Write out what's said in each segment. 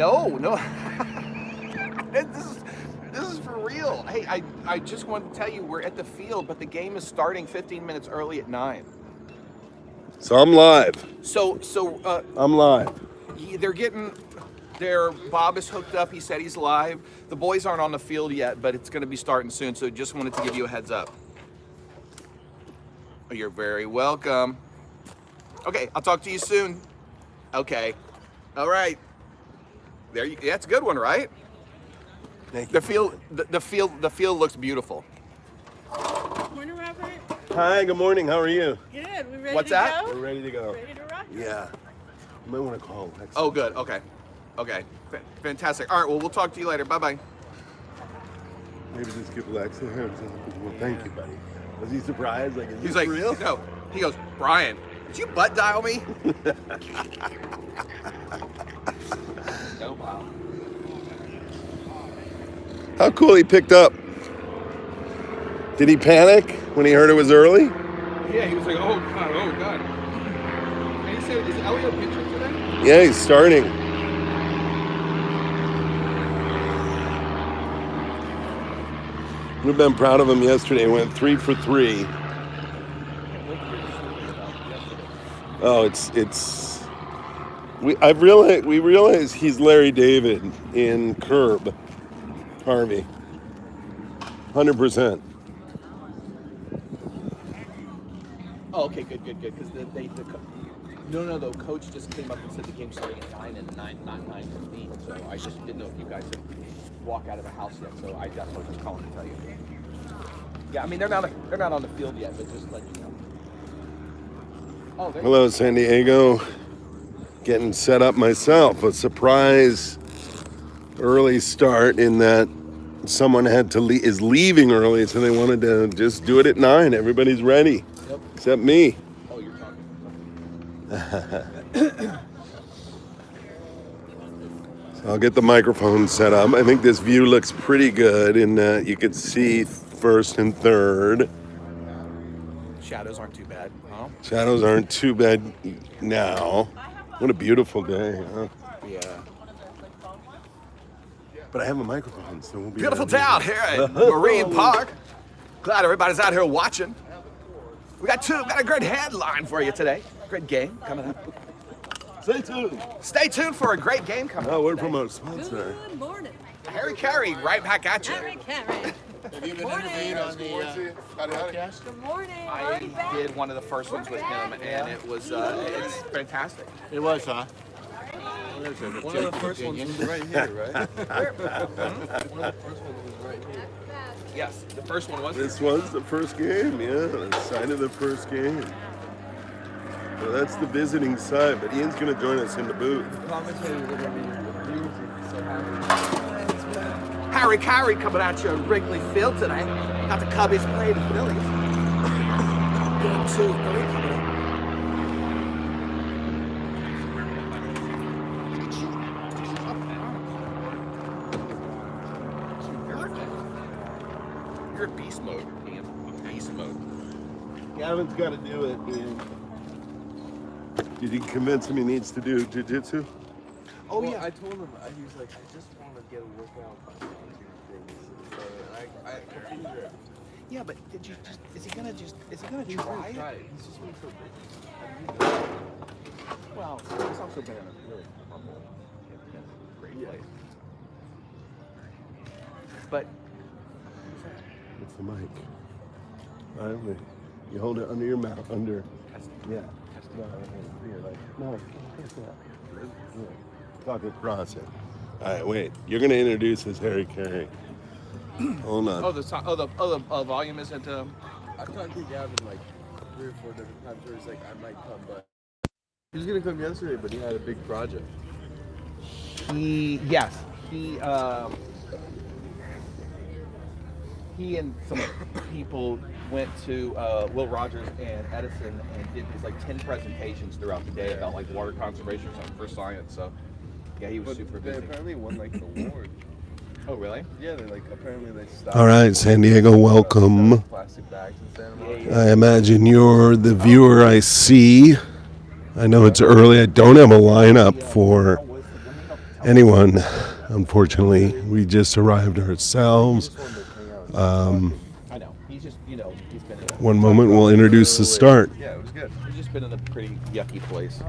No. This is for real. Hey, I just wanted to tell you we're at the field, but the game is starting 15 minutes early at 9. So I'm live. I'm live. Bob is hooked up. He said he's live. The boys aren't on the field yet, but it's going to be starting soon. So just wanted to give you a heads up. You're very welcome. Okay, I'll talk to you soon. Okay. All right. That's a good one, right? Thank you. The field looks beautiful. Morning, Robert. Hi, good morning. How are you? Good. We ready What's to that? go? We're ready to go. Ready to rock? Yeah. You might want to call. Oh, good. Okay. Fantastic. All right. Well, we'll talk to you later. Bye-bye. Maybe just give Lex a hand. Well, thank you, buddy. Was he surprised? Like, He's like, real? No. He goes, Brian, did you butt dial me? No, wow. How cool he picked up. Did he panic when he heard it was early? Yeah, he was like, oh God. And he said, is Elliot pitching today? Yeah, he's starting. We've been proud of him yesterday. Went 3 for 3. Oh, we realize he's Larry David in Curb, Harvey. 100%. Oh, okay, good. Because the coach just came up and said the game's starting at 9 and 9, not 9:15. So I just didn't know if you guys had walked out of the house yet. So I definitely was calling to tell you. Yeah, I mean they're not on the field yet, but just let you know. Oh, Hello, San Diego. Getting set up myself. A surprise early start in that someone is leaving early, so they wanted to just do it at 9. Everybody's ready, Yep. except me. Oh, you're talking. So I'll get the microphone set up. I think this view looks pretty good in that you could see first and third. Shadows aren't too bad, huh? Shadows aren't too bad now. What a beautiful day, huh? Yeah. But I have a microphone, so we'll be Beautiful ready. town here at Marine Park. Glad everybody's out here watching. We got a great headline for you today. Great game coming up. Stay tuned for a great game coming up. Oh, we're today. from our sponsor. Good morning. Harry Carey, right back at you. Harry Carey. Have you been Morning. interviewed on the podcast? Good morning. I Already back. did one of the first ones with him, and it was it's fantastic. It was, huh? One of the first ones was right here, right? One of the first ones was right here. Yes, the first one was. This was the first game, yeah. The side of the first game. So that's the visiting side, but Ian's going to join us in the booth. Commentators are going to be music, so happy. Harry Carey coming at you at Wrigley Field today. Got the Cubbies playing the Phillies. Game 2, 3 coming up. You're beast mode, Ian. Beast mode. Gavin's got to do it, Ian. Did you convince him he needs to do jiu-jitsu? Oh, Well, yeah. I told him, he was like, I just want to get a workout on things. So I confused her. Yeah, but is he gonna He's try gonna it? try it. He's just been so busy. Well, it's also been a really humble, great Yeah. place. But It's the mic. Finally. You hold it under your mouth, under. Yeah. No, here, like, no, it's not. Yeah. Talk across it. All right, wait. You're going to introduce as Harry Carey. Hold on. the volume isn't. I've talked to Gavin like 3 or 4 different times where he's like, I might come, but he was gonna come yesterday, but he had a big project. He and some people went to Will Rogers and Edison and did these like 10 presentations throughout the day about like water conservation or something for science. So yeah, he was But super they busy. apparently won like the award. Oh really? Yeah, they like apparently they stopped. All right, San Diego, welcome. Plastic bags in Santa Monica. Yeah. I imagine you're the viewer I see. I know it's early. I don't have a lineup for anyone. Unfortunately, we just arrived ourselves. I know. He's just, he's been in One moment, we'll introduce the start. Yeah, it was good. he's just been in a pretty yucky place.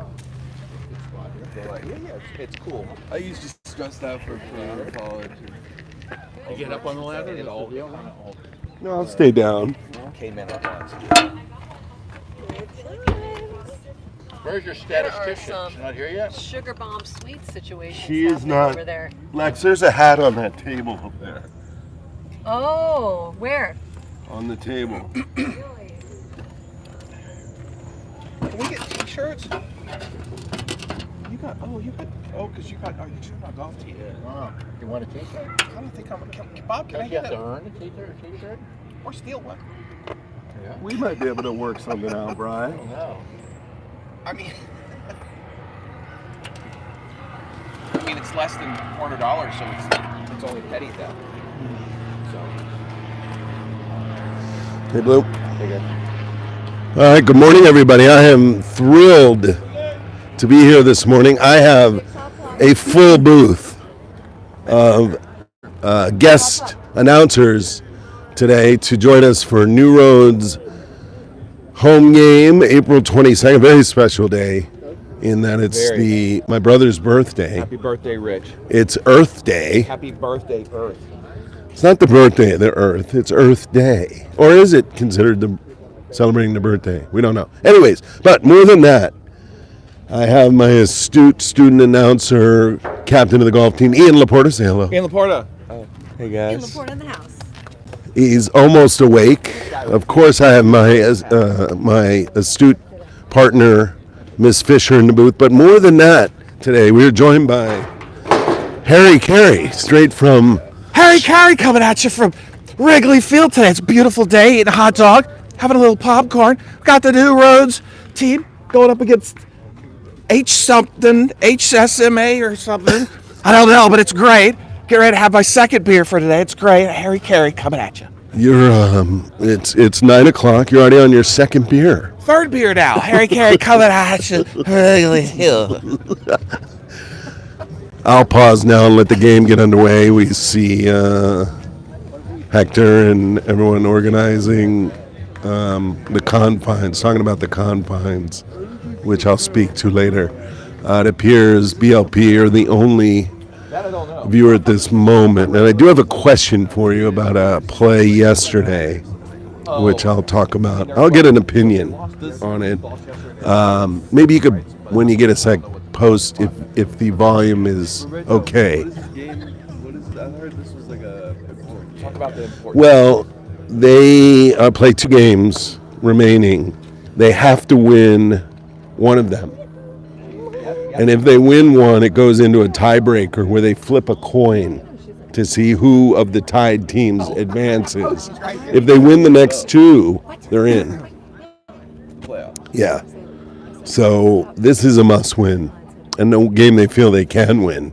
It's cool. I used to stress out for college. You get up on the ladder, it all No, I'll stay down. came in at once. Where's your statistician? She's not here yet? Sugar bomb sweet situation. She is not. over there. Lex, there's a hat on that table up there. Oh, where? On the table. Can we get t-shirts? Because you got your golf team. Oh, you want a t-shirt? I don't think Bob, can I You get have to it? earn a t-shirt? Or steal one? Yeah. We might be able to work something out, Brian. No. I mean, it's less than $400, so it's only petty theft. So. Hey, Blue. All right, good morning, everybody. I am thrilled to be here this morning. I have a full booth of guest announcers today to join us for New Roads home game, April 22nd. Very special day in that it's my brother's birthday. Happy birthday, Rich. It's Earth Day. Happy birthday, Earth. It's not the birthday of the Earth. It's Earth Day. Or is it considered celebrating the birthday? We don't know. Anyways, but more than that, I have my astute student announcer, captain of the golf team, Ian Laporta. Say hello. Ian Laporta. Hey, In guys. Laporte in the house. He's almost awake. Of course, I have my my astute partner, Miss Fisher, in the booth. But more than that, today we're joined by Harry Carey, straight from Harry Carey coming at you from Wrigley Field today. It's a beautiful day, eating a hot dog, having a little popcorn. We got the New Roads team going up against HMSA or something. I don't know, but it's great. Get ready to have my second beer for today. It's great. Harry Carey coming at you. it's 9 o'clock. You're already on your second beer. Third beer now. Harry Carey coming at you. Wrigley Field. I'll pause now and let the game get underway. We see Hector and everyone organizing the confines, talking about the confines, which I'll speak to later. It appears BLP are the only viewer at this moment. And I do have a question for you about a play yesterday, which I'll talk about. I'll get an opinion on it. Maybe you could, when you get a sec, post if the volume is okay. What is I heard this was like a important Talk about the important. Well, they play 2 games remaining. They have to win one of them. And if they win one, it goes into a tiebreaker where they flip a coin to see who of the tied teams advances. If they win the next 2, they're in. playoff. Yeah. So this is a must-win, and the game they feel they can win.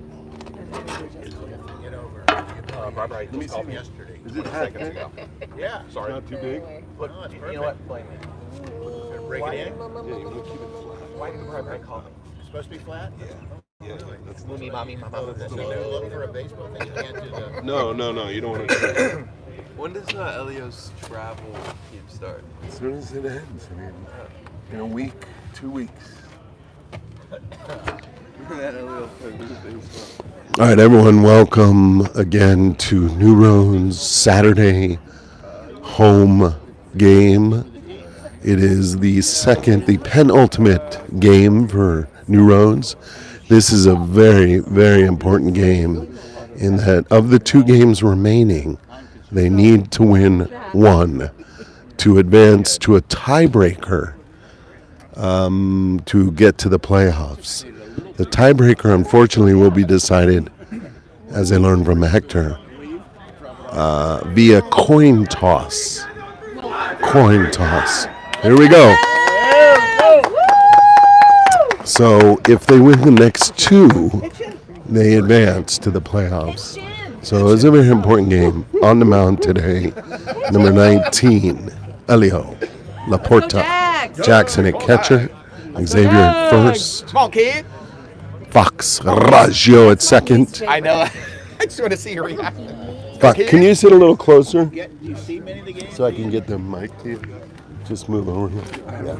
Barbara, I just called me yesterday. Is it 20 seconds ago. Yeah. Sorry. Not too big? Look, you know what? Blame me. Break it in. Why did Barbara call me? Supposed to be flat? Yeah. Mommy, mommy, mama. So you look for a baseball thing, you can't do the... No. You don't want to. When does Elio's travel team start? As soon as it ends. I mean, in a week, 2 weeks. That Elio played baseball. All right, everyone, welcome again to New Roads Saturday home game. It is the penultimate game for New Roads. This is a very, very important game in that of the 2 games remaining, they need to win one to advance to a tiebreaker to get to the playoffs. The tiebreaker, unfortunately, will be decided, as I learned from Hector, via coin toss. Coin toss. Here we go. So if they win the next 2, they advance to the playoffs. So it's a very important game. On the mound today, number 19, Elio Laporta. Jackson at catcher, Xavier at first. Come on, kid. Fox Raggio at second. I know. I just want to see your reaction. Fox, can you sit a little closer Do you see many of the games? so I can get the mic to you? Just move over here. Yeah,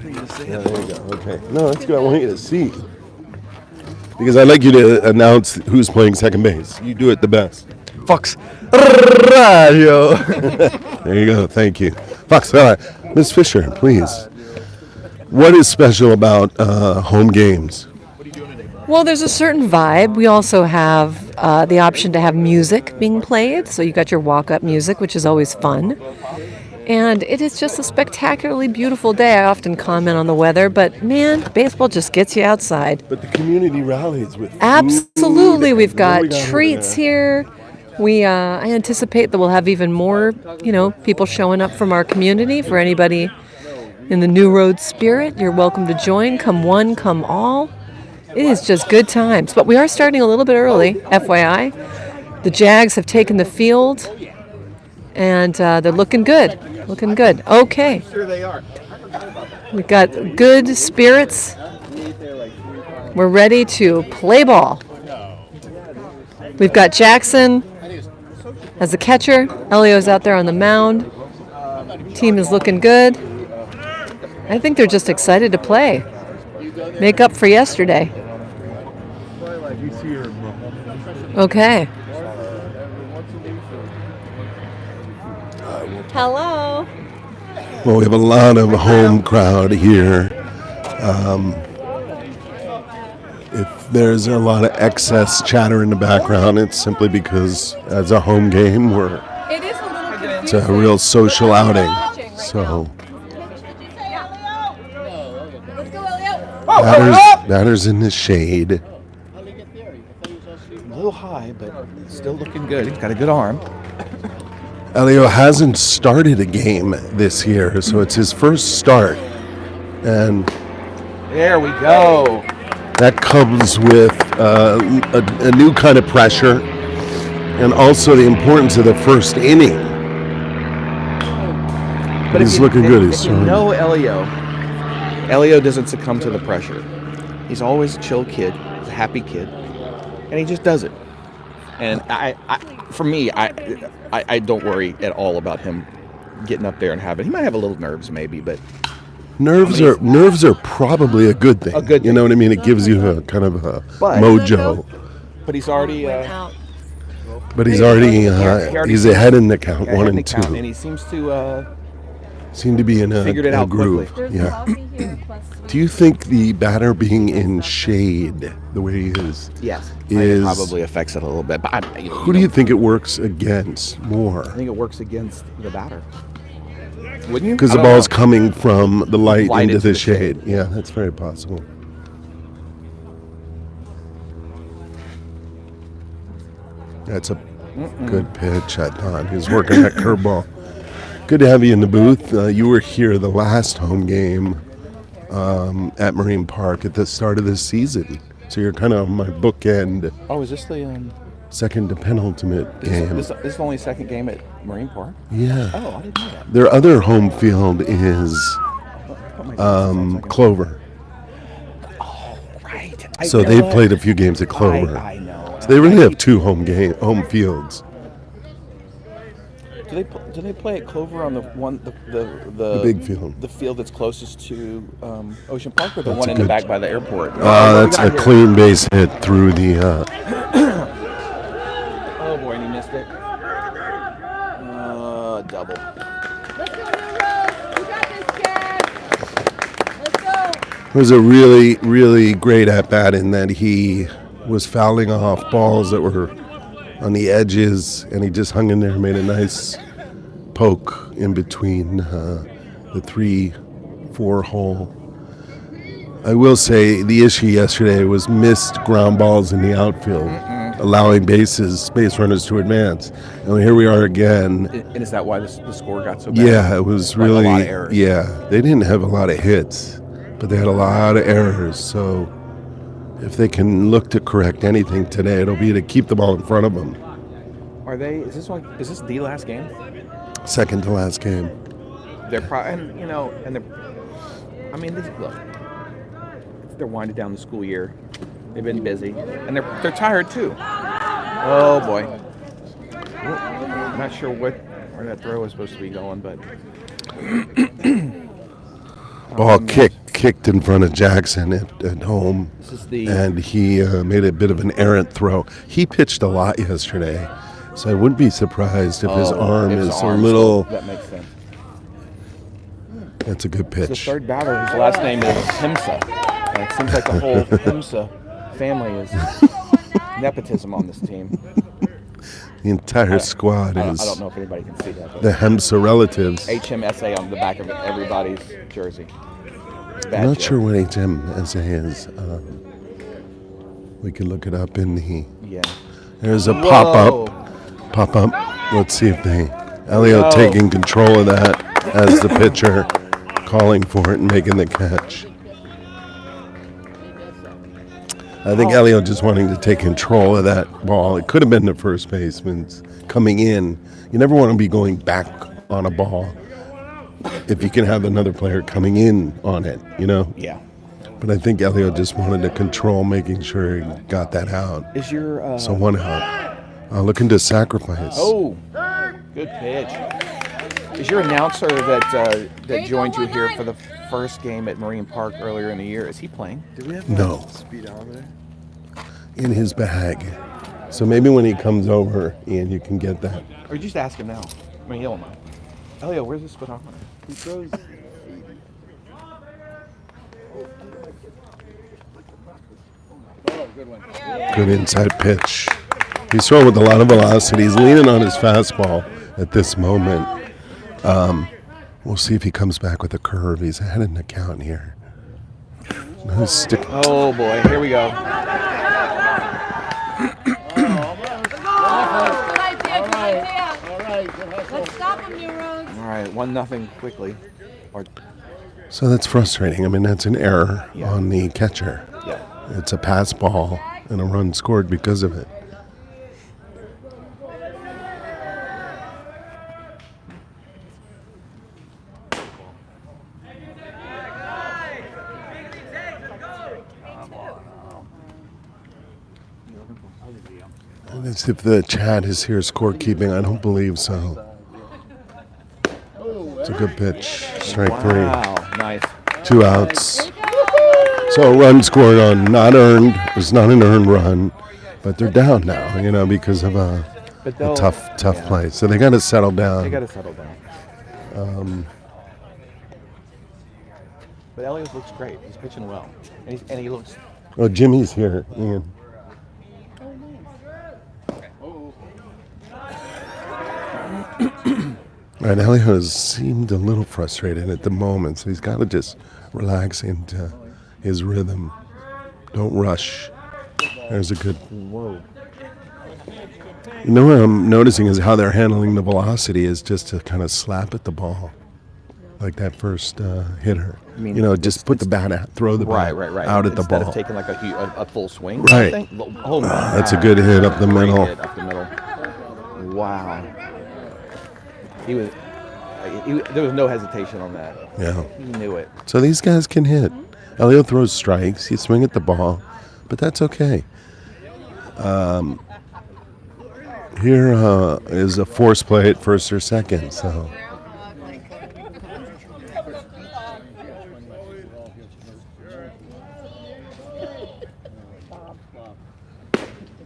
there you go. Okay. No, that's good. I want you to see. Because I'd like you to announce who's playing second base. You do it the best. Fox Radio. There you go. Thank you. Fox, all right. Ms. Fisher, please. What is special about home games? Well, there's a certain vibe. We also have the option to have music being played. So you got your walk-up music, which is always fun. And it is just a spectacularly beautiful day. I often comment on the weather, but man, baseball just gets you outside. But the community rallies with Absolutely. food. We've What got do we over treats there? here. I anticipate that we'll have even more, people showing up from our community. For anybody in the New Road spirit, you're welcome to join. Come one, come all. It is just good times. But we are starting a little bit early, FYI. The Jags have taken the field, and they're looking good. Looking good. Okay. Sure they are. We've got good spirits. We're ready to play ball. We've got Jackson as the catcher. Elio's out there on the mound. Team is looking good. I think they're just excited to play. Make up for yesterday. Okay. Hello. Well, we have a lot of home crowd here. If there's a lot of excess chatter in the background, it's simply because as a home game, It is a little confusing. it's a real social outing. So batter's in the shade. A little high, but still looking good. He's got a good arm. Elio hasn't started a game this year, so it's his first start. And There we go. that comes with a new kind of pressure and also the importance of the first inning. But He's looking good. He's If you throwing. know Elio doesn't succumb to the pressure. He's always a chill kid. He's a happy kid. And he just does it. And for me, I don't worry at all about him getting up there and having. He might have a little nerves, maybe, but Nerves are probably a good thing. A good You know what I mean? It gives you a kind of a But- mojo. he's already But he's already he's ahead in the count, ahead 1 in the and 2. count, and he seems to Seem to be in a, figured it a out groove. quickly. Yeah. Do you think the batter being in shade the way he is? yes, Is- it probably affects it a little bit. But Who do you think it works against more? I think it works against the batter. Wouldn't you? Because I the don't ball's know. coming from the light into the shade. shade. Yeah, that's very possible. That's a good pitch, I thought. He was working that curveball. Good to have you in the booth. You were here the last home game at Marine Park at the start of this season. So you're kind of my bookend, Oh, is this the second to penultimate game. this is the only second game at Marine Park? Yeah. Oh, I didn't know that. Their other home field is Clover. Right. So they've played a few games at Clover. I know. So they really have two home fields. Do they play at Clover on the one the big field. the field that's closest to Ocean Park, or the That's one a in the good- back by the airport? That's a clean base hit through the. Oh boy, and he missed it. Double. Let's go, Rose. You got this, Jack. Let's go. It was a really, really great at bat in that he was fouling off balls that were on the edges, and he just hung in there and made a nice poke in between the 3-4 hole. I will say the issue yesterday was missed ground balls in the outfield, allowing base runners to advance. And here we are again. And is that why the score got so bad? Yeah, it was Like really. a lot of errors. Yeah, they didn't have a lot of hits, but they had a lot of errors. So if they can look to correct anything today, it'll be to keep the ball in front of them. Are they? Is this the last game? Second to last game. They're probably, and they're. I mean, look. They're winding down the school year. They've been busy, and they're tired too. Oh boy. I'm not sure where that throw is supposed to be going, but Ball kicked in front of Jackson at home, and he made a bit of an errant throw. He pitched a lot yesterday, so I wouldn't be surprised if his arm is a little. That makes sense. That's a good pitch. The third batter, his last name is HMSA. And it seems like the whole HMSA family is nepotism on this team. The entire squad is. I don't know if anybody can see that. The HMSA relatives. HMSA on the back of everybody's jersey. I'm not sure what HMSA is. We can look it up in the. Yeah. There's a pop-up. Let's see if Elio taking control of that as the pitcher, calling for it and making the catch. I think Elio just wanting to take control of that ball. It could have been the first baseman's coming in. You never want to be going back on a ball if you can have another player coming in on it, you know? Yeah. But I think Elio just wanted to control, making sure he got that out. Is your So one out. Looking to sacrifice. Oh, good pitch. Is your announcer that joined you here for the first game at Marine Park earlier in the year, is he playing? Do we have No. speedometer? In his bag. So maybe when he comes over, Ian, you can get that. Or just ask him now. I mean, he don't mind. Elio, where's the speedometer? He throws 80. Good inside pitch. He's throwing with a lot of velocity. He's leaning on his fastball at this moment. We'll see if he comes back with a curve. He's ahead in the count here. No stick. Oh boy, here we go. Let's stop him, New Roads. All right, 1-0 quickly. So that's frustrating. I mean, that's an error on the catcher. Yeah. It's a pass ball and a run scored because of it. And as if the chat is here scorekeeping, I don't believe so. It's a good pitch. Strike three. Wow, nice. 2 outs. So a run scored on not earned. It's not an earned run, but they're down now, you know, because of a tough play. So they got to settle down. They got to settle down. But Elliott looks great. He's pitching well, and he looks. Oh, Jimmy's here, Ian. All right, Elliot has seemed a little frustrated at the moment, so he's got to just relax into his rhythm. Don't rush. There's a good. Whoa. You know what I'm noticing is how they're handling the velocity is just to kind of slap at the ball, like that first hitter. You know, just put the bat out, throw the bat out at the ball. Instead of taking like a full swing. Right. Oh, That's a good hit up the middle. Hit up the middle. Wow. There was no hesitation on that. Yeah. He knew it. So these guys can hit. Elio throws strikes. He swing at the ball, but that's okay. Here is a force play at first or second. So.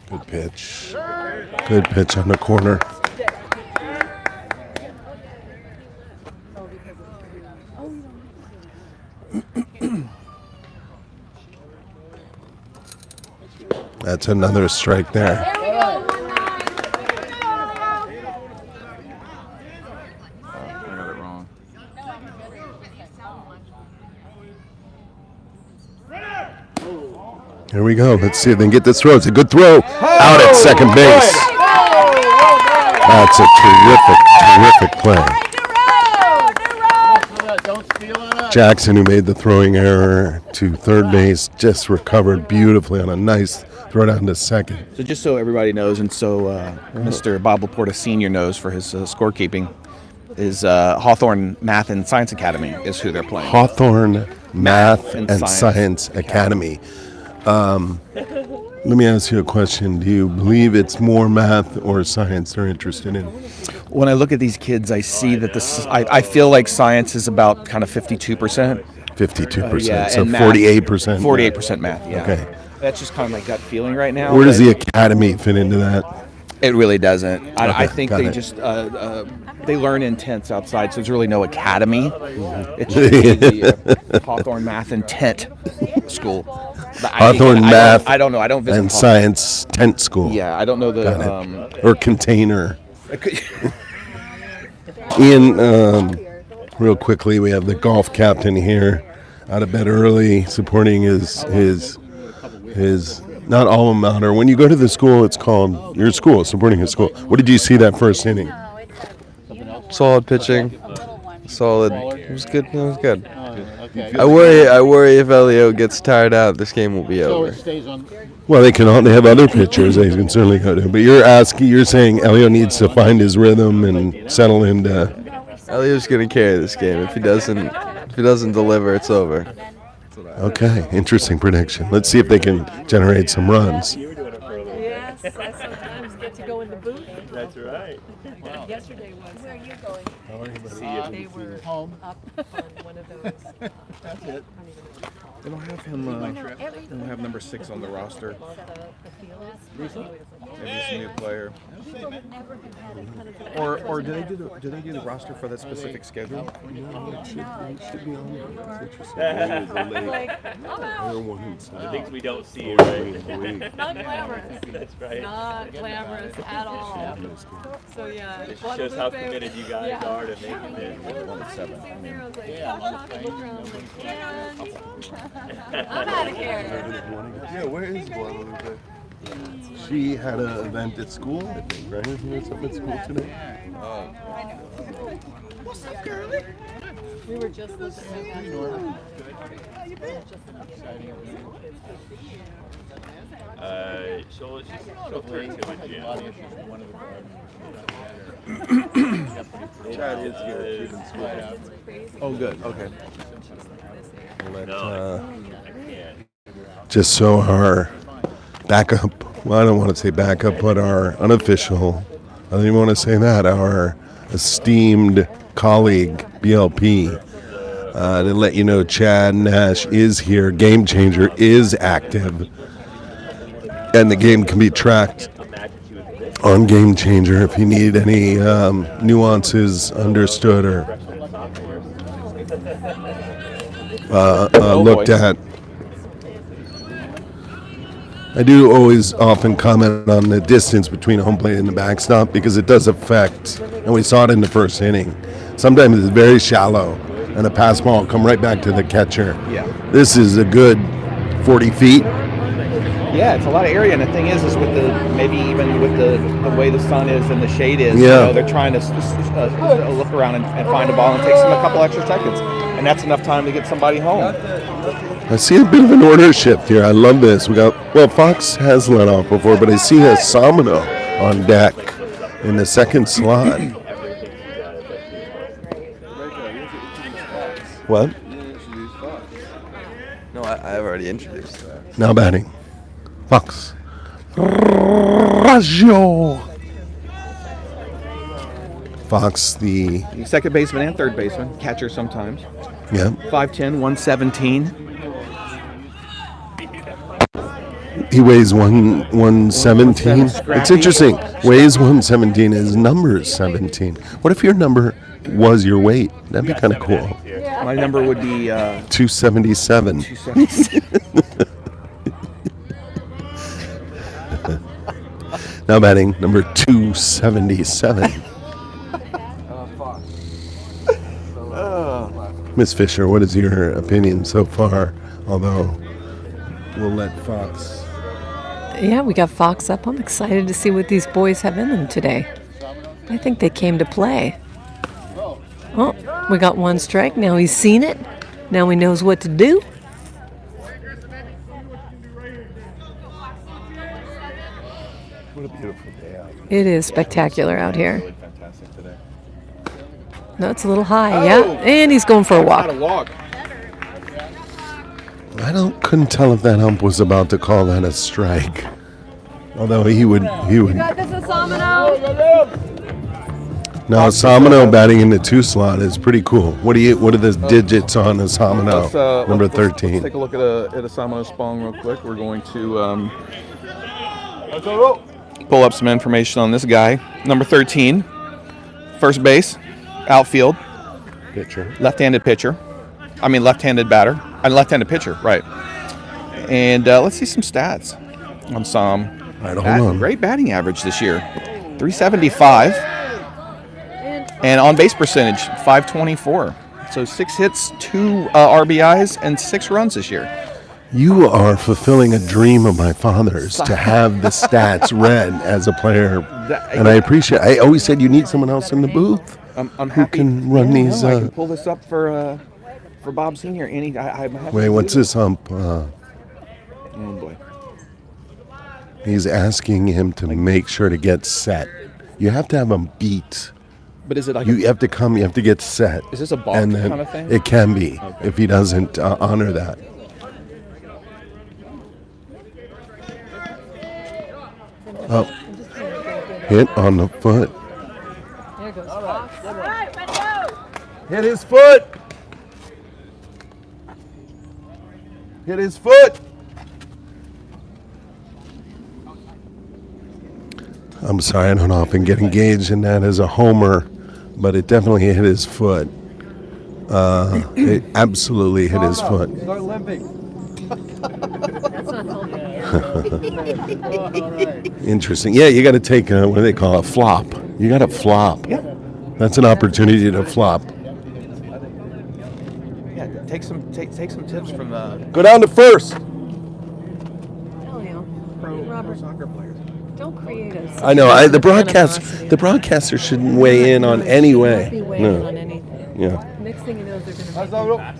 Good pitch. Good pitch on the corner. That's another strike there. There we go, 1-9. I got it wrong. Here we go. Let's see if they can get this throw. It's a good throw. Out at second base. That's a terrific play. Jackson, who made the throwing error to third base, just recovered beautifully on a nice throw down to second. So just so everybody knows, and so Mr. Bob Laporta Sr. knows for his scorekeeping, is Hawthorne Math and Science Academy is who they're playing. Hawthorne Math and Science Academy. Let me ask you a question. Do you believe it's more math or science they're interested in? When I look at these kids, I see that I feel like science is about kind of 52%. 52%. So and math, 48%. 48% math, yeah. Okay. That's just kind of my gut feeling right now. Where does the academy fit into that? It really doesn't. I think got they it. just they learn intense outside, so there's really no academy. Mm-hmm. It's just the Hawthorne Math Intent School. But Hawthorne Math I don't know. I don't visit and Hawthorne. Science Tent School. Yeah, I don't know the. Or container. Ian, real quickly, we have the golf captain here, out of bed early, supporting his not alma mater. When you go to the school, it's called your school, supporting his school. What did you see that first inning? Solid pitching. Solid. It was good. It was good. I worry if Elio gets tired out, this game will be over. Well, they have other pitchers they can certainly go to. But you're saying Elio needs to find his rhythm and settle into. Elio's gonna carry this game. If he doesn't deliver, it's over. Okay, interesting prediction. Let's see if they can generate some runs. Yes, I sometimes get to go in the booth. That's right. Yesterday was. Where are you going? They were up on one of those. That's it. They don't have him. They don't have number 6 on the roster. Maybe he's a new player. Or do they do the roster for that specific schedule? The things we don't see, right? Not glamorous. That's right. Not glamorous at all. So yeah. It just shows how committed you guys are to making it. I'm out of here. Yeah, where is Guadalupe? She had an event at school, I think, right? Isn't there something at school today? What's up, girlie? We were just looking at that. She'll turn to a gym. Chad is here. Oh, good. Okay. Just so our backup, well, I don't want to say backup, but our unofficial, I don't even want to say that, our esteemed colleague, BLP, to let you know Chad Nash is here. Game Changer is active. And the game can be tracked on Game Changer if you need any nuances understood or looked at. I do always often comment on the distance between home plate and the backstop because it does affect, and we saw it in the first inning. Sometimes it's very shallow, and a pass ball will come right back to the catcher. Yeah. This is a good 40 feet. Yeah, it's a lot of area, and the thing is with the maybe even with the way the sun is and the shade is, Yeah. they're trying to look around and find a ball, and it takes them a couple extra seconds, and that's enough time to get somebody home. I see a bit of an order shift here. I love this. Fox has let off before, but I see a Samano on deck in the second slot. What? No, I've already introduced. Now batting. Fox. Raggio. Fox, the Second baseman and third baseman, catcher sometimes. 5'10", 117. He weighs 117. It's interesting. Weighs 117. His number is 17. What if your number was your weight? That'd be kind of cool. My number would be 277. 277. Now batting number 277. Miss Fisher, what is your opinion so far? Although we'll let Fox. Yeah, we got Fox up. I'm excited to see what these boys have in them today. I think they came to play. Oh, we got one strike. Now he's seen it. Now he knows what to do. What a beautiful day out. It is spectacular out here. Really fantastic today. No, it's a little high. Yeah, and he's going for a Not a walk. walk. Couldn't tell if that ump was about to call that a strike. Although he would. You got this, Asamino. No, Samino batting in the 2 slot is pretty cool. What are the digits on Samino? Number 13. Let's take a look at a Samino Spong real quick. We're going to pull up some information on this guy. Number 13, first base, outfield, Pitcher. left-handed pitcher. I mean left-handed batter. Left-handed pitcher, right. And let's see some stats on Sam. All right, hold on. Great batting average this year, 375. And on base percentage, 524. So 6 hits, 2 RBIs, and 6 runs this year. You are fulfilling a dream of my father's to have the stats read as a player, and I appreciate. I always said you need someone else in the booth I'm who happy. can run these. I can pull this up for Bob Senior. I'm happy Wait, to what's do this ump? Oh boy. He's asking him to make sure to get set. You have to have him beat. But is it like You have to come. You have to get set. Is this a balk And then kind of thing? It can be if he doesn't honor that. Oh, hit on the foot. There goes Fox. All right, let's go. Hit his foot. Hit his foot. I'm sorry, I don't often get engaged in that as a homer, but it definitely hit his foot. It absolutely hit his foot. That's not told. Interesting. Yeah, you got to take what do they call it? Flop. You got to flop. Yeah. That's an opportunity to flop. Yeah. Take some tips from the Go down to first. Robert, soccer players. don't create a. I know. The broadcaster shouldn't weigh in on any way. Be weighing on No. anything. Yeah. Next thing you know, they're gonna.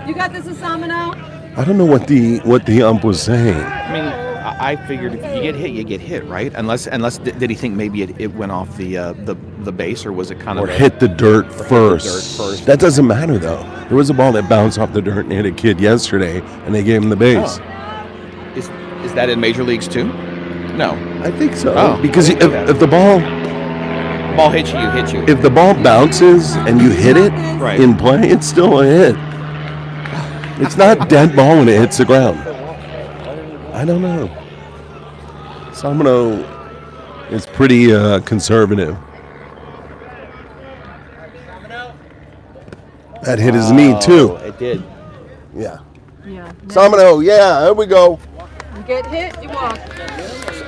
You got this, Asamino. I don't know what the ump was saying. I mean, I figured if you get hit, you get hit, right? Unless did he think maybe it went off the base, or was it kind of Or hit the dirt first. first. That doesn't matter though. There was a ball that bounced off the dirt and hit a kid yesterday, and they gave him the base. Is that in major leagues too? No. I think so. Oh. Because if the Ball hits you, if the ball bounces and you hit it Right. in play, it's still a hit. It's not dead ball when it hits the ground. I don't know. Samino is pretty conservative. That hit his knee too. It did. Yeah. Yeah. Samino, yeah, there we go. You get hit, you walk.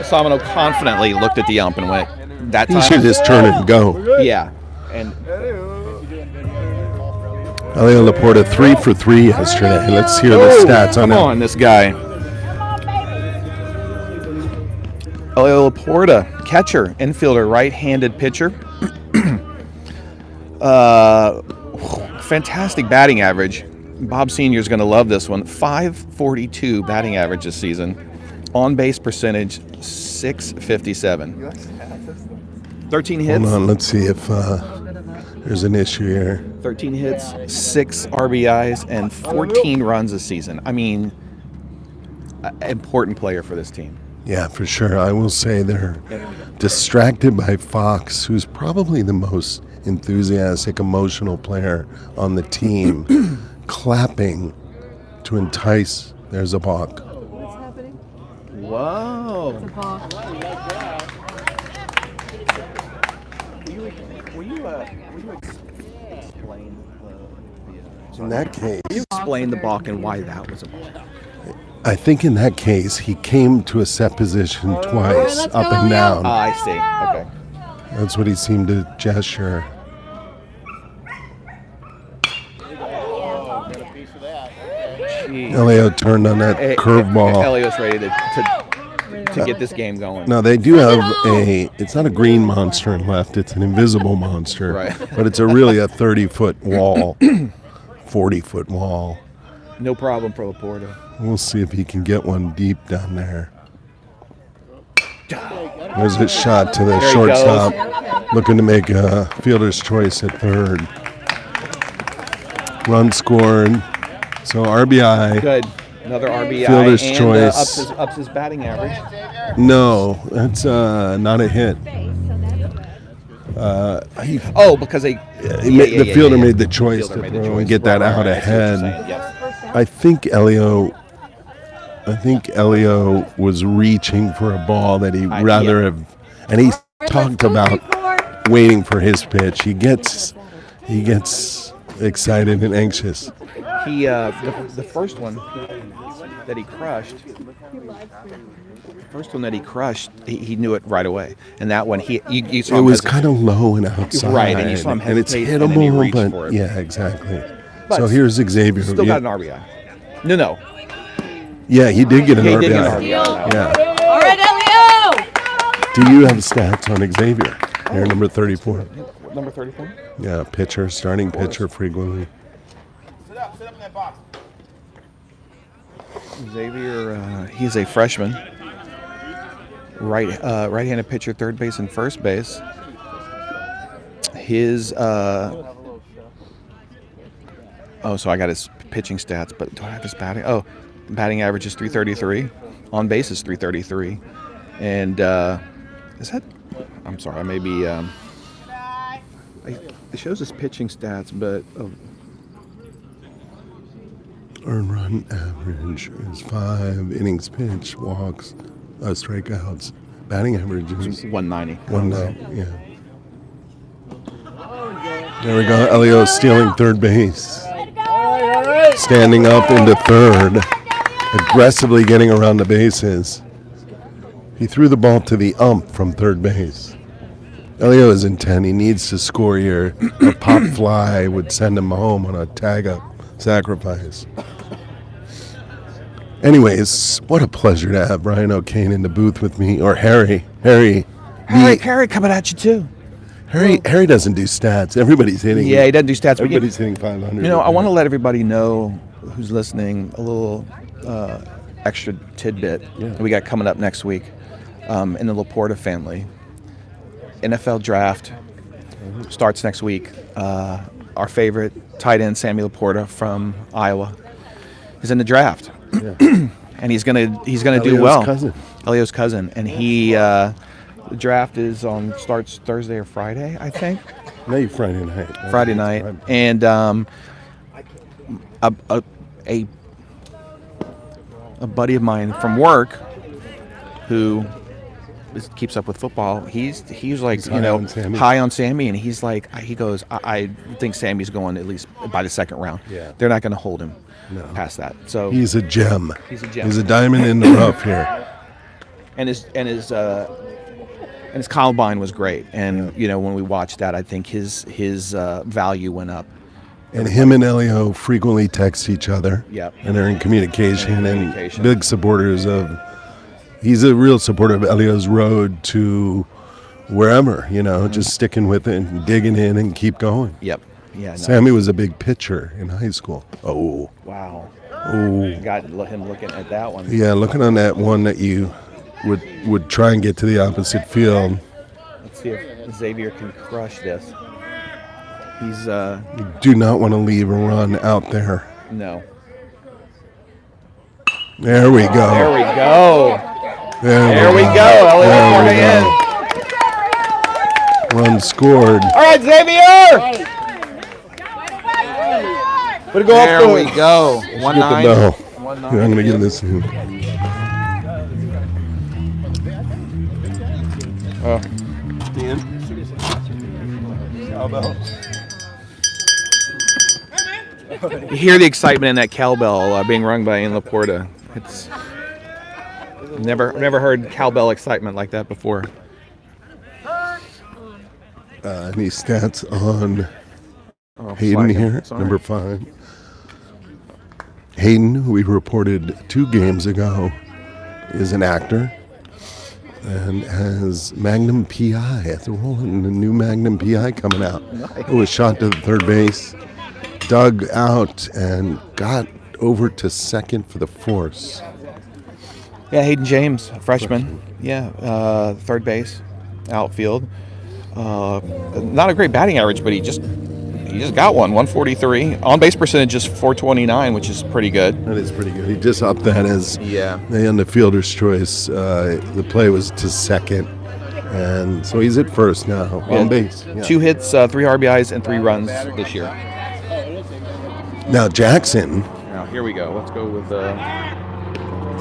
Samino confidently looked at the ump and went, "That He time." should just turn it and go. Yeah. And Elio Laporta 3 for 3 yesterday. Let's hear the stats on come that. on, this guy. Elio Laporta, catcher, infielder, right-handed pitcher. Fantastic batting average. Bob Senior is going to love this one. 542 batting average this season. On base percentage 657. 13 hits. Hold on, let's see if there's an issue here. 13 hits, 6 RBIs, and 14 runs this season. I mean, important player for this team. Yeah, for sure. I will say they're distracted by Fox, who's probably the most enthusiastic, emotional player on the team, clapping to entice. There's a balk. What's happening? Whoa. It's a balk. Will you explain In that case, explain the balk and why that was a balk? I think in that case, he came to a set position twice, let's up go, and Leo. down. I see. Okay. That's what he seemed to gesture. Elio turned on that curveball. Elio's ready to get this game going. Now they do have it's not a green monster in left, it's an invisible monster. Right. But it's really a 30-foot wall, 40-foot wall. No problem for Laporta. We'll see if he can get one deep down there. There's a shot to the There he shortstop, looking to make a fielder's choice at third. Run scored. So RBI. Good. Another RBI Fielder's and choice. ups his batting average. No, that's not a hit. Because the fielder made the choice to throw and get that out ahead. Yes. I think Elio was reaching for a ball that he'd rather have, and he talked about waiting for his pitch. He gets excited and anxious. He the first one that he crushed, he knew it right away. And that one, you saw it him was kind of low and outside, right, and you saw him and it's hesitate, and then he hittable, reached but for it. yeah, exactly. But so here's Xavier. Still got an RBI. No. Yeah, he did get an He RBI. did get an RBI. Yeah. All right, Elio. Do you have stats on Xavier? Here, number 34. Number 34? Yeah, starting pitcher frequently. Sit up in that box. Xavier, he's a freshman. Right-handed pitcher, third base and first base. His so I got his pitching stats, but do I have his batting? Oh, batting average is 333. On base is 333. And is that? I'm sorry, I may be. It shows his pitching stats, but Earned run average is 5 innings pitched, walks, strikeouts. Batting average is 190. 190. Yeah. There we go. Elio stealing third base. Standing up into third, aggressively getting around the bases. He threw the ball to the ump from third base. Elio is in 10. He needs to score here. A pop fly would send him home on a tag-up sacrifice. Anyways, what a pleasure to have Brian O'Kane in the booth with me, or Harry. Harry coming at you too. Harry doesn't do stats. Everybody's hitting. Yeah, he doesn't do stats. Everybody's hitting 500. You know, I want to let everybody know who's listening a little extra tidbit that we got coming up next week in the Laporta family. NFL draft starts next week. Our favorite tight end, Sammy Laporta from Iowa, is in the draft, and he's gonna do well. Elio's cousin, and he the draft starts Thursday or Friday, I think. Maybe Friday night. Friday night, and a buddy of mine from work who keeps up with football. He's like, high on Sammy, and he's like, he goes, I think Sammy's going at least by the second round. Yeah. They're not going to hold him past that. So he's a gem. He's a gem. He's a diamond in the rough here. And his combine was great. And when we watched that, I think his value went up. And him and Elio frequently text each other. Yep. And they're in communication and big supporters of. He's a real supporter of Elio's road to wherever, just sticking with it and digging in and keep going. Yep. Yeah. No. Sammy was a big pitcher in high school. Oh. Wow. Oh. Got him looking at that one. Yeah, looking on that one that you would try and get to the opposite field. Let's see if Xavier can crush this. He's You do not want to leave a run out there. No. There we go. There we go. There we go. Elio in. Run scored. All right, Xavier. There we go. Get the bell. I'm going to get this in. You hear the excitement in that cowbell being rung by Ian Laporta. It's never heard cowbell excitement like that before. Any stats on Hayden here? Sorry. Number 5. Hayden, who we reported 2 games ago, is an actor and has Magnum PI. Has a role in the new Magnum PI coming out. It was shot to the third base, dug out, and got over to second for the force. Yeah, Hayden James, freshman. Yeah, third base, outfield. Not a great batting average, but he He just got one, 143. On base percentage is 429, which is pretty good. That is pretty good. He just upped that as Yeah. they on the fielder's choice. The play was to second, and so he's at first now on base. Yeah. 2 hits, 3 RBIs, and 3 runs this year. Now Jackson, Now here we go. Let's go with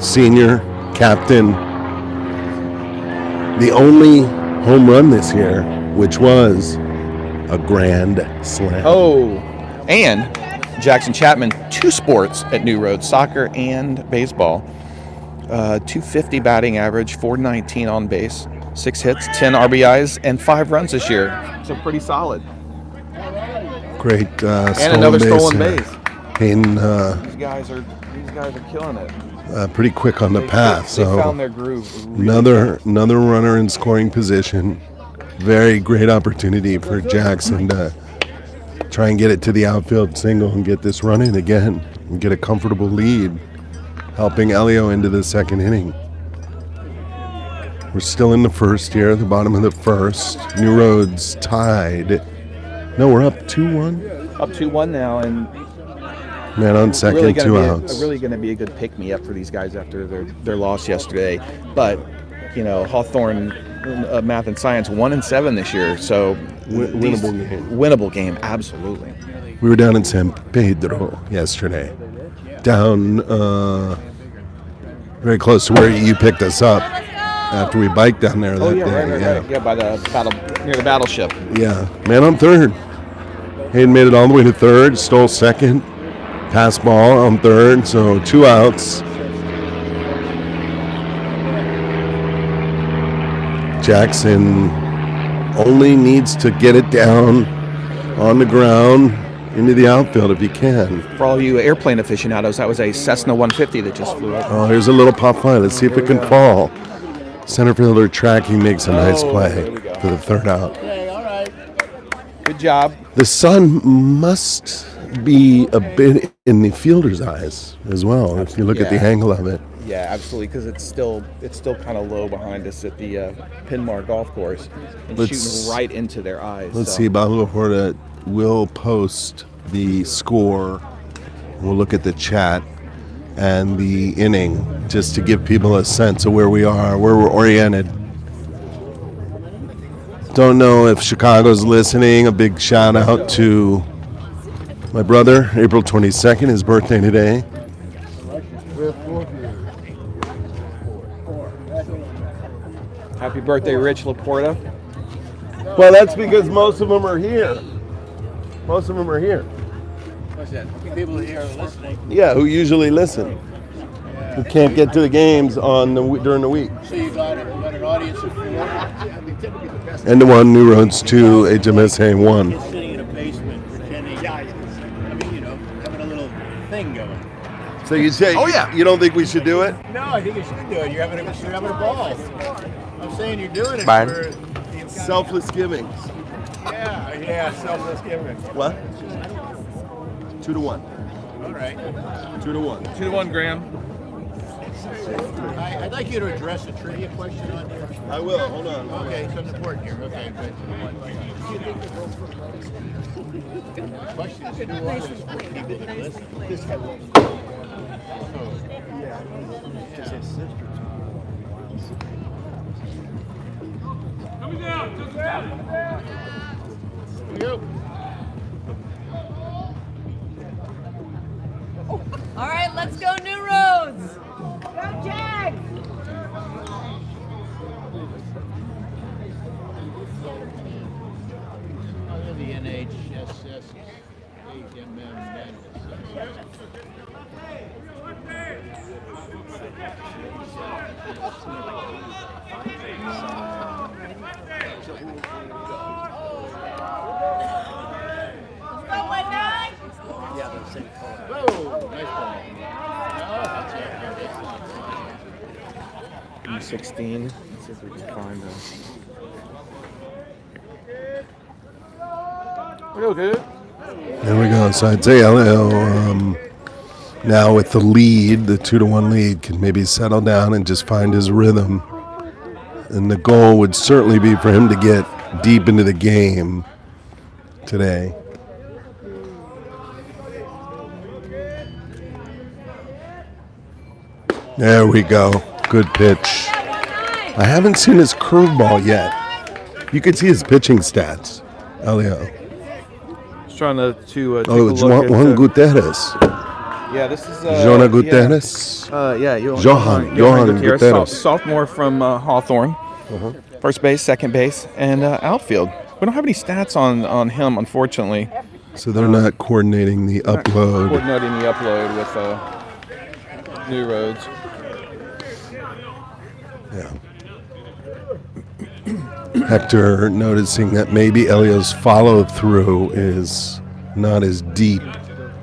senior captain, the only home run this year, which was a grand slam. Oh, and Jackson Chapman, 2 sports at New Road, soccer and baseball. 250 batting average, 419 on base, 6 hits, 10 RBIs, and 5 runs this year. So pretty solid. Great And another stolen there. base. Hayden, These guys are killing it. pretty quick on the path. They So found their groove. another runner in scoring position. Very great opportunity for Jackson to try and get it to the outfield single and get this running again and get a comfortable lead, helping Elio into the second inning. We're still in the first here, the bottom of the first. New Roads tied. No, we're up 2-1. Up 2-1 now, and Man on second, really 2 gonna outs. really going to be a good pick-me-up for these guys after their loss yesterday. But, Hawthorne, math and science, 1-7 this year. So Winnable game. Winnable game, absolutely. We were down in San Pedro yesterday. Down very close to where you picked us up after we biked down there that day. Right. Yeah, by the battle, near the battleship. Yeah, man on third. Hayden made it all the way to third, stole second, pass ball on third, so 2 outs. Jackson only needs to get it down on the ground into the outfield if he can. For all you airplane aficionados, that was a Cessna 150 that just flew up. Oh, here's a little pop fly. Let's see if it can fall. Center fielder tracking makes a nice play for the third out. Good job. The sun must be a bit in the fielder's eyes as well, if you look at the Yeah. angle of it. Yeah, absolutely, because it's still kind of low behind us at the Pinmar Golf Course and shooting right into their eyes. Let's see. Bob Laporta will post the score. We'll look at the chat and the inning just to give people a sense of where we are, where we're oriented. Don't know if Chicago's listening. A big shout out to my brother, April 22nd, his birthday today. Happy birthday, Rich Laporta. Well, that's because most of them are here. Most of them are here. What's that? People here are listening. Yeah, who usually listen. Who can't get to the games during the week. So you got an audience of 4. And the 1, New Roads 2, HMSA 1. Sitting in a basement pretending, having a little thing going. So you say, you don't think we should do it? No, I think you should do it. You're having a ball. I'm saying you're doing it Fine. for Selfless givings. selfless giving. What? 2-1. All right. 2-1. 2-1, Graham. I'd like you to address a trivia question on here. I will. Hold on. Okay, something important here. Okay, good. Question is, who are those 4 people that listen? Here we go. All right, let's go New Roads. Go Jags. The NHSS HMM Whoa, nice ball. Oh, that's it. 16. Let's see if we can find Real good. There we go. So I'd say Elio, now with the lead, the 2-1 lead, can maybe settle down and just find his rhythm. And the goal would certainly be for him to get deep into the game today. There we go. Good pitch. I haven't seen his curveball yet. You can see his pitching stats, Elio. Just trying to take Oh, a it's look at, Juan Gutierrez. yeah, this is Jonah Gutierrez. Johan Gutierrez. sophomore from Hawthorne. First base, second base, and outfield. We don't have any stats on him, unfortunately. So they're not coordinating the upload. Coordinating the upload with New Roads. Yeah. Hector noticing that maybe Elio's follow through is not as deep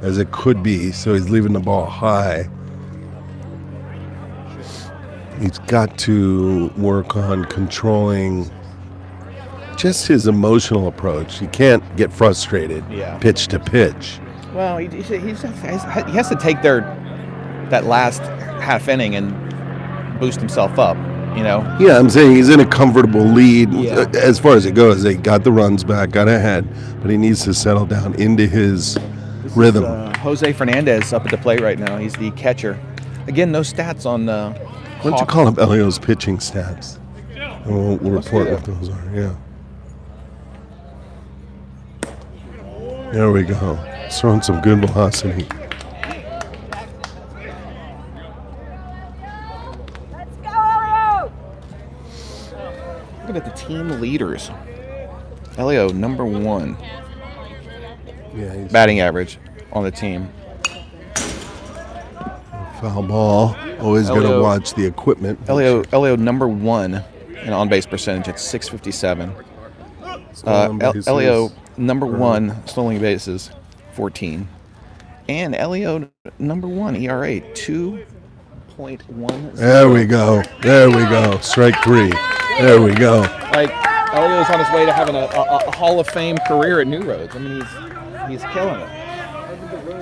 as it could be, so he's leaving the ball high. He's got to work on controlling just his emotional approach. He can't get frustrated pitch to pitch. Well, he has to take that last half inning and boost himself up, you know? Yeah, I'm saying he's in a comfortable lead Yeah. as far as it goes. They got the runs back, got ahead, but he needs to settle down into his rhythm. Jose Fernandez up at the plate right now. He's the catcher. Again, no stats on. Why don't you call up Elio's pitching stats? And we'll report what those are. Yeah. There we go. He's throwing some good velocity. Let's go, Elio! Looking at the team leaders. Elio, number 1 Yeah, he's batting average on the team. foul ball. Always got to Elio- watch the equipment. Elio, number 1 in on base percentage at .657. Stolen bases. Elio, number 1 stolen bases, 14. And Elio, number 1 ERA, 2.10. There we go. There we go. Strike 3. There we go. Like, Elio's on his way to having a Hall of Fame career at New Roads. I mean, he's killing it.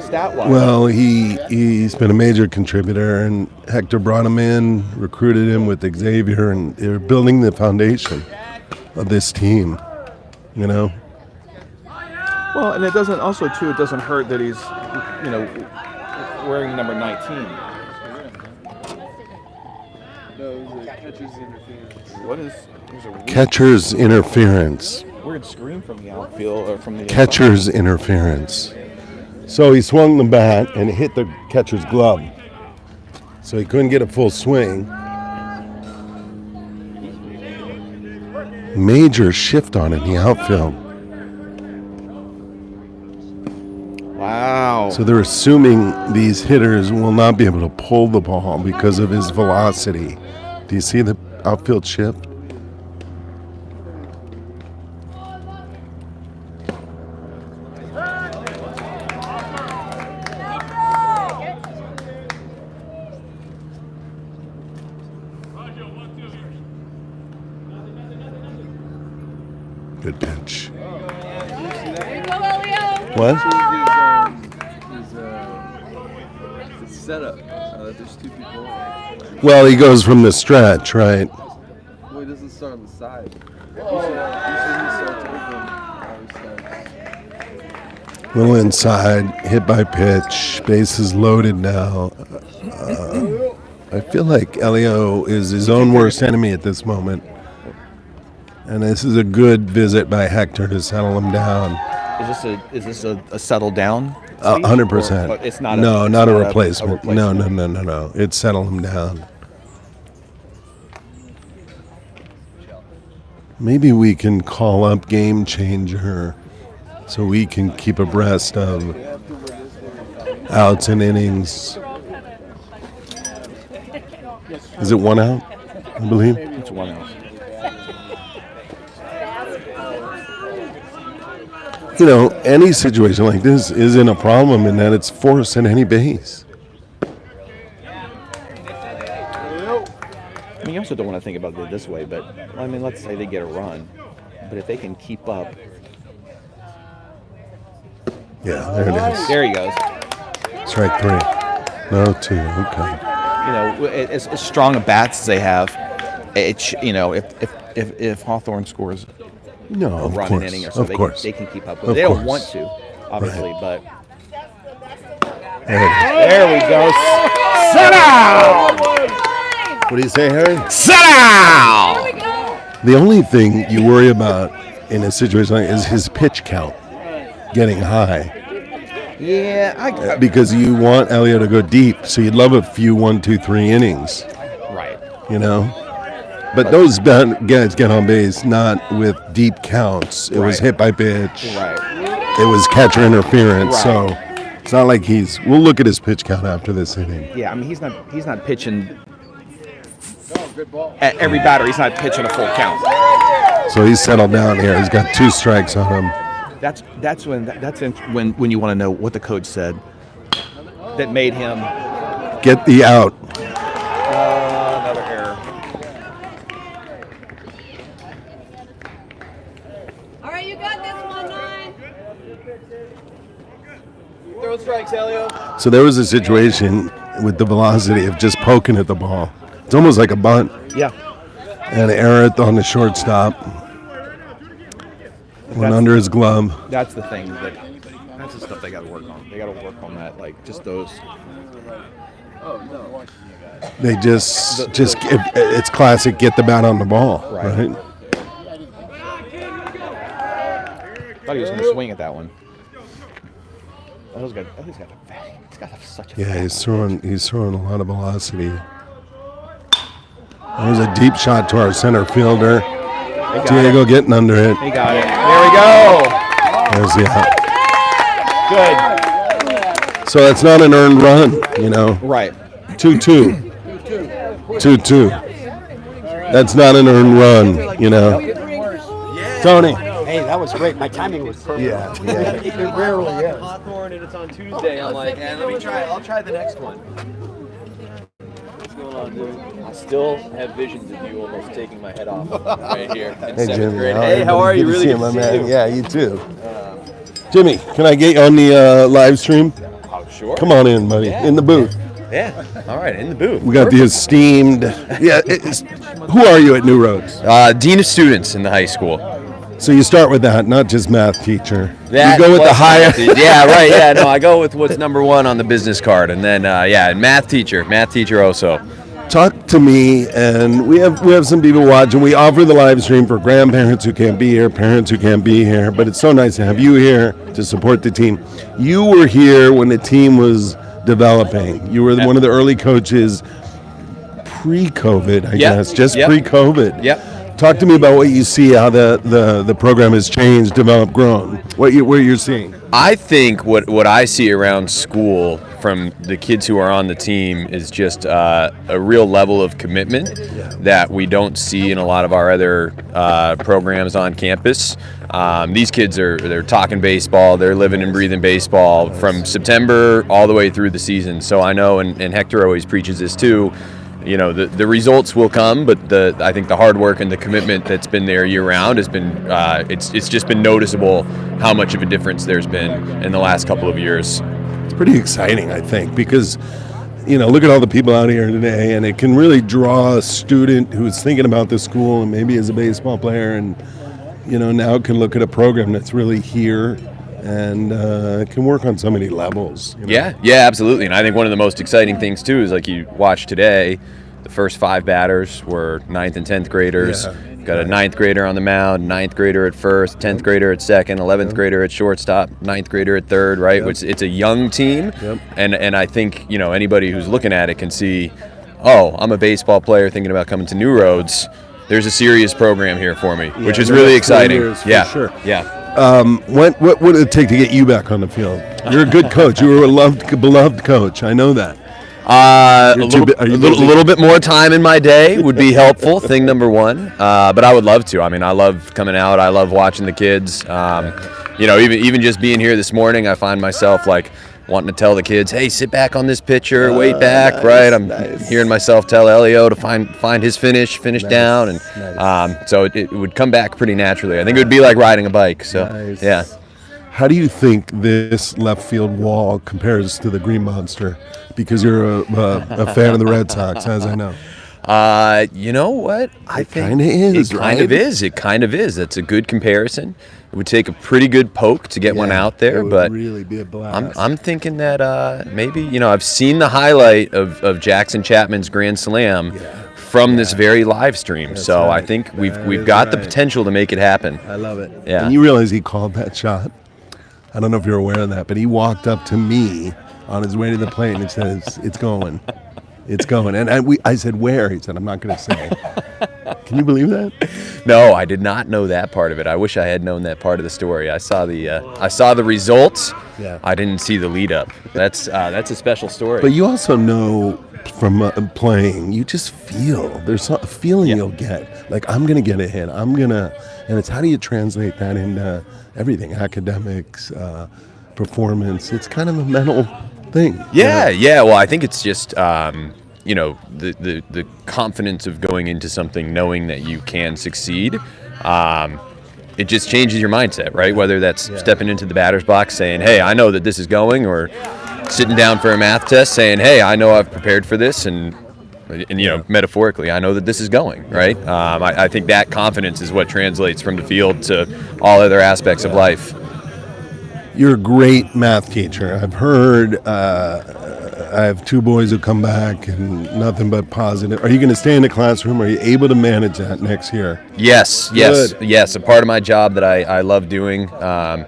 Stat-wise. Well, he's been a major contributor, and Hector brought him in, recruited him with Xavier, and they're building the foundation of this team. You know. Well, and it doesn't hurt that he's, wearing number 19. What is? There's a Catcher's interference. weird scream from the outfield or from the Catcher's interference. So he swung the bat and it hit the catcher's glove. So he couldn't get a full swing. Major shift on in the outfield. Wow. So they're assuming these hitters will not be able to pull the ball because of his velocity. Do you see the outfield shift? Good pitch. There you go, Elio! What? His setup. There's 2 people. Well, he goes from the stretch, right? Well, he doesn't start on the side. Usually he starts open. Little inside, hit by pitch, bases loaded now. I feel like Elio is his own worst enemy at this moment. And this is a good visit by Hector to settle him down. Is this a settle down? 100%. Or it's not. No, it's not a replacement. replacement. No. It's settle him down. Maybe we can call up Game Changer so we can keep abreast of outs and innings. Is it 1 out, I believe? It's 1 out. You know, any situation like this isn't a problem in that it's forced at any base. I mean, you also don't want to think about it this way, but I mean, let's say they get a run, but if they can keep up. Yeah, there it is. There he goes. Strike 3. No, 2. Okay. As strong a bats as they have, if Hawthorne scores No, a of run course. an inning or so, Of course. they can keep up with Of it. They don't course. want to, obviously, but There we go. Sit down. What do you say, Harry? Sit down. The only thing you worry about in a situation like is his pitch count getting high. Yeah, Because you want Elio to go deep, so you'd love a few 1, 2, 3 innings. right. You know? But those guys get on base not with deep counts. It was Right. hit by pitch. Right. It was catcher interference. Right. So it's not like we'll look at his pitch count after this inning. Yeah, I mean he's not pitching at every batter. He's not pitching a full count. So he's settled down here. He's got 2 strikes on him. That's when you want to know what the coach said that made him Get the out. another error. All right, you got this one, 9. Throw strikes, Elio. So there was a situation with the velocity of just poking at the ball. It's almost like a bunt. Yeah. And an error on the shortstop. Went under his glove. That's the thing that's the stuff they got to work on. They got to work on that, like just those. They it's classic. Get the bat on the ball, right? Thought he was going to swing at that one. He's got such a. Yeah, he's throwing a lot of velocity. There's a deep shot to our center fielder. Diego getting under it. He got it. There we go. There's the out. Good. So that's not an earned run, you know. Right. 2-2. 2-2. That's not an earned run, you know. Tony. Hey, that was great. My timing was perfect. Yeah. It rarely is. Hawthorne and it's on Tuesday. I'm like, let me try. I'll try the next one. What's going on, dude? I still have visions of you almost taking my head off right here in Hey, 7th Jimmy. grade. Hey, how are you? Really good good to to see see you, you. Yeah, you too. Jimmy, can I get you on the live stream? Oh, sure. Come on in, buddy. In the booth. Yeah. All right, in the booth. We got the esteemed. Yeah. Who are you at New Roads? Dean of Students in the high school. So you start with that, not just math teacher. That you go with the plus higher. math teacher. Yeah, right. Yeah, no, I go with what's number one on the business card, and then math teacher also. Talk to me, and we have some people watching. We offer the live stream for grandparents who can't be here, parents who can't be here, but it's so nice to have you here to support the team. You were here when the team was developing. You were one of the early coaches pre-COVID, I guess, just pre-COVID. Yep. Talk to me about what you see, how the program has changed, developed, grown. What you're seeing. I think what I see around school from the kids who are on the team is just a real level of commitment that we don't see in a lot of our other programs on campus. These kids they're talking baseball, they're living and breathing baseball from September all the way through the season. So I know, and Hector always preaches this too, you know, the results will come, but I think the hard work and the commitment that's been there year round has been it's just been noticeable how much of a difference there's been in the last couple of years. It's pretty exciting, I think, because, you know, look at all the people out here today, and it can really draw a student who's thinking about the school and maybe is a baseball player, and, you know, now can look at a program that's really here and can work on so many levels. You know? Yeah, absolutely. And I think one of the most exciting things too is like you watch today, the first 5 batters were 9th and 10th graders. Yeah. Got a 9th grader on the mound, 9th grader at first, 10th grader at second, 11th grader at shortstop, 9th grader at third, right? Yep. It's a young team. Yep. And I think, you know, anybody who's looking at it can see, oh, I'm a baseball player thinking about coming to New Roads. There's a serious program here for me, which is really exciting. For sure. Yeah. What would it take to get you back on the field? You're a good coach. You were a beloved coach. I know that. A little bit more time in my day would be helpful, thing number one. But I would love to. I mean, I love coming out. I love watching the kids. You know, even just being here this morning, I find myself like wanting to tell the kids, hey, sit back on this pitcher, wait back, nice, right? I'm nice. hearing myself tell Elio to find his finish down. And nice. so it would come back pretty naturally. I think it would be like riding a bike. So, Nice. yeah. How do you think this left field wall compares to the Green Monster? Because you're a fan of the Red Sox, as I know. You know what? I think kinda is, It kind right? of is. It kind of is. That's a good comparison. It would take a pretty good poke to get one out there, it would but really be a blast. I'm thinking that maybe, I've seen the highlight of Jackson Chapman's Grand Slam from this very live stream. That's so right. I think we've got the potential to make it happen. I love it. Yeah. And you realize he called that shot? I don't know if you're aware of that, but he walked up to me on his way to the plate and he says, "It's going. It's going." And I said, "Where?" He said, "I'm not going to say." Can you believe that? No, I did not know that part of it. I wish I had known that part of the story. I saw the results. Yeah. I didn't see the lead up. That's a special story. But you also know from playing, you just feel. There's a feeling you'll get. Like, I'm going to get a hit. And it's how do you translate that into everything? Academics, performance. It's kind of a mental thing. Yeah. Well, I think it's just the confidence of going into something knowing that you can succeed. It just changes your mindset, right? Whether that's stepping into the batter's box saying, "Hey, I know that this is going," or sitting down for a math test saying, "Hey, I know I've prepared for this," and metaphorically, I know that this is going, right? I think that confidence is what translates from the field to all other aspects of life. You're a great math teacher. I've heard. I have 2 boys who come back and nothing but positive. Are you going to stay in the classroom? Are you able to manage that next year? Yes. A part of my job that I love doing. I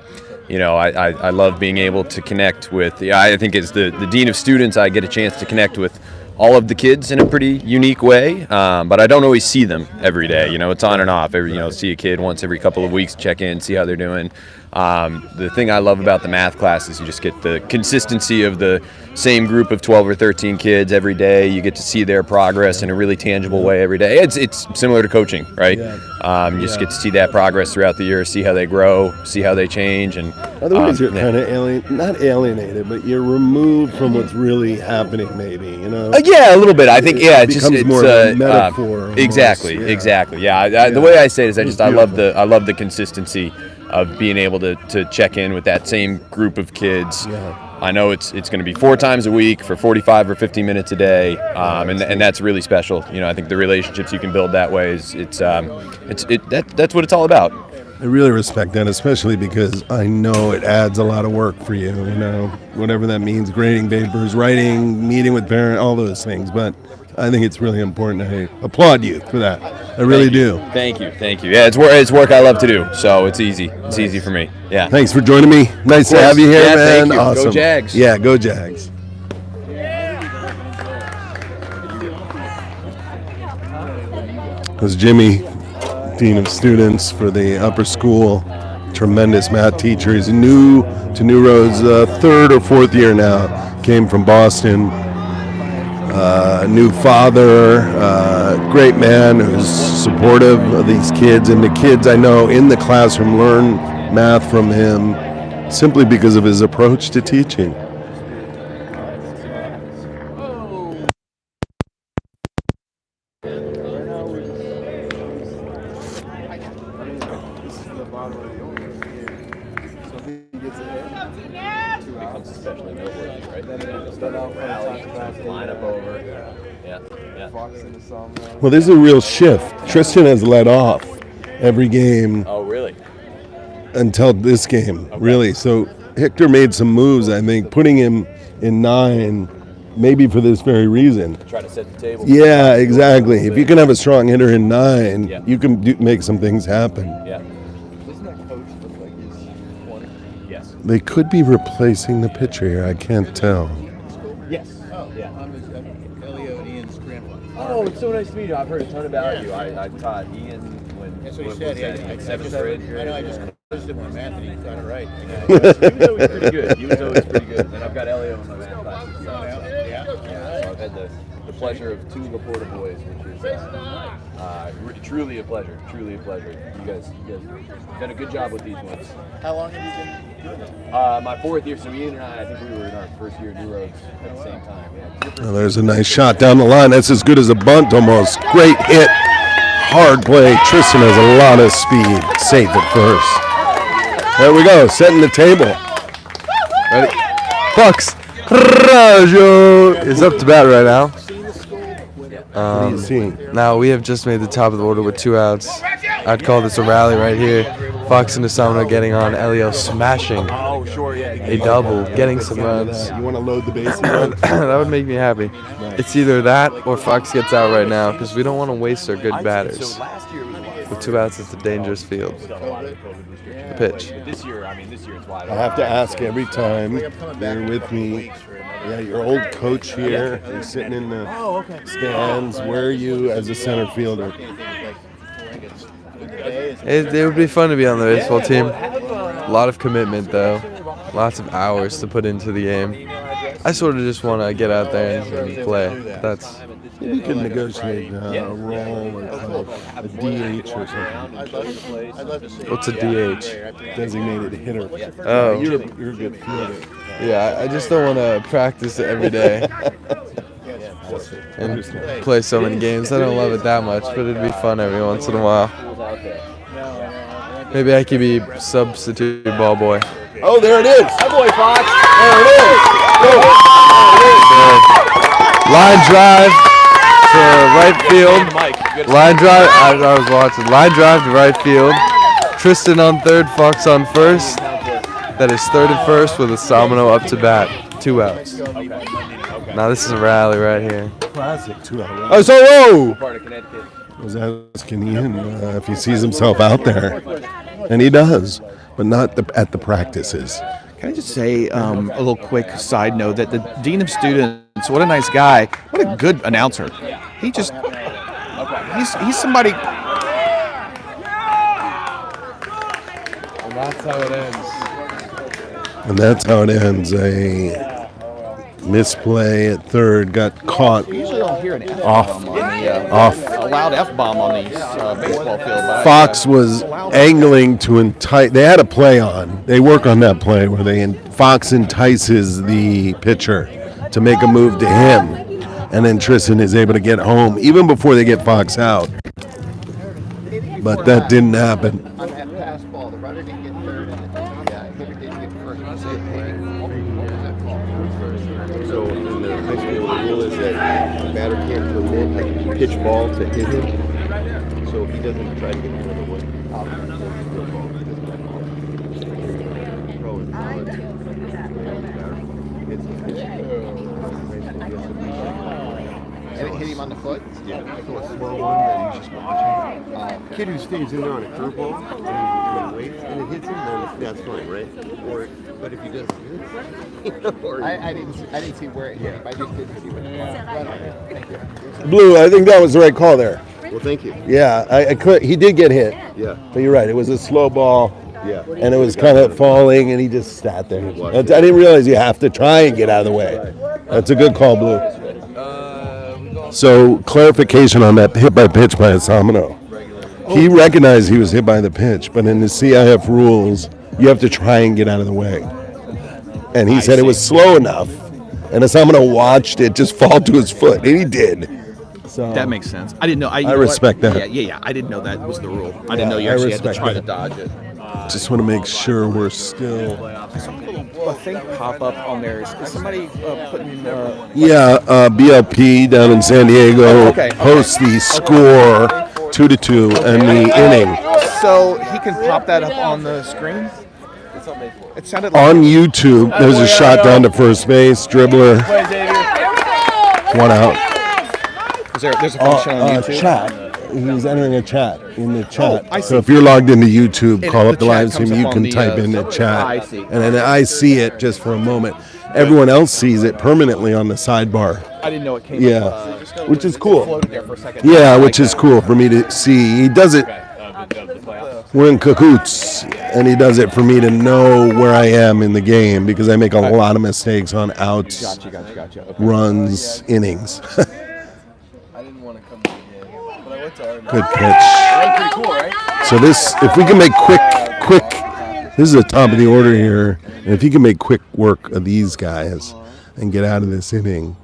love being able to connect with. I think as the dean of students, I get a chance to connect with all of the kids in a pretty unique way, but I don't always see them every day. It's on and off. See a kid once every couple of weeks, check in, see how they're doing. The thing I love about the math class is you just get the consistency of the same group of 12 or 13 kids every day. You get to see their progress in a really tangible way every day. It's similar to coaching, right? You just get to see that progress throughout the year, see how they grow, see how they change. And otherwise, you're kind of not alienated, but you're removed from what's really happening. Maybe yeah, a little bit. I think it becomes more of a metaphor. Exactly. Yeah. The way I say it is I love the consistency of being able to check in with that same group of kids. I know it's going to be 4 times a week for 45 or 50 minutes a day, and that's really special. I think the relationships you can build that way that's what it's all about. I really respect that, especially because I know it adds a lot of work for you. Whatever that means, grading papers, writing, meeting with parents, all those things. But I think it's really important. I applaud you for that. I really do. Thank you. Yeah, it's work I love to do, so it's easy. It's easy for me. Yeah. Thanks for joining me. Nice to have you here, man. Thank you. Awesome. Go Jags. Yeah, go Jags. It was Jimmy, Dean of Students for the upper school. Tremendous math teacher. He's new to New Roads, 3rd or 4th year now. Came from Boston. New father, great man who's supportive of these kids, and the kids I know in the classroom learn math from him simply because of his approach to teaching. Well, there's a real shift. Tristan has led off every game. Oh, really? Until this game, really. So Hector made some moves, I think, putting him in 9, maybe for this very reason. Try to set the table. Yeah, exactly. If you can have a strong hitter in 9, you can make some things happen. Yeah. Doesn't that coach look like he's 20? Yes. They could be replacing the pitcher here. I can't tell. Yes. Oh, yeah. Elio and Ian's grandfather. Oh, it's so nice to meet you. I've heard a ton about you. I taught Ian when That's what he was said. that, Yeah, in 7th grade. I know. I just quizzed him on math, and he got it right. He was always pretty good. And I've got Elio in my math class. So I've had the pleasure of 2 Laporta boys, which is truly a pleasure. Truly a pleasure. You guys have done a good job with these ones. How long have you been doing it? My 4th year. So Ian and I think we were in our 1st year at New Roads at the same time. Yeah. Well, there's a nice shot down the line. That's as good as a bunt almost. Great hit. Hard play. Tristan has a lot of speed. Safe at first. There we go. Setting the table. Ready? Bucks. Rajo is up to bat right now. What are you seeing? Now we have just made the top of the order with 2 outs. I'd call this a rally right here. Fox and Asano getting on, Elio smashing Oh, sure, yeah. a double, getting some runs. You want to load the bases? That would make me happy. It's either that or Fox gets out right now because we don't want to waste our good batters. So last year was wild. With 2 outs, it's a dangerous field. The pitch. This year it's wide. I have to ask every time. Bear with me. Yeah, your old coach here. You're sitting in the stands. Where are you as a center fielder? It would be fun to be on the baseball team. A lot of commitment, though. Lots of hours to put into the game. I sort of just want to get out there and play. That's. You could negotiate a role of a DH or something. What's a DH? Designated hitter. Oh. You're a good fielder. Yeah, I just don't want to practice it every day and play so many games. I don't love it that much, but it'd be fun every once in a while. Maybe I could be substitute ball boy. Oh, there it is. Hi, boy, Fox. There it is. Line drive to right field. Line drive. I was watching. Line drive to right field. Tristan on third, Fox on first. That is third and first with Asamino up to bat. 2 outs. Now this is a rally right here. Classic 2 out. Oh, so whoa! Part of Connecticut. I was asking Ian if he sees himself out there, and he does, but not at the practices. Can I just say a little quick side note that the Dean of Students, what a nice guy, what a good announcer. He just, he's somebody. And that's how it ends. And that's how it ends. A misplay at third got caught We usually don't hear an off. F-bomb on the, Off. a loud F-bomb on the baseball field. But Fox was angling to entice. They had a play on. They work on that play where Fox entices the pitcher to make a move to him, and then Tristan is able to get home even before they get Fox out. But that didn't happen. On that pass ball, the runner didn't get third, and the hitter didn't get first. So in the high school, the rule is that the batter can't commit a pitch ball to hit him. So if he doesn't try to get another one, pro and college, it's a pitch. And it hit him on the foot? Yeah, I throw a slow one that he's just watching. Kid who stays in there on a curveball and waits and it hits him, then that's fine, right? But if he doesn't hit, I didn't see where it hit him. I just didn't see where it hit him. Thank you. Blue, I think that was the right call there. well, thank you. Yeah, I could. He did get hit, Yeah, but you're right. It was a slow ball, yeah. and it was kind of falling, and he just sat there. I didn't realize you have to try and get out of the way. That's a good call, Blue. So clarification on that hit by pitch by Asamino. He recognized he was hit by the pitch, but in the CIF rules, you have to try and get out of the way. And he said it was slow enough, and Asamino watched it just fall to his foot, and he did. So that makes sense. I didn't know. I respect that. Yeah. I didn't know that was the rule. I didn't know you actually had to try to dodge it. Just want to make sure we're still. A thing pop up on there. Is somebody putting? Yeah, BLP down in San Diego hosts the score 2-2 and the inning. So he can pop that up on the screen. It sounded like On YouTube, there's a shot down to first base, dribbler, 1 out. There's a function on YouTube. Chat. He's entering a chat in the chat. I see. So if you're logged into YouTube, And call the up the chat live stream. comes You up can on the, type in the chat, I see. and then I see it just for a moment. Everyone else sees it permanently on the sidebar. I didn't know it came. Yeah, up, which is cool. floated there for a second. Yeah, I which like is that. cool for me to see. He does it. We're in cahoots, and he does it for me to know where I am in the game because I make a lot of mistakes on outs, Gotcha. Okay. runs, innings. I didn't want to come to the game, but I went to our Good pitch. pretty cool, right? So this, if we can make quick, this is the top of the order here, and if you can make quick work of these guys and get out of this inning.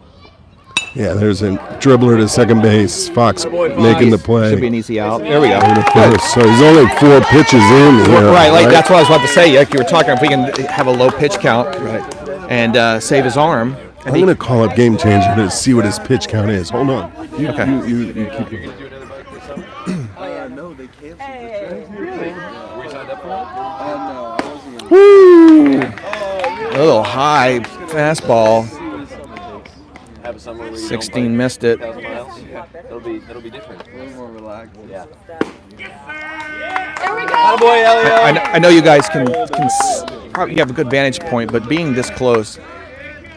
Yeah, there's a dribbler to second base. Fox making the play. Should be an easy out. There we go. So he's only 4 pitches in here. Right, that's what I was about to say. Like you were talking, if we can have a low pitch count and save his arm. I'm going to call up Game Changer to see what his pitch count is. Hold on. You keep your... No, they canceled the trade. We signed up for it? Woo! A little high fastball. 16 missed it. That'll be different. A little more relaxed. Yeah. There we go. Attaboy, Elio. I know you guys can probably have a good vantage point, but being this close,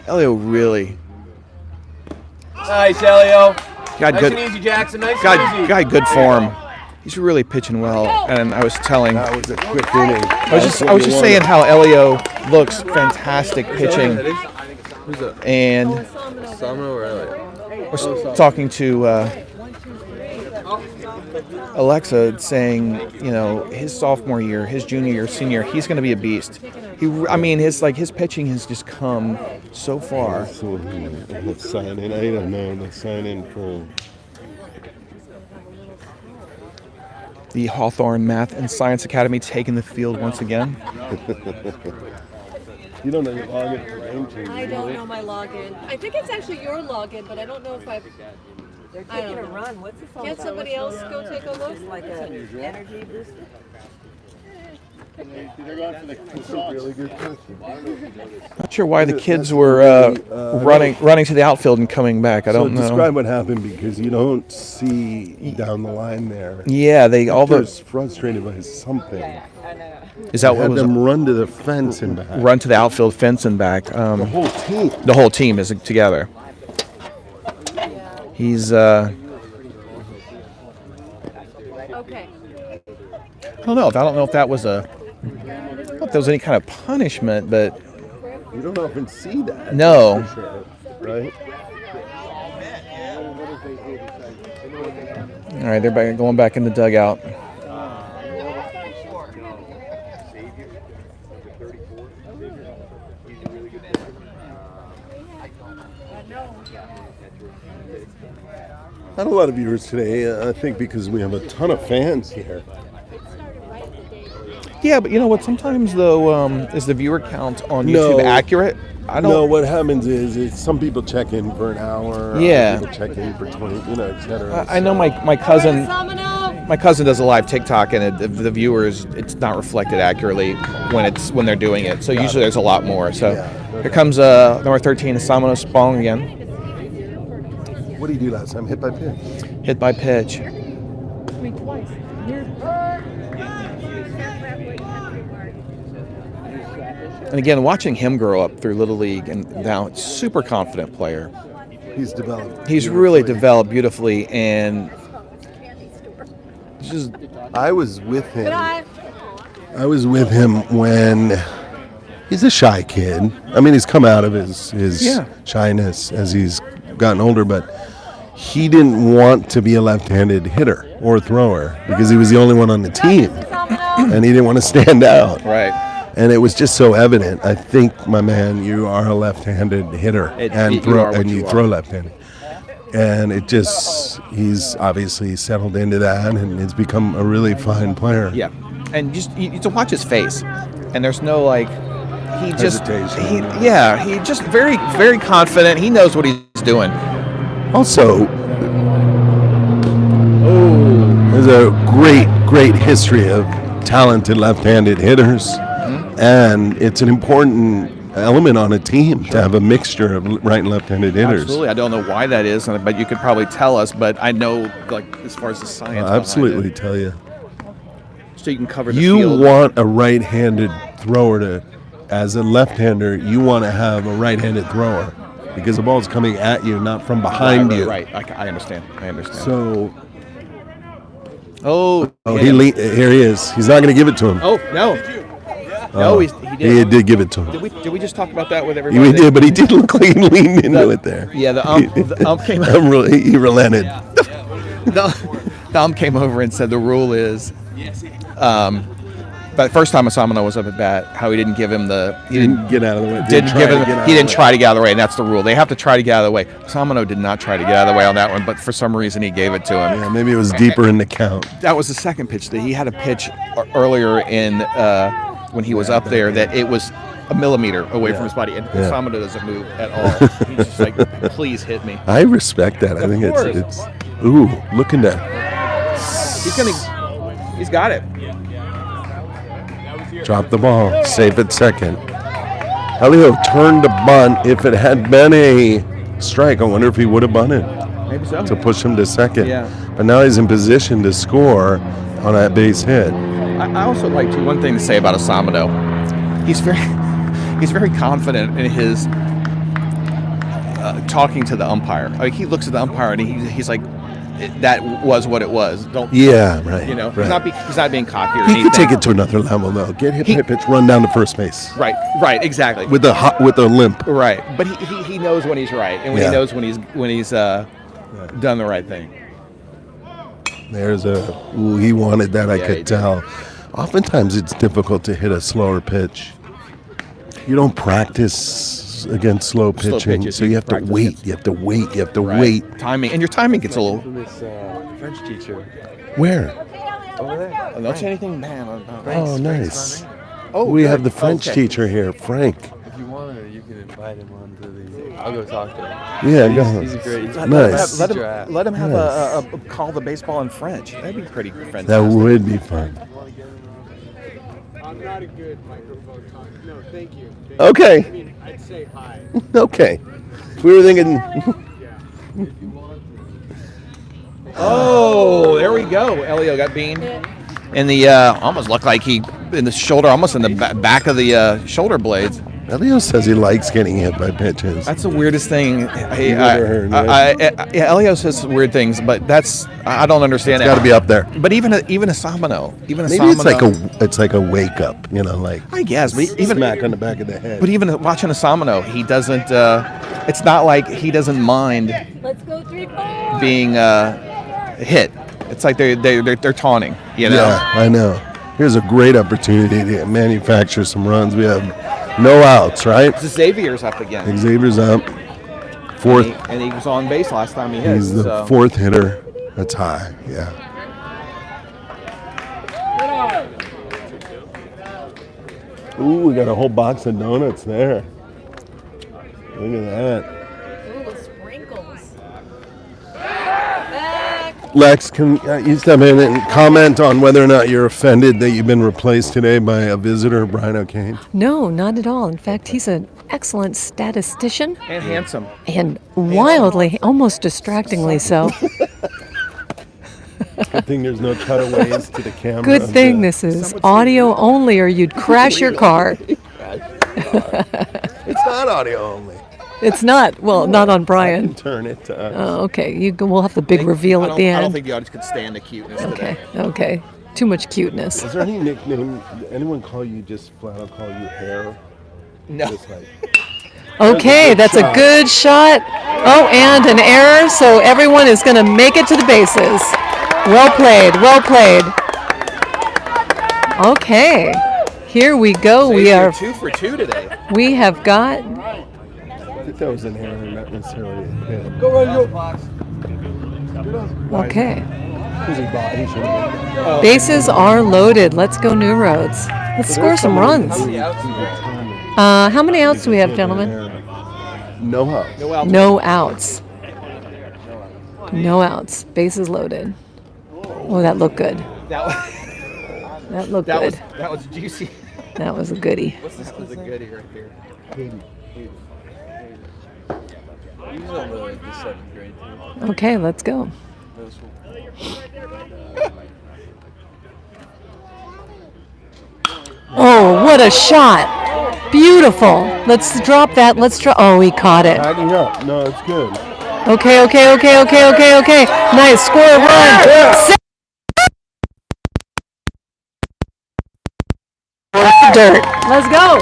Elio really Nice, Elio. got Nice good. and easy, Jackson. Nice and easy. Got good form. He's really pitching well, and I was telling. That was a quick inning. I was just saying how Elio looks fantastic pitching, Who's that? and Samo or Elio? I was talking to Alexa, saying, you know, his sophomore year, his junior year, senior, he's going to be a beast. His pitching has just come so far. So, let's sign in. I don't know. Let's sign in for. The Hawthorne Math and Science Academy taking the field once again. You don't know your login for name change. I don't know my login. I think it's actually your login, but I don't know if I've. They're taking a run. What's this all Can't about? somebody else go take a look? Like an energy booster? They're going for the really good question. Not sure why the kids were running to the outfield and coming back. I don't know. Describe what happened because you don't see down the line there. Yeah, they all They're the frustrated by something. is that what Had was them run to the fence and back. run to the outfield fence and back. The whole team. The whole team is together. He's Okay. I don't know if that was I don't know if there was any kind of punishment, but You don't often see that. No. For sure, right? all right, they're going back in the dugout. Not a lot of viewers today, I think, because we have a ton of fans here. Yeah, but you know what? Sometimes though, is the viewer count on No. YouTube accurate? I don't. No, what happens is some people check in for an hour. Yeah. Other people check in for 20, et cetera. I know my cousin. Samano. My cousin does a live TikTok, and the viewers, it's not reflected accurately when they're doing it. So usually there's a lot more. So here comes number 13, Samano Spong again. What did he do last time? Hit by pitch. Hit by pitch. And again, watching him grow up through Little League and now super confident player. He's developed. He's really developed beautifully, and just I was with him. Good eye. I was with him when he's a shy kid. I mean, he's come out of his shyness as he's gotten older, but he didn't want to be a left-handed hitter or thrower because he was the only one on the team, and he didn't want to stand out. right. And it was just so evident. I think, my man, you are a left-handed hitter and you throw left-handed. And he's obviously settled into that, and it's become a really fine player. Yeah, and just you to watch his face, and there's no he just he just very very confident. He knows what he's doing. Also, there's a great history of talented left-handed hitters, and it's an important element on a team to have a mixture of right and left-handed hitters. Absolutely, I don't know why that is, but you could probably tell us. But I know, as far as the science, I'll absolutely behind tell you. it. So you can cover the You field. want a right-handed thrower to, as a left-hander, you want to have a right-handed thrower because the ball's coming at you, not from behind you. Right. I understand. So, here he is. He's not going to give it to him. Oh no. No, he did. He did give it to him. Did we just talk about that with everybody? He did, but he did look like he leaned into it there. Yeah, the ump came. He relented. The ump came over and said the rule is, but the first time Asamano was up at bat, how he didn't give him He didn't get out of the way. He didn't try to get out of the way, and that's the rule. They have to try to get out of the way. Asamano did not try to get out of the way on that one, but for some reason he gave it to him. Yeah, maybe it was deeper in the count. That was the second pitch. That he had a pitch earlier in when he was up there that it was a millimeter away from his body, and Asamano doesn't move at all. He's just like, please hit me. I respect that. I think it's looking to. He's got it. Drop the ball. Safe at second. Elio turned the bunt. If it had been a strike, I wonder if he would have bunted Maybe so. to push him to second. Yeah. But now he's in position to score on that base hit. I also like to one thing to say about Asamado. He's very confident in his talking to the umpire. Like he looks at the umpire and he's like, that was what it was. Don't. Yeah, right. You know, right. he's not being cocky or He anything. could take it to another level though. Get hit by a pitch, run down to first base. Right, exactly. With a limp. Right, but he knows when he's right and when he knows when he's done the right thing. There's he wanted that, I could tell. Oftentimes it's difficult to hit a slower pitch. You don't practice against slow pitching, pitches, so you have to wait. You have to wait. Timing, and your timing gets a little. From this French teacher. Where? Over there. Oh, don't say anything bad about Oh, nice. Oh, we good. have the French teacher here, Frank. If you want to, you can invite him onto the. I'll go talk to him. Yeah, go ahead. He's a great. Nice. Let him have Nice. a call the baseball in French. That'd be pretty fantastic. That would be fun. I'm not a good microphone talker. No, thank you. Okay. I mean, I'd say hi. Okay. We were thinking. Oh, there we go. Elio got beamed. And the almost looked like he in the shoulder, almost in the back of the shoulder blades. Elio says he likes getting hit by pitches. That's the weirdest thing. You've ever heard, right? Elio says weird things, but I don't understand it. Got to be up there. But even a Samano, Maybe it's like a wake up, like I guess, but even smack on the back of the head. But even watching a Samano, he doesn't. It's not like he doesn't mind Let's go 3-4. being hit. It's like they're taunting. You know. Yeah, I know. Here's a great opportunity to manufacture some runs. We have no outs, right? Xavier's up again. Xavier's up. Fourth. And he was on base last time he hit. He's the fourth hitter. That's high. Yeah. Ooh, we got a whole box of donuts there. Look at that. Ooh, sprinkles. Lex, can you step in and comment on whether or not you're offended that you've been replaced today by a visitor, Brian O'Kane? No, not at all. In fact, he's an excellent statistician And handsome. and wildly, almost distractingly so. Good thing there's no cutaways to the camera. Good thing this is audio only, or you'd crash your car. It's not audio only. It's not. Well, not on Brian. Turn it to us. Oh, okay. We'll have the big reveal at the I don't end. think the audience could stand the cuteness Okay. today. Okay. Too much cuteness. Is there any nickname? Anyone call you just flat out call you hair? No. Just like, Okay, that's a good shot. Oh, and an error, so everyone is going to make it to the bases. Well played, well played. Okay, here we go. We Xavier, are. 2 for 2 today. We have got. I think that was an error, not necessarily a hit. Go run, go. Okay. Because he bought, he should have been. Bases are loaded. Let's go New Roads. Let's score some runs. How many outs do we have, gentlemen? No outs. No outs. No outs. Bases loaded. Oh, that looked good. That looked good. That was juicy. That was a goodie. That was a goodie right there. He's on the 7th grade too. Okay, let's go. Middle school. Oh, what a shot. Beautiful. Let's drop that. Oh, he caught it. Backing up. No, it's good. Okay. Nice. Score a run. Dirt. Let's go.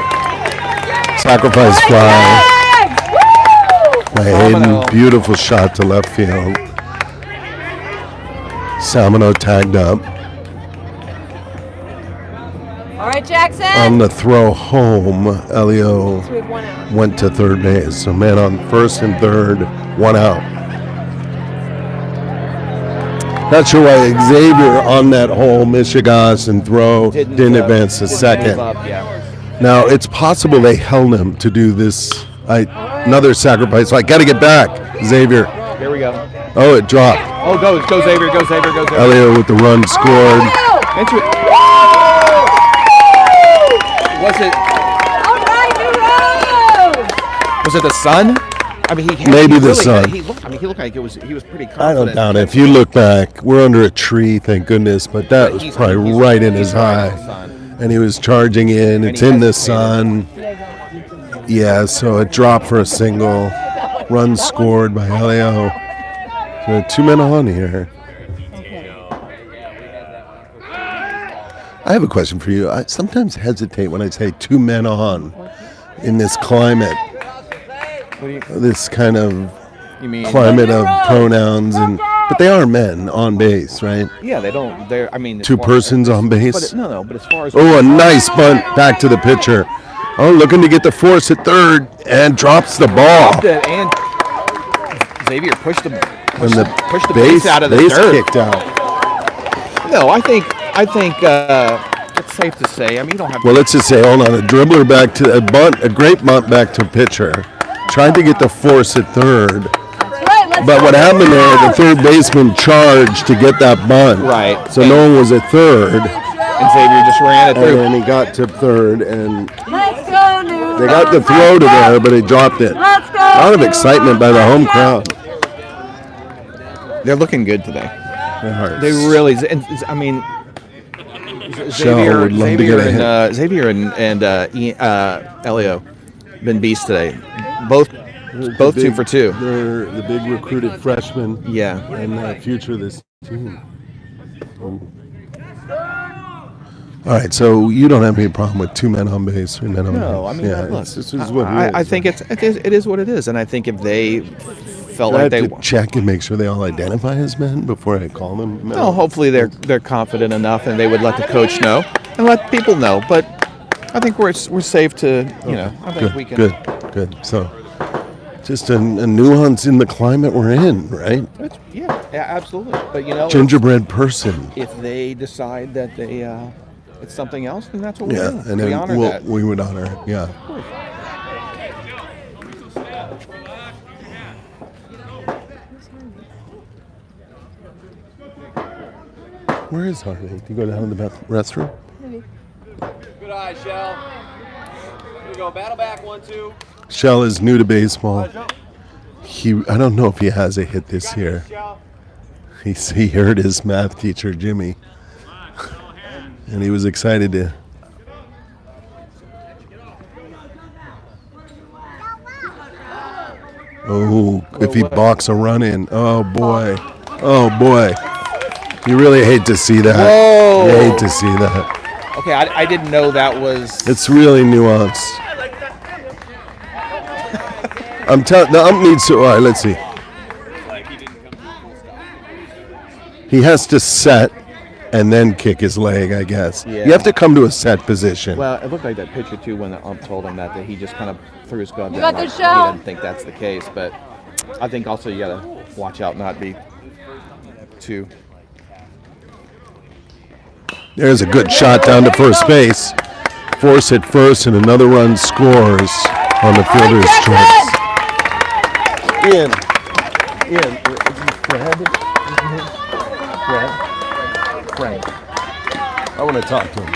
Sacrifice fly by Hayden. Beautiful shot to left field. Salmano tagged up. All right, Jackson. On the throw home, Elio So we have 1 out. went to third base. So man on first and third, 1 out. Not sure why Xavier on that whole Michigas and throw didn't advance to second. Now it's possible they held him to do this. Another sacrifice. So I got to get back, Xavier. Here we go. Oh, it dropped. Oh, go Xavier, go Xavier, go Xavier. Elio with the run scored. Into it. Was it? All right, New Road. Was it the sun? I mean, Maybe the really sun. He looked like he was pretty confident. I don't doubt it. If you look back, we're under a tree, thank goodness, but that was probably right in his eye. And he was charging in. It's in the sun. Yeah, so it dropped for a single. Run scored by Elio. So 2 men on here. I have a question for you. I sometimes hesitate when I say 2 men on in this climate. This kind of climate of pronouns, but they are men on base, right? Yeah, they don't. They're. I mean, Two persons on base. But as far as a nice bunt back to the pitcher. Oh, looking to get the force at third and drops the ball. And Xavier pushed the base base out of the base dirt. kicked out. No, I think it's safe to say. I mean, you don't have. Well, let's just say, hold on, a dribbler back to a great bunt back to pitcher. Tried to get the force at third. But what happened there, the third baseman charged to get that bunt. Right. So no one was at third. And Xavier just ran it through. And then he got to third, and Let's go, New they got the throw to there, but he dropped it. Let's go. A lot of excitement by the home crowd. They're looking good today. They really. And, I mean, Xavier and Elio been beasts today. Both 2 for 2. They're the big recruited freshmen. Yeah. And the future of this team. All right, so you don't have any problem with 2 men on base, 3 men on base. No, I mean, yeah, look, this is what it is. I think it is what it is, and I think if they felt like they check and make sure they all identify as men before I call them men. No, hopefully they're confident enough, and they would let the coach know and let people know. But I think we're safe to, I think we can. Good. So, just a nuance in the climate we're in, right? Yeah, absolutely. But gingerbread person. If they decide that it's something else, then that's what we do. And we then honor that. We would honor it. Yeah. Where is Harvey? Do you go down to the restroom? Good eye, Shell. Here we go. Battle back, 1-2. Shell is new to baseball. I don't know if he has a hit this year. He heard his math teacher, Jimmy, and he was excited to. Oh, if he balks a run in. Oh, boy. You really hate to see that. Whoa. You hate to see that. Okay, I didn't know that was. It's really nuanced. I'm telling. The ump needs to. All right, let's see. He has to set and then kick his leg, I guess. Yeah. You have to come to a set position. Well, it looked like that pitcher too when the ump told him that he just kind of threw his glove You down. got Like this, he Shell? didn't think that's the case, but I think also you gotta watch out, not be too. There's a good shot down to first base. Force at first, and another run scores on the fielder's choice. Ian, Frank. I want to talk to him.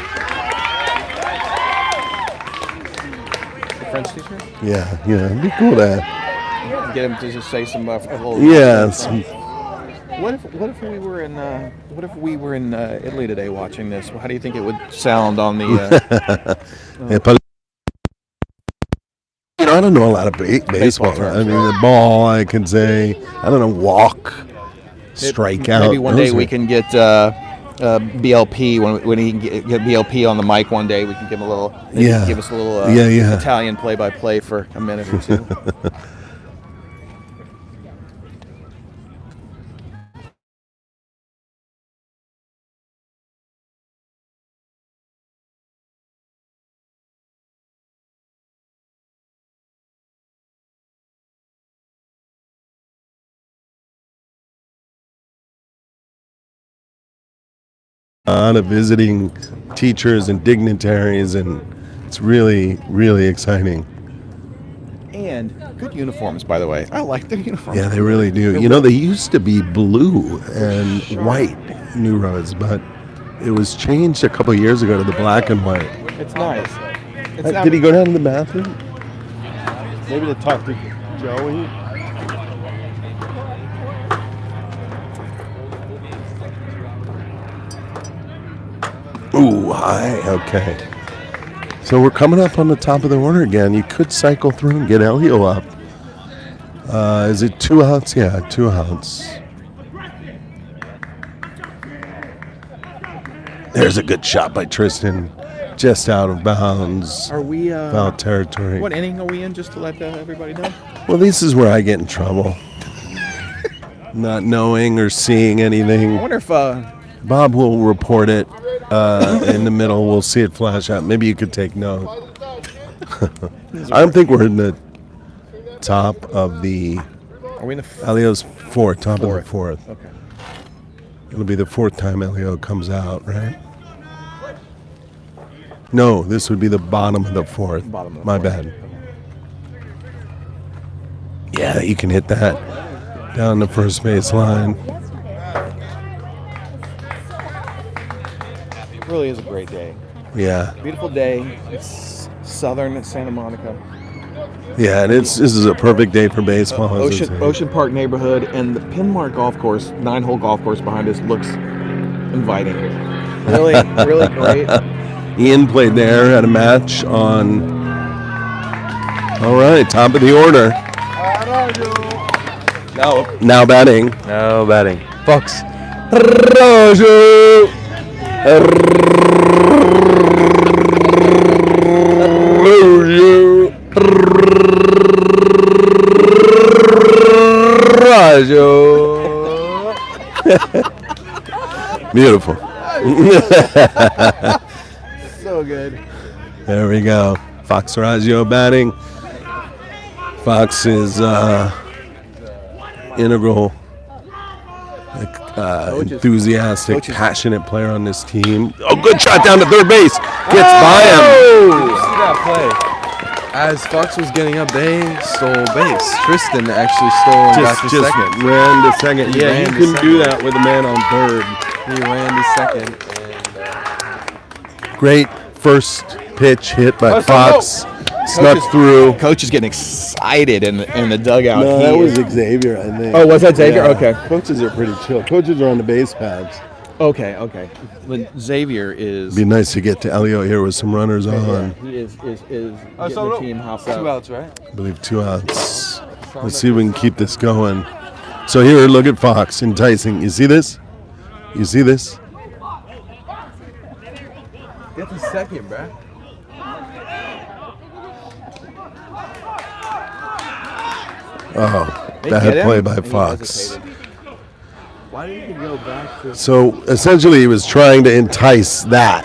The French teacher? Yeah, it'd be cool to get him to just say some a little. Yeah. What if we were in Italy today watching this? How do you think it would sound on the? I don't know a lot of baseball. I mean, the ball, I can say. I don't know, walk, strike out. Maybe one day we can get BLP when he can get BLP on the mic one day. We can give him a little. Give us a little Italian play-by-play for a minute or two. A lot of visiting teachers and dignitaries, and it's really, really exciting. And good uniforms, by the way. I like their uniforms. Yeah, they really do. They used to be blue and white New Roads, but it was changed a couple of years ago to the black and white. It's nice. Did he go down to the bathroom? Maybe to talk to Joey? Ooh, high. Okay. So we're coming up on the top of the order again. You could cycle through and get Elio up. Is it 2 outs? Yeah, 2 outs. There's a good shot by Tristan. Just out of bounds. Are we foul territory? What inning are we in? Just to let everybody know. Well, this is where I get in trouble. Not knowing or seeing anything. I wonder if Bob will report it in the middle. We'll see it flash out. Maybe you could take note. I don't think we're in the top of the. Are we in the Elio's fourth, top of the fourth. Okay. It'll be the 4th time Elio comes out, right? No, this would be the bottom of the 4th. Bottom of the My 4th. bad. Yeah, you can hit that down the first base line. It really is a great day. Yeah. Beautiful day. It's southern Santa Monica. Yeah, and this is a perfect day for baseball. as I say. Ocean Park neighborhood, and the Pinmark Golf Course, 9-hole golf course behind us looks inviting. Really, really great. Ian played there, had a match on. All right, top of the order. Now batting. No batting. Fox. Rojo. Rojo. Beautiful. So good. There we go. Fox Raggio batting. Fox is integral, enthusiastic, passionate player on this team. Oh, good shot down to third base. Gets by him. Did you see that play? As Fox was getting up, they stole base. Tristan actually stole and got to Just second. ran to second. He Yeah, ran you to couldn't do second. that with a man on third. He ran to second. Great first pitch hit by Fox. Snuck through. Coach is getting excited in the dugout. No, that was Xavier, I think. Oh, was that Xavier? Yeah. Okay. Coaches are pretty chill. Coaches are on the base pads. Okay. When Xavier is. It'd be nice to get to Elio here with some runners on. He is getting the team house up. 2 outs, right? I believe 2 outs. Let's see if we can keep this going. So here, look at Fox, enticing. You see this? You see this? Get to second, bruh. Oh, They bad get him, play by and he Fox. hesitated. Why didn't he go back to? So essentially, he was trying to entice that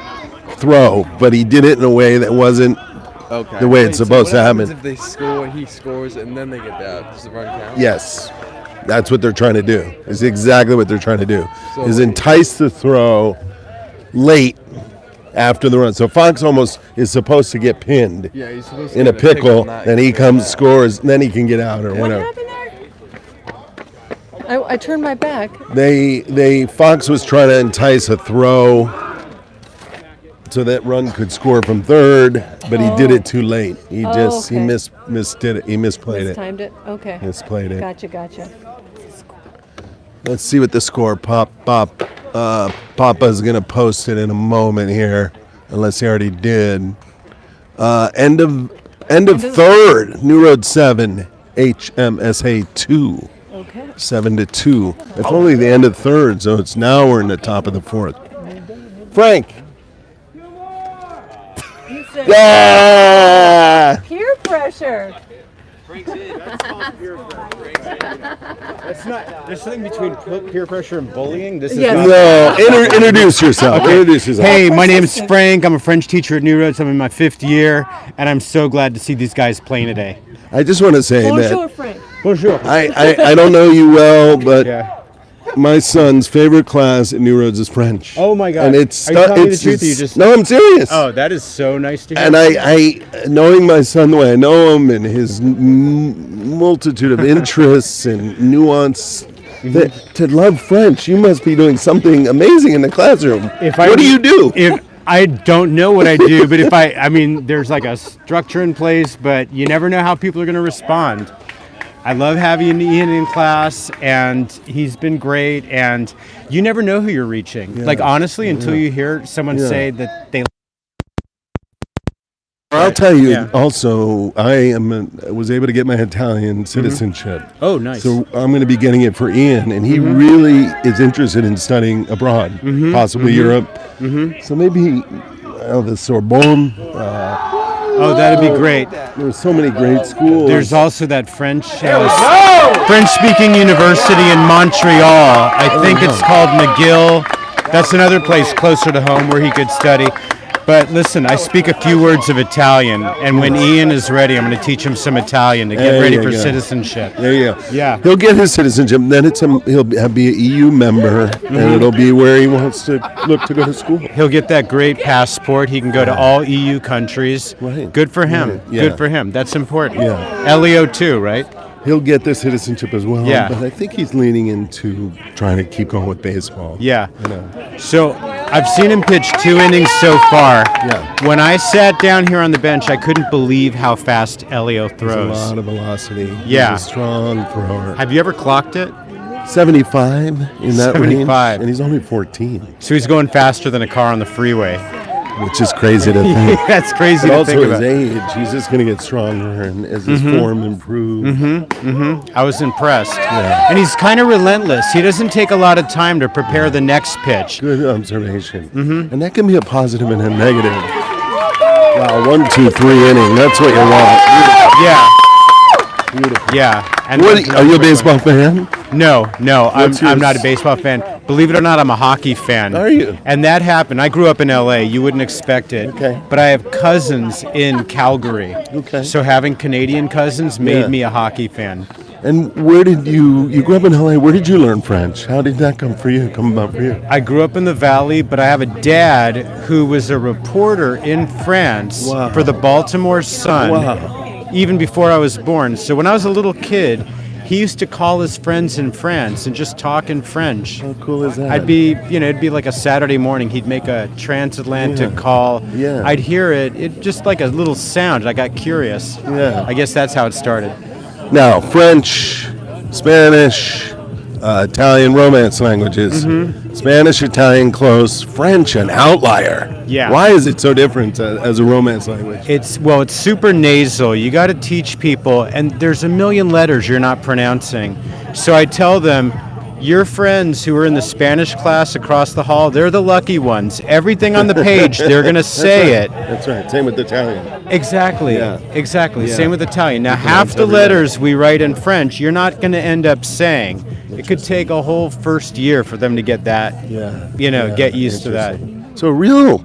throw, but he did it in a way that wasn't Okay. the way it's supposed to happen. If they score, he scores, and then they get that. Does the run count? Yes, that's what they're trying to do. Is exactly what they're trying to do. So Is late. entice the throw late after the run. So Fox almost is supposed to get pinned Yeah, he's supposed to in a get pickle, not then he get comes, that. scores, and then he can get out or What whatever. happened there? I turned my back. Fox was trying to entice a throw so that run could score from third, but he did it too late. He okay. misdid it. He misplayed it. Mistimed it? Okay. Misplayed it. Gotcha. Let's see what the score Papa's gonna post it in a moment here, unless he already did. End of third. New Road 7, HMSA 2. Okay. 7-2. It's only the end of third, so it's now we're in the top of the fourth. Frank. Yeah. Peer pressure. That's not. There's something between peer pressure and bullying. This is Yes. not. No, introduce yourself. Okay. Introduce yourself. Hey, my name is Frank. I'm a French teacher at New Roads. I'm in my 5th year, and I'm so glad to see these guys playing today. I just want to say Bonjour, that Frank. Bonjour. I don't know you well, but Yeah. my son's favorite class at New Roads is French. Oh my God. And it's Are you telling me the it's truth, or you just? no, I'm serious. Oh, that is so nice to hear. And I knowing my son the way I know him and his multitude of interests and nuance, that to love French, you must be doing something amazing in the classroom. What do you do? If I don't know what I do, but if I mean, there's like a structure in place, but you never know how people are going to respond. I love having Ian in class, and he's been great, and you never know who you're reaching. Yeah. Like, honestly, until Yeah. you hear someone Yeah. say that they... I'll tell you Yeah. also, I was able to get my Italian citizenship. Oh, nice. So I'm going to be getting it for Ian, and he really is interested in studying abroad, possibly Europe. So maybe the Sorbonne. Oh, that'd be great. There's so many great schools. There's also that French-speaking university in Montreal. I think it's called McGill. That's another place closer to home where he could study. But listen, I speak a few words of Italian, and when Ian is ready, I'm going to teach him some Italian to get ready for citizenship. There you go. Yeah. He'll get his citizenship. Then he'll be an EU member, and it'll be where he wants to look to go to school. He'll get that great passport. He can go to all EU countries. Right. Good for him. Right. Yeah. Good for him. That's important. Yeah. Elio too, right? He'll get the citizenship as well. Yeah. But I think he's leaning into trying to keep going with baseball. Yeah. You know. So I've seen him pitch 2 innings so far. Yeah. When I sat down here on the bench, I couldn't believe how fast Elio throws. There's a lot of velocity. Yeah. He's a strong thrower. Have you ever clocked it? 75 in that 75. range, and he's only 14, So he's going faster than a car on the freeway. which is crazy to think. That's crazy But to also think his about. age, he's just going to get stronger, and as his form improves. I was impressed. Yeah. And he's kind of relentless. He doesn't take a lot of time to prepare the next pitch. Good observation. And that can be a positive and a negative. Wow, 1, 2, 3 inning. That's what you want. Yeah. Beautiful. Yeah. And What, are you a baseball fan? No. I'm What's yours? not a baseball fan. Believe it or not, I'm a hockey fan. Are you? And that happened. I grew up in LA. You wouldn't expect it. Okay. But I have cousins in Calgary. Okay. So having Canadian cousins made Yeah. me a hockey fan. And where did you grew up in LA, where did you learn French? How did that come about for you? I grew up in the Valley, but I have a dad who was a reporter in France Wow. for the Baltimore Sun. Wow. Even before I was born. So when I was a little kid, he used to call his friends in France and just talk in French. How cool is that? It'd be like a Saturday morning. He'd make a transatlantic Yeah. call. Yeah. I'd hear it just like a little sound. I got curious. Yeah. I guess that's how it started. Now, French, Spanish, Italian, Romance languages. Spanish, Italian, close. French, an outlier. Yeah. Why is it so different as a Romance language? It's super nasal. You got to teach people, and there's a million letters you're not pronouncing. So I tell them, your friends who are in the Spanish class across the hall, they're the lucky ones. Everything on the page, they're going to say it. That's right. Same with Italian. Exactly. Yeah. Exactly. Yeah. Same with Italian. Now, You half pronounce the every letters we write in French, you're not going to end up saying. It could take a whole first year for them to get that. Yeah. Get used to that. So a real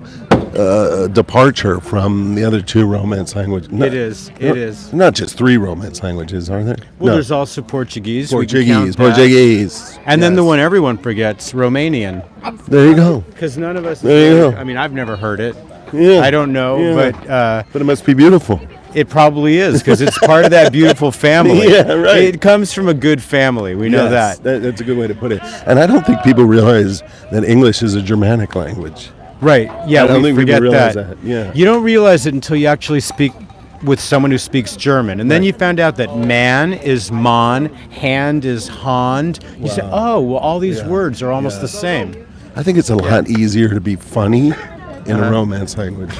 departure from the other 2 Romance languages. It is. It is. Not just 3 Romance languages, are there? Well, No. there's also Portuguese. We can count Portuguese. that. And then the Yes. one everyone forgets, Romanian. There you go. Because none of us. There you go. I mean, I've never heard it. Yeah. I don't know, Yeah. But it must be beautiful. it probably is because it's part of that beautiful family. Yeah, right. It comes from a good family. We know Yes, that. That's a good way to put it. And I don't think people realize that English is a Germanic language. Right. Yeah, I don't we think people forget realize that. that, yeah. You don't realize it until you actually speak with someone who speaks German. And then you found out that man is Mann, hand is Hand. You say, oh, well, all these words are almost the same. I think it's a lot easier to be funny in a Romance language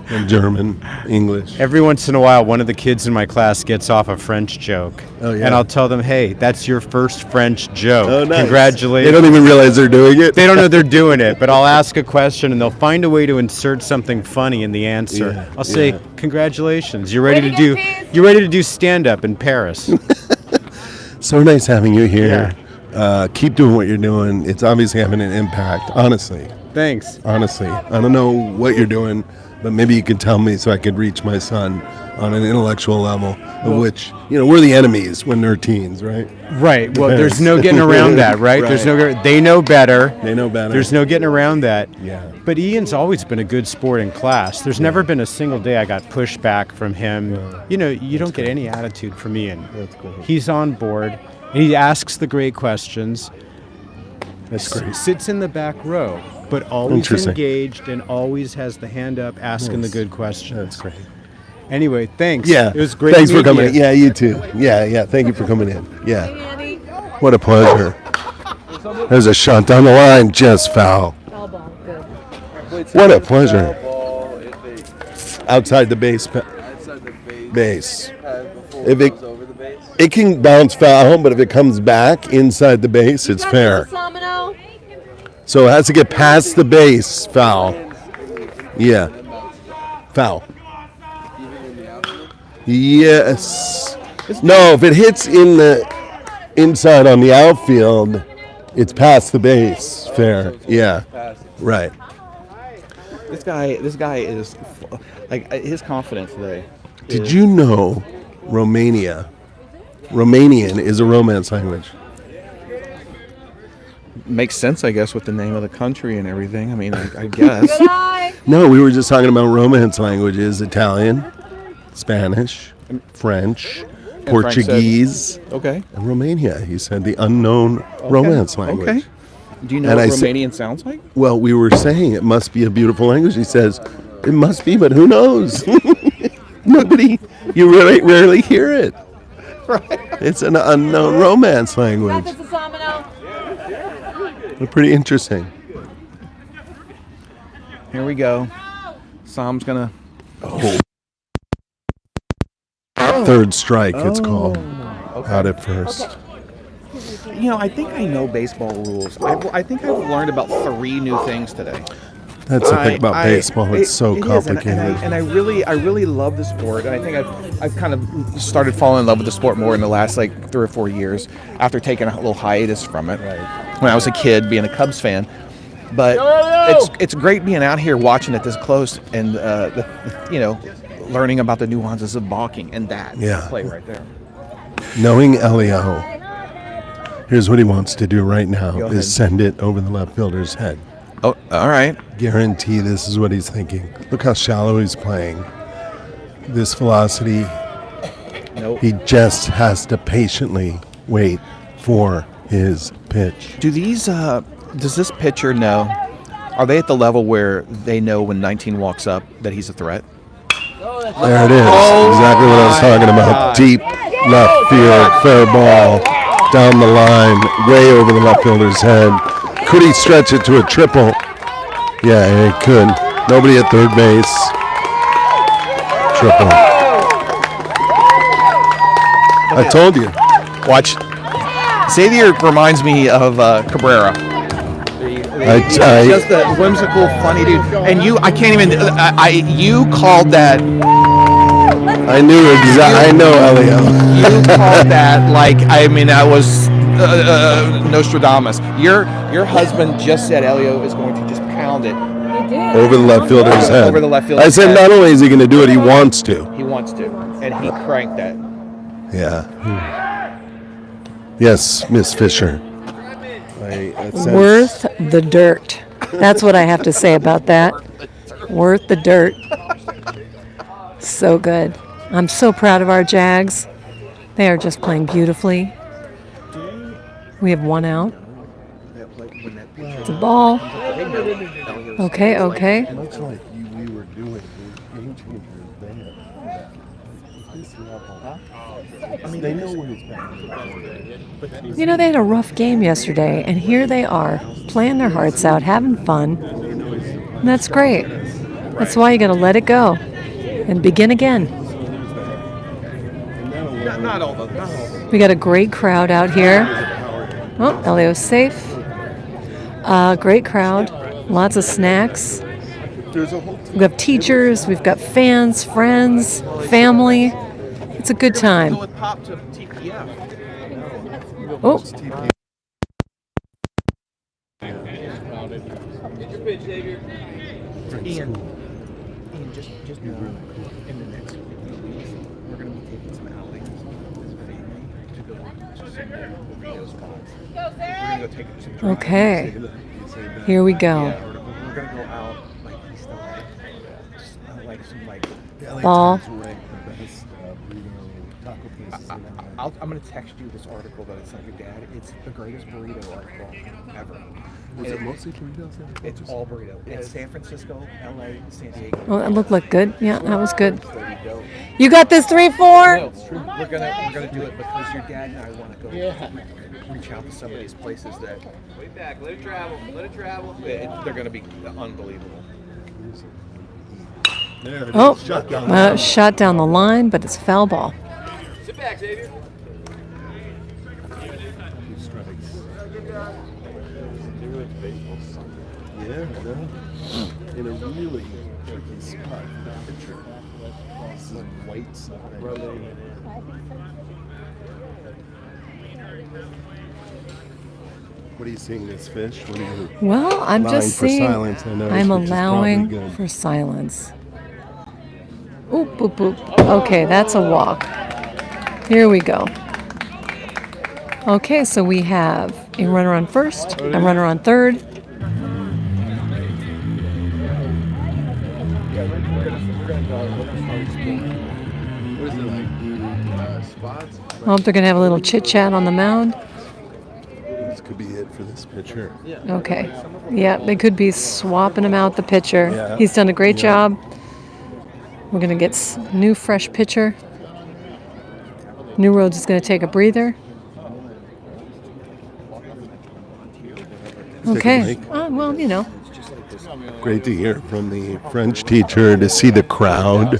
than German, English. Every once in a while, one of the kids in my class gets off a French joke. Oh, yeah. And I'll tell them, hey, that's your first French joke. Oh, nice. Congratulations. They don't even realize they're doing it. They don't know they're doing it, but I'll ask a question and they'll find a way to insert something funny in the answer. Yeah, I'll say, yeah. congratulations, you're ready to do stand-up in Paris. So nice having you here. Keep doing what you're doing. It's obviously having an impact, honestly. Thanks. Honestly. I don't know what you're doing, but maybe you could tell me so I could reach my son on an intellectual level, of which, we're the enemies when they're teens, right? Right. Well, there's no getting around that, right? There's they know better. They know better. There's no getting around that. Yeah. But Ian's always been a good sport in class. There's never been a single day I got pushback from him. You don't get any attitude from Ian. That's cool. He's on board. And he asks the great questions. That's great. Sits in the back row, but always Interesting. engaged and always has the hand up, asking the good questions. That's great. Anyway, thanks. Yeah. It was great. Thanks to for meet coming. you. Yeah, you too. Yeah. Thank you for coming in. Yeah. What a pleasure. There's a shot down the line, just foul. What a pleasure. Outside the base. Base. If it can bounce foul, but if it comes back inside the base, it's fair. So it has to get past the base. Foul. Yeah. Foul. Yes. No, if it hits in the inside on the outfield, it's past the base. Fair. Yeah. Right. This guy is like his confidence today. Did you know Romanian is a Romance language? Makes sense, I guess, with the name of the country and everything. I mean, I guess. No, we were just talking about Romance languages: Italian, Spanish, French, Portuguese, Okay. and Romania. He said the unknown Romance language. Okay. Do you know And what I said- Romanian sounds like? Well, we were saying it must be a beautiful language. He says it must be, but who knows? You really rarely hear it. Right. It's an unknown Romance language. But pretty interesting. Here we go. Sam's gonna. Third strike, it's called. Out at first. You know, I think I know baseball rules. I think I've learned about 3 new things today. That's the thing about baseball. It's so it is, complicated. and I really love the sport. And I think I've kind of started falling in love with the sport more in the last like 3 or 4 years after taking a little hiatus from it. Right. When I was a kid, being a Cubs fan. But it's great being out here watching it this close and learning about the nuances of balking and that play right there. Knowing Elio, here's what he wants to do right now is send it over the left fielder's head. Oh, all right. Guarantee this is what he's thinking. Look how shallow he's playing. This velocity, he just has to patiently wait for his pitch. Do these, does this pitcher know, are they at the level where they know when 19 walks up that he's a threat? There it is. Exactly what I was talking about. Deep left field, fair ball, down the line, way over the left fielder's head. Could he stretch it to a triple? Yeah, he could. Nobody at third base. Triple. I told you. Watch. Xavier reminds me of Cabrera. Just a whimsical, funny dude. And I can't even. You called that. I knew I know Elio. You called that that was Nostradamus. Your husband just said Elio is going to just pound it. Over the left fielder's head. Over the left fielder's I said head. not only is he going to do it, he wants to. He wants to, and he cranked that. Yeah. Yes, Miss Fisher. Worth the dirt. That's what I have to say about that. Worth the dirt. So good. I'm so proud of our Jags. They are just playing beautifully. We have 1 out. It's a ball. Okay. Much like we were doing game changers there. They know what it's been. You know, they had a rough game yesterday, and here they are, playing their hearts out, having fun. And that's great. That's why you got to let it go and begin again. Not all the. We got a great crowd out here. Oh, Elio's safe. Great crowd. Lots of snacks. We have teachers. We've got fans, friends, family. It's a good time. Oh. Ian, just know in the next few weeks we're going to be taking some outings as a family to go to some burrito spots. We're going to go take some drinks. Okay. Here we go. Yeah, we're going to go out east of some Ball. best burrito taco places in LA. I'm going to text you this article that I sent your dad. It's the greatest burrito article ever. Was it mostly burritos? It's all burrito. It's San Francisco, LA, San Diego. Well, that looked good. Yeah, that was good. You got this 3-4? No, we're gonna do it because your dad and I want to go reach out to some of these places that. Way back, let it travel. Let it travel. They're gonna be unbelievable. There it Oh, is. shot down the line, but it's a foul ball. Sit back, Xavier. Yeah, in a really tricky spot for the pitcher. This is white side. What are you seeing, this fish? What are you Well, I'm allowing just for seeing. silence? I noticed, I'm which is probably allowing good. for silence. Oop, boop, boop. Okay, that's a walk. Here we go. Okay, so we have a runner on first, a runner on third. What is it like? Spots? I hope they're going to have a little chit chat on the mound. This could be it for this pitcher. Okay. Yeah, they could be swapping him out, the pitcher. Yeah. He's done a great Yeah. job. We're going to get new, fresh pitcher. New Roads is going to take a breather. Okay. Well, you know. Great to hear from the French teacher, to see the crowd.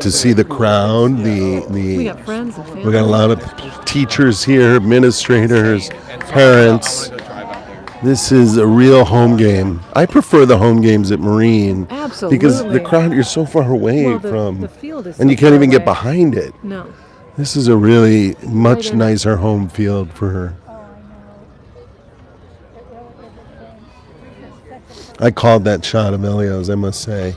To see the crowd, We got friends and family. we got a lot of teachers here, administrators, parents. This is a real home game. I prefer the home games at Marine. Absolutely. Because the crowd, you're so far away Well, from, the field is and so you can't far even get away. behind it. No. This is a really much nicer home field for her. I called that shot of Elio's, I must say.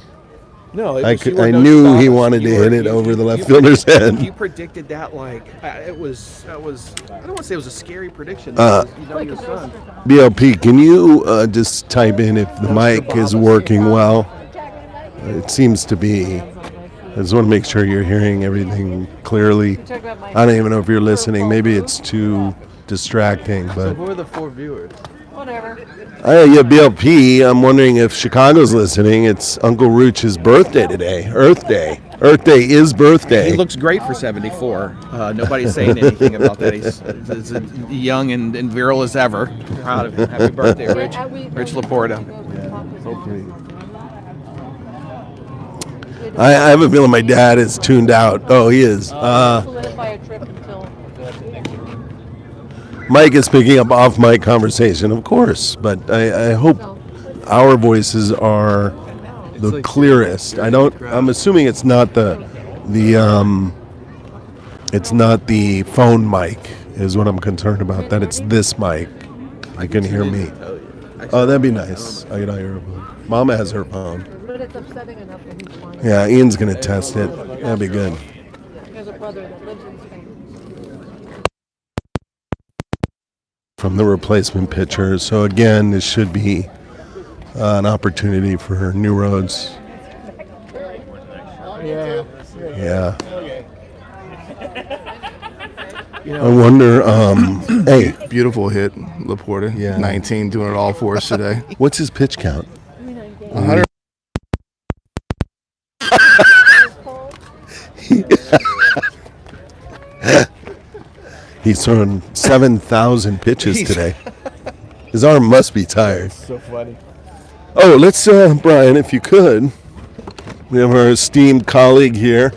No, I knew he wanted to hit it over the left fielder's head. You predicted that like that was. I don't want to say it was a scary prediction. Uh, because, you know your son. BLP, can you just type in if the mic is working well? It seems to be. I just want to make sure you're hearing everything clearly. I don't even know if you're listening. Maybe it's too distracting, So but who are the 4 viewers? Whatever. yeah, BLP. I'm wondering if Chicago's listening. It's Uncle Rooch's birthday today. Earth Day. Earth Day is birthday. He looks great for 74. Nobody's saying anything about that. He's as young and virile as ever. Proud of him. Happy birthday, Rich. Rich Laporta. Hopefully. I have a feeling my dad is tuned out. Oh, he is. Solidify a trip until. Mike is picking up off mic conversation, of course, but I hope our voices are the clearest. I'm assuming it's not it's not the phone mic is what I'm concerned about. That it's this mic. I can hear me. Oh, that'd be nice. I get on your phone. Mama has her phone. But it's upsetting enough that he's flying. Yeah, Ian's gonna test it. That'd be good. He has a brother that lives in Spain. From the replacement pitcher. So again, this should be an opportunity for New Roads. Yeah. I wonder. Hey, Beautiful hit, Laporta. Yeah. 19, doing it all for us today. what's his pitch count? 100. He's thrown 7,000 pitches today. His arm must be tired. So funny. Oh, let's, Brian, if you could. We have our esteemed colleague here.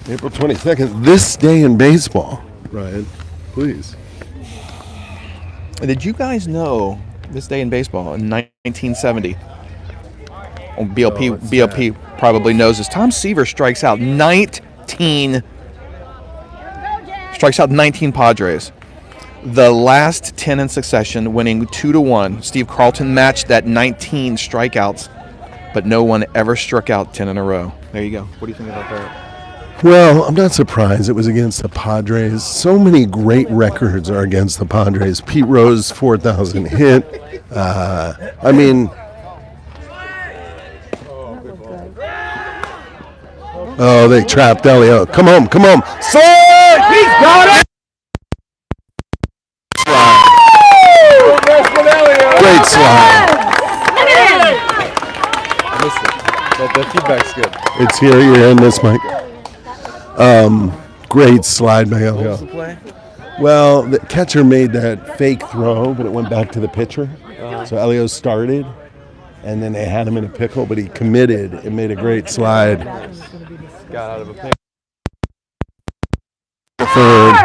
April 22nd, this day in baseball. Brian, please. Did you guys know this day in baseball in 1970? Oh, BLP probably knows this. Tom Seaver strikes out 19 Padres. The last 10 in succession, winning 2-1. Steve Carlton matched that 19 strikeouts, but no one ever struck out 10 in a row. There you go. What do you think about that? Well, I'm not surprised. It was against the Padres. So many great records are against the Padres. Pete Rose, 4,000 hit. I mean, oh, they trapped Elio. Come home, come home. Sword! He's got it! Great slide. The feedback's good. It's here. You're hearing this, Mike. Great slide by Elio. What was the play? Well, the catcher made that fake throw, but it went back to the pitcher. So Elio started, and then they had him in a pickle, but he committed and made a great slide. Got out of a pick. Third.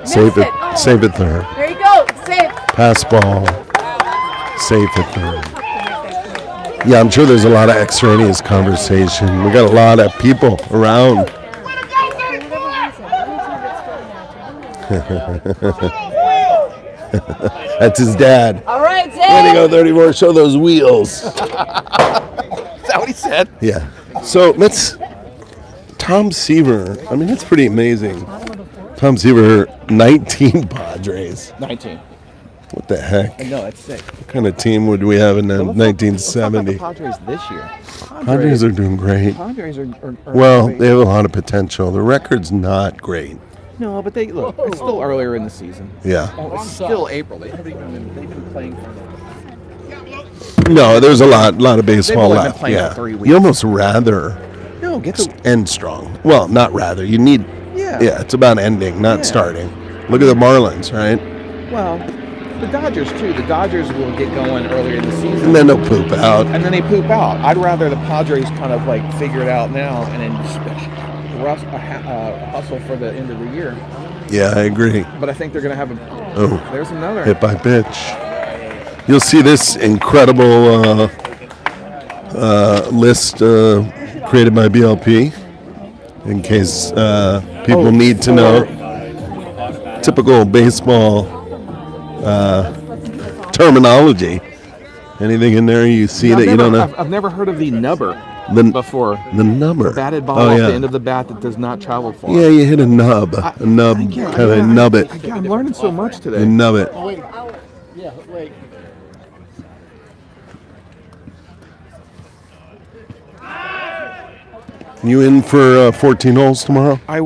Save it. Save it third. There you go. Safe. Pass ball. Safe at third. Yeah, I'm sure there's a lot of extraneous conversation. We got a lot of people around. That's his dad. All right, Zay. Way to go, 34. Show those wheels. Is that what he said? Yeah. So let's. Tom Seaver. I mean, that's pretty amazing. Tom Seaver, 19 Padres. 19. What the heck? No, that's sick. What kind of team would we have in 1970? The Padres this year. Padres are doing great. Padres are Well, great. they have a lot of potential. The record's not great. No, but they look. It's still earlier in the season. Yeah. Oh, it's still April. They've been playing for No, there's a lot of baseball only been left. playing Yeah. for 3 weeks. You almost rather No, get the. end strong. Well, not rather. You need. Yeah. Yeah, it's about ending, not Yeah. starting. Look at the Marlins, right? Well, the Dodgers too. The Dodgers will get going earlier in the season, And then they'll poop out. and then they poop out. I'd rather the Padres kind of like figure it out now and then just hustle for the end of the year. Yeah, I agree. But I think they're going to have a. Oh, There's another. hit by pitch. You'll see this incredible list created by BLP in case people need to know. Typical baseball terminology. Anything in there you see that you don't know? I've never heard of the nubber before. The number. Batted ball Oh, off yeah. the end of the bat that does not travel far. Yeah, you hit a nub. A nub, kind of nub it. I'm learning so much today. You nub it. Yeah, wait. You in for 14 holes tomorrow? I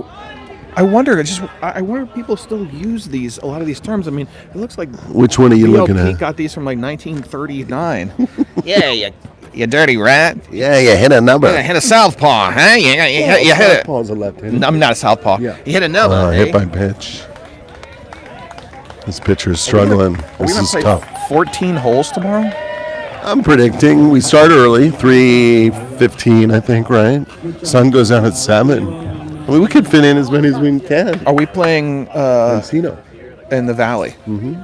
wonder. I wonder if people still use a lot of these terms. I mean, it looks like. Which one are you looking BLP at? got these from like 1939. Yeah, you dirty rat. Yeah, you hit a number. Yeah, hit a southpaw, huh? You hit it. Southpaw's a left-handed. I'm not a southpaw. Yeah. You hit another. Hit by pitch. This pitcher's struggling. This is play tough. 14 holes tomorrow. I'm predicting we start early, 3:15, I think, right? Sun goes out at 7. I mean, we could fit in as many as we can. Are we playing Encino. in the Valley? Mm-hmm.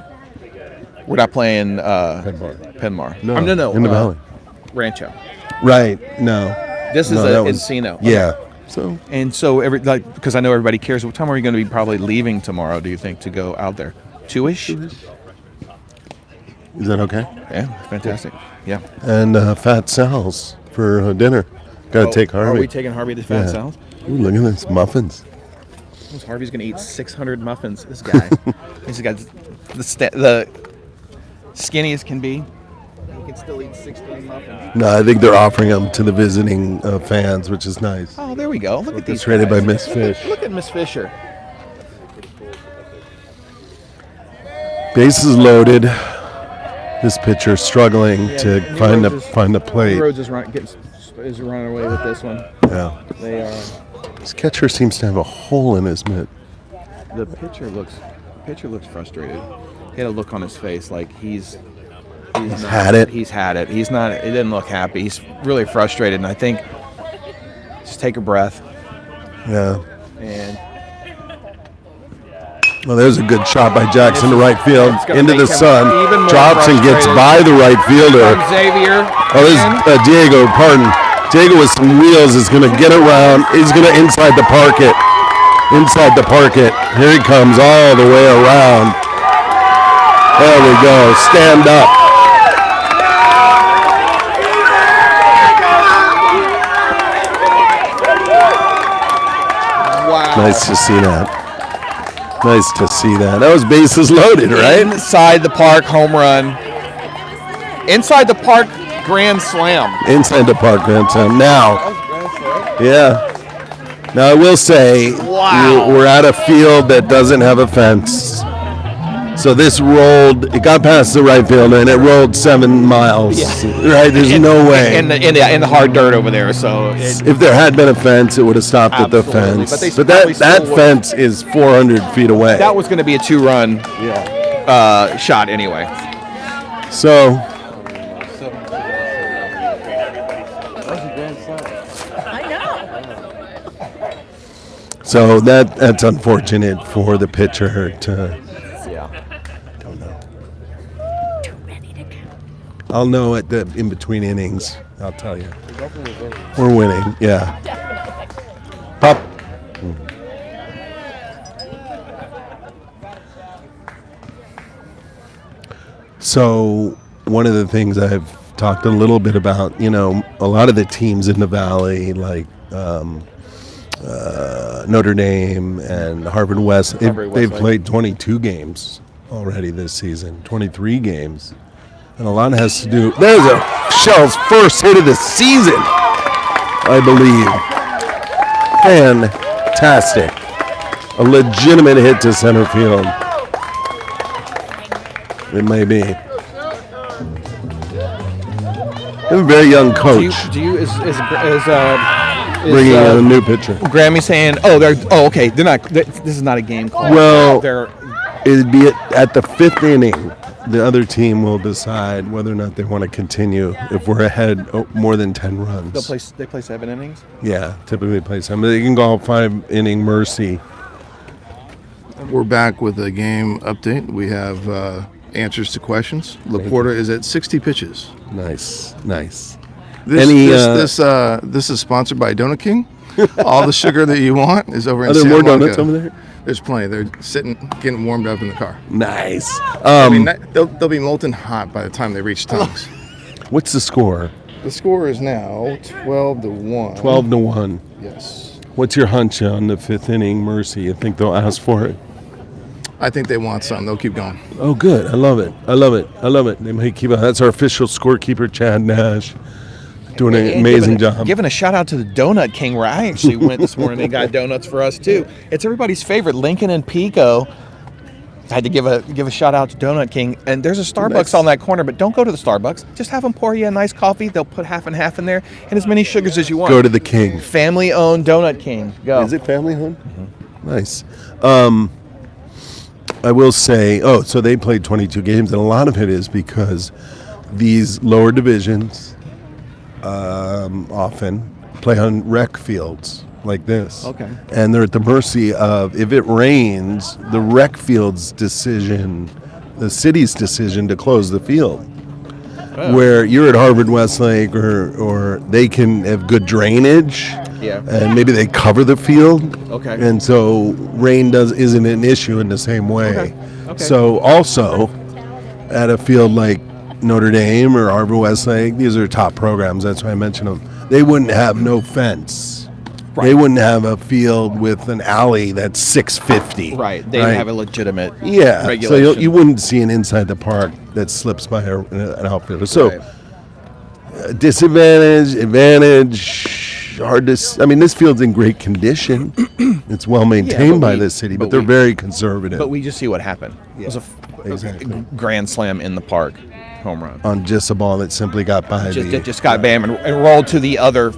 We're not playing Penmar. No. No. In the Valley. Rancho. Right. No. This is No, that was- Encino. Yeah. So So because I know everybody cares. What time are you going to be probably leaving tomorrow? Do you think to go out there? 2-ish? is that okay? Yeah, fantastic. Yeah. And Fat Sal's for dinner. Got to take Harvey. Are we taking Harvey to Fat Sal's? Ooh, look at this muffins. Harvey's going to eat 600 muffins. This guy. He's got the skinniest can be. He can still eat 16 muffins. No, I think they're offering them to the visiting fans, which is nice. Oh, there we go. Look at these. It's rated by guys. Miss Fish. Look at Miss Fisher. Bases loaded. This pitcher struggling to find the plate. Rhodes is running away with this one. Yeah. They are. This catcher seems to have a hole in his mitt. The pitcher looks frustrated. He had a look on his face like he's had it. He's had it. He's not. It didn't look happy. He's really frustrated, and I think just take a breath. Yeah. And Well, there's a good shot by Jackson to right field gonna into make the him sun. even more Drops and gets frustrated. by the right fielder. Xavier. Oh, this is Diego. Pardon. Diego with some wheels is going to get around. He's going to inside the parket. Inside the parket. Here he comes all the way around. There we go. Stand up. Nice to see that. Nice to see that. That was bases loaded, right? Inside the park, home run. Inside the park, grand slam. Inside the park, grand slam. Now, yeah. Now I will say, we're at a field that doesn't have a fence. So this rolled, it got past the right field and it rolled 7 miles. Right? There's no way. In the hard dirt over there. So if there had been a fence, it would have stopped at the fence. But that fence is 400 feet away. That was going to be a 2-run shot anyway. So. So that's unfortunate for the pitcher to. Don't know. I'll know at the in between innings. I'll tell you. We're winning. Yeah. Pop. So one of the things I've talked a little bit about, a lot of the teams in the Valley, like. Notre Dame and Harvard West, they've played 22 games already this season, 23 games. And a lot has to do, there's a Shell's first hit of the season, I believe. Fantastic. A legitimate hit to center field. It may be. They're a very young coach. Bringing in a new pitcher. Grammy saying, okay, they're not. This is not a game call. Well, it'd be at the 5th inning. The other team will decide whether or not they want to continue. If we're ahead more than 10 runs, they play 7 innings. Yeah, typically play 7. They can go 5-inning mercy. We're back with a game update. We have answers to questions. Laporta is at 60 pitches. Nice. This is sponsored by Donut King. All the sugar that you want is over in Santa Monica. Are there more Monica. donuts over there? There's plenty. They're getting warmed up in the car. Nice. They'll be molten hot by the time they reach Tom's. What's the score? The score is now 12-1. 12-1. Yes. What's your hunch on the 5th inning mercy? You think they'll ask for it? I think they want some. They'll keep going. Oh, good. I love it. They might keep it. That's our official scorekeeper, Chad Nash. Doing an amazing job. Giving a shout out to the Donut King, where I actually went this morning and got donuts for us too. It's everybody's favorite, Lincoln and Pico. I had to give a shout out to Donut King. And there's a Starbucks on that corner, but don't go to the Starbucks. Just have them pour you a nice coffee. They'll put half and half in there, and as many sugars as you want. Go to the King. Family-owned Donut King. Go. Is it family-owned? Mm-hmm. Nice. I will say, so they played 22 games, and a lot of it is because these lower divisions often play on rec fields like this. Okay. And they're at the mercy of, if it rains, the rec field's decision, the city's decision to close the field. Oh. Where you're at Harvard Westlake or they can have good drainage. Yeah. And maybe they cover the field. Okay. And so rain isn't an issue in the same way. Okay. So also at a field like Notre Dame or Harvard Westlake, these are top programs, that's why I mentioned them. They wouldn't have no fence. Right. They wouldn't have a field with an alley that's 650. Right. They have a legitimate regulation. So you wouldn't see an inside the park that slips by an outfielder. So disadvantage, advantage, hard to. This field's in great condition. It's well maintained by the city, but they're very conservative. But we just see what happened. Yeah. It was a grand slam in the park, home run on just a ball that simply got by. Just got bam and rolled to the other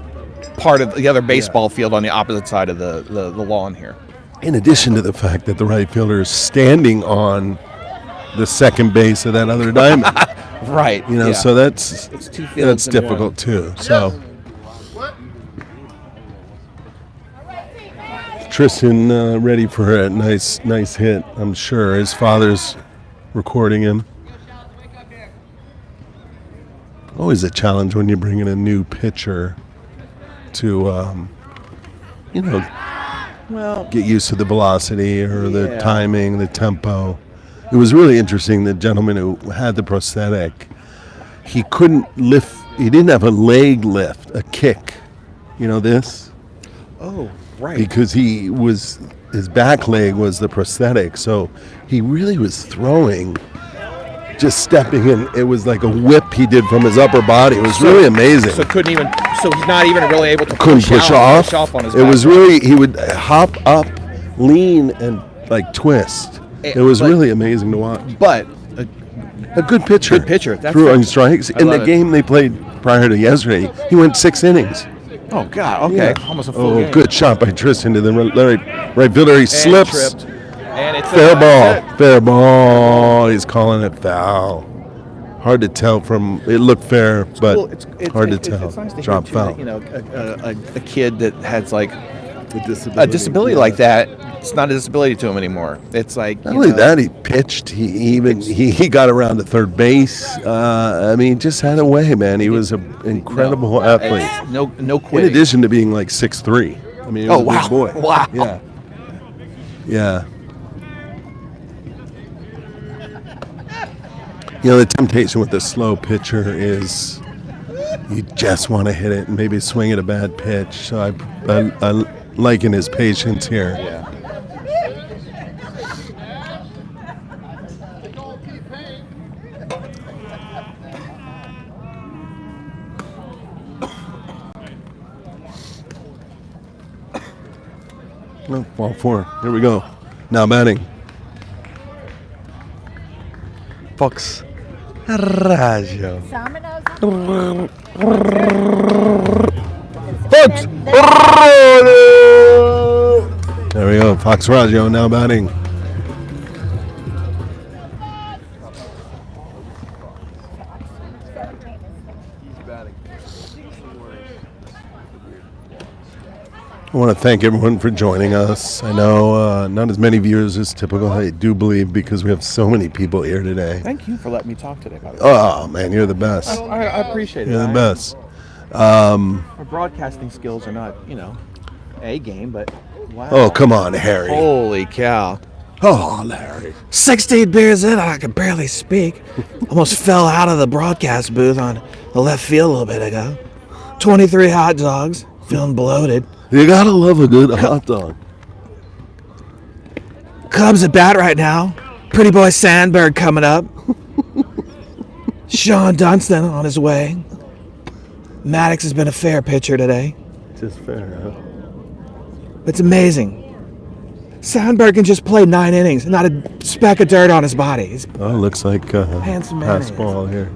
part of the other baseball field on the opposite side of the lawn here. In addition to the fact that the right fielder is standing on the second base of that other diamond. Right. So that's difficult too. So Tristan ready for a nice hit, I'm sure. His father's recording him. Always a challenge when you bring in a new pitcher to, get used to the velocity or the timing, the tempo. It was really interesting. The gentleman who had the prosthetic, he couldn't lift. He didn't have a leg lift, a kick. You know this? Oh, right. Because he was his back leg was the prosthetic, so he really was throwing, just stepping in. It was like a whip he did from his upper body. It was really amazing. So couldn't even. So he's not even really able to Couldn't push off. on his It back. was really, he would hop up, lean, and like twist. It was really amazing to watch. But a good pitcher. Good pitcher. That's throwing strikes. I In the love it. game they played prior to yesterday, he went 6 innings. Oh God. Okay. Yeah. Almost a full game. Good shot by Tristan to the right fielder. He slips. Tripped. And it's Fair ball. Fair ball. He's calling it foul. Hard to tell from. It looked fair, but hard to tell. It's nice to Drop hear, too, foul. that, a kid that has like a a disability like that. It's not a disability to him anymore. It's like Not only that, he pitched. He got around to third base. I mean, just had a way, man. He was an incredible athlete. No In quitting. addition to being like 6'3". I mean, he was a big boy. Wow. Yeah. Yeah. You know, the temptation with the slow pitcher is you just want to hit it and maybe swing at a bad pitch. So I liken his patience here. Yeah. No, ball 4. Here we go. Now batting. Fox Raggio. Fox. There we go. Fox Raggio now batting. I want to thank everyone for joining us. I know not as many viewers as typical. I do believe because we have so many people here today. Thank you for letting me talk today, by the way. Oh, man, you're the best. I appreciate it. You're the best. My broadcasting skills are not, A game, but wow. Oh, come on, Harry. Holy cow. Oh, Larry. 16 beers in, I could barely speak. Almost fell out of the broadcast booth on the left field a little bit ago. 23 hot dogs, feeling bloated. You gotta love a good hot dog. Cubs at bat right now. Pretty boy Sandberg coming up. Sean Dunston on his way. Maddox has been a fair pitcher today. Just fair, huh? It's amazing. Sandberg can just play 9 innings, not a speck of dirt on his body. He's looks like handsome man. pass ball here.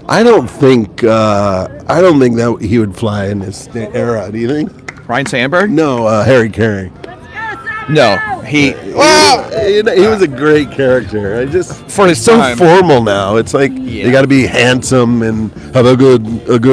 I don't think that he would fly in this era. Do you think? Ryan Sandberg? No, Harry Carey. No, he was a great character. I just for his so time. formal now. It's like you got to be handsome and have a good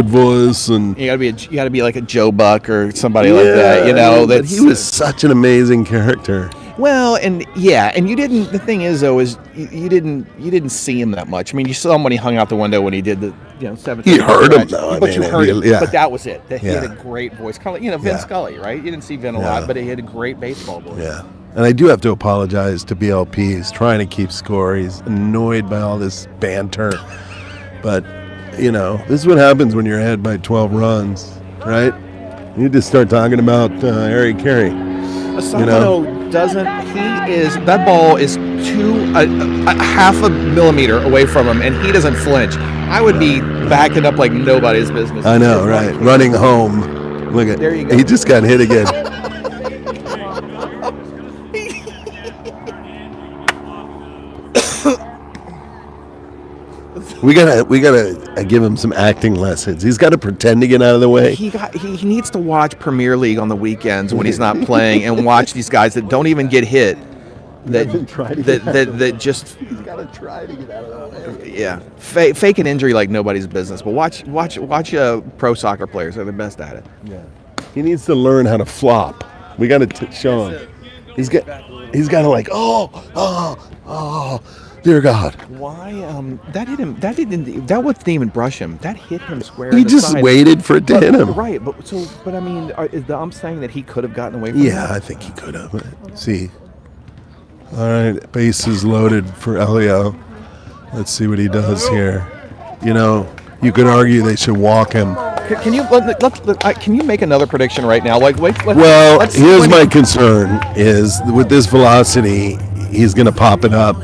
voice, and You gotta be like a Joe Buck or somebody like that. But he was such an amazing character. Well, and you didn't. The thing is, though, is you didn't see him that much. I mean, you saw him when he hung out the window when he did the 7. You heard him, though. But you heard him. Yeah. But that was it. He had Yeah. a great voice, kind of like Vin Scully, right? You didn't see Vin a lot, but he had a great baseball voice. Yeah. And I do have to apologize to BLP. He's trying to keep score. He's annoyed by all this banter. But, this is what happens when you're ahead by 12 runs, right? You just start talking about Harry Carey. Asano doesn't. That ball is a half a millimeter away from him, and he doesn't flinch. I would be backing up like nobody's business. I know, right? Running home. Look at. There you go. He just got hit again. We gotta give him some acting lessons. He's got to pretend to get out of the way. He needs to watch Premier League on the weekends when he's not playing, and watch these guys that don't even get hit. That just. He's got to try to get out of the way. Yeah, fake an injury like nobody's business. But watch pro soccer players; they're the best at it. Yeah, he needs to learn how to flop. We got to show him. He's got to like oh. Dear God. Why? That hit him. That wasn't even brush him. That hit him square. He in the just side. waited for it to hit him. Right, but I mean, is the ump saying that he could have gotten away from Yeah, that? I think he could have. See. All right, bases loaded for Elio. Let's see what he does here. You could argue they should walk him Can you can you make another prediction right now? Well, here's my concern: is with this velocity, he's going to pop it up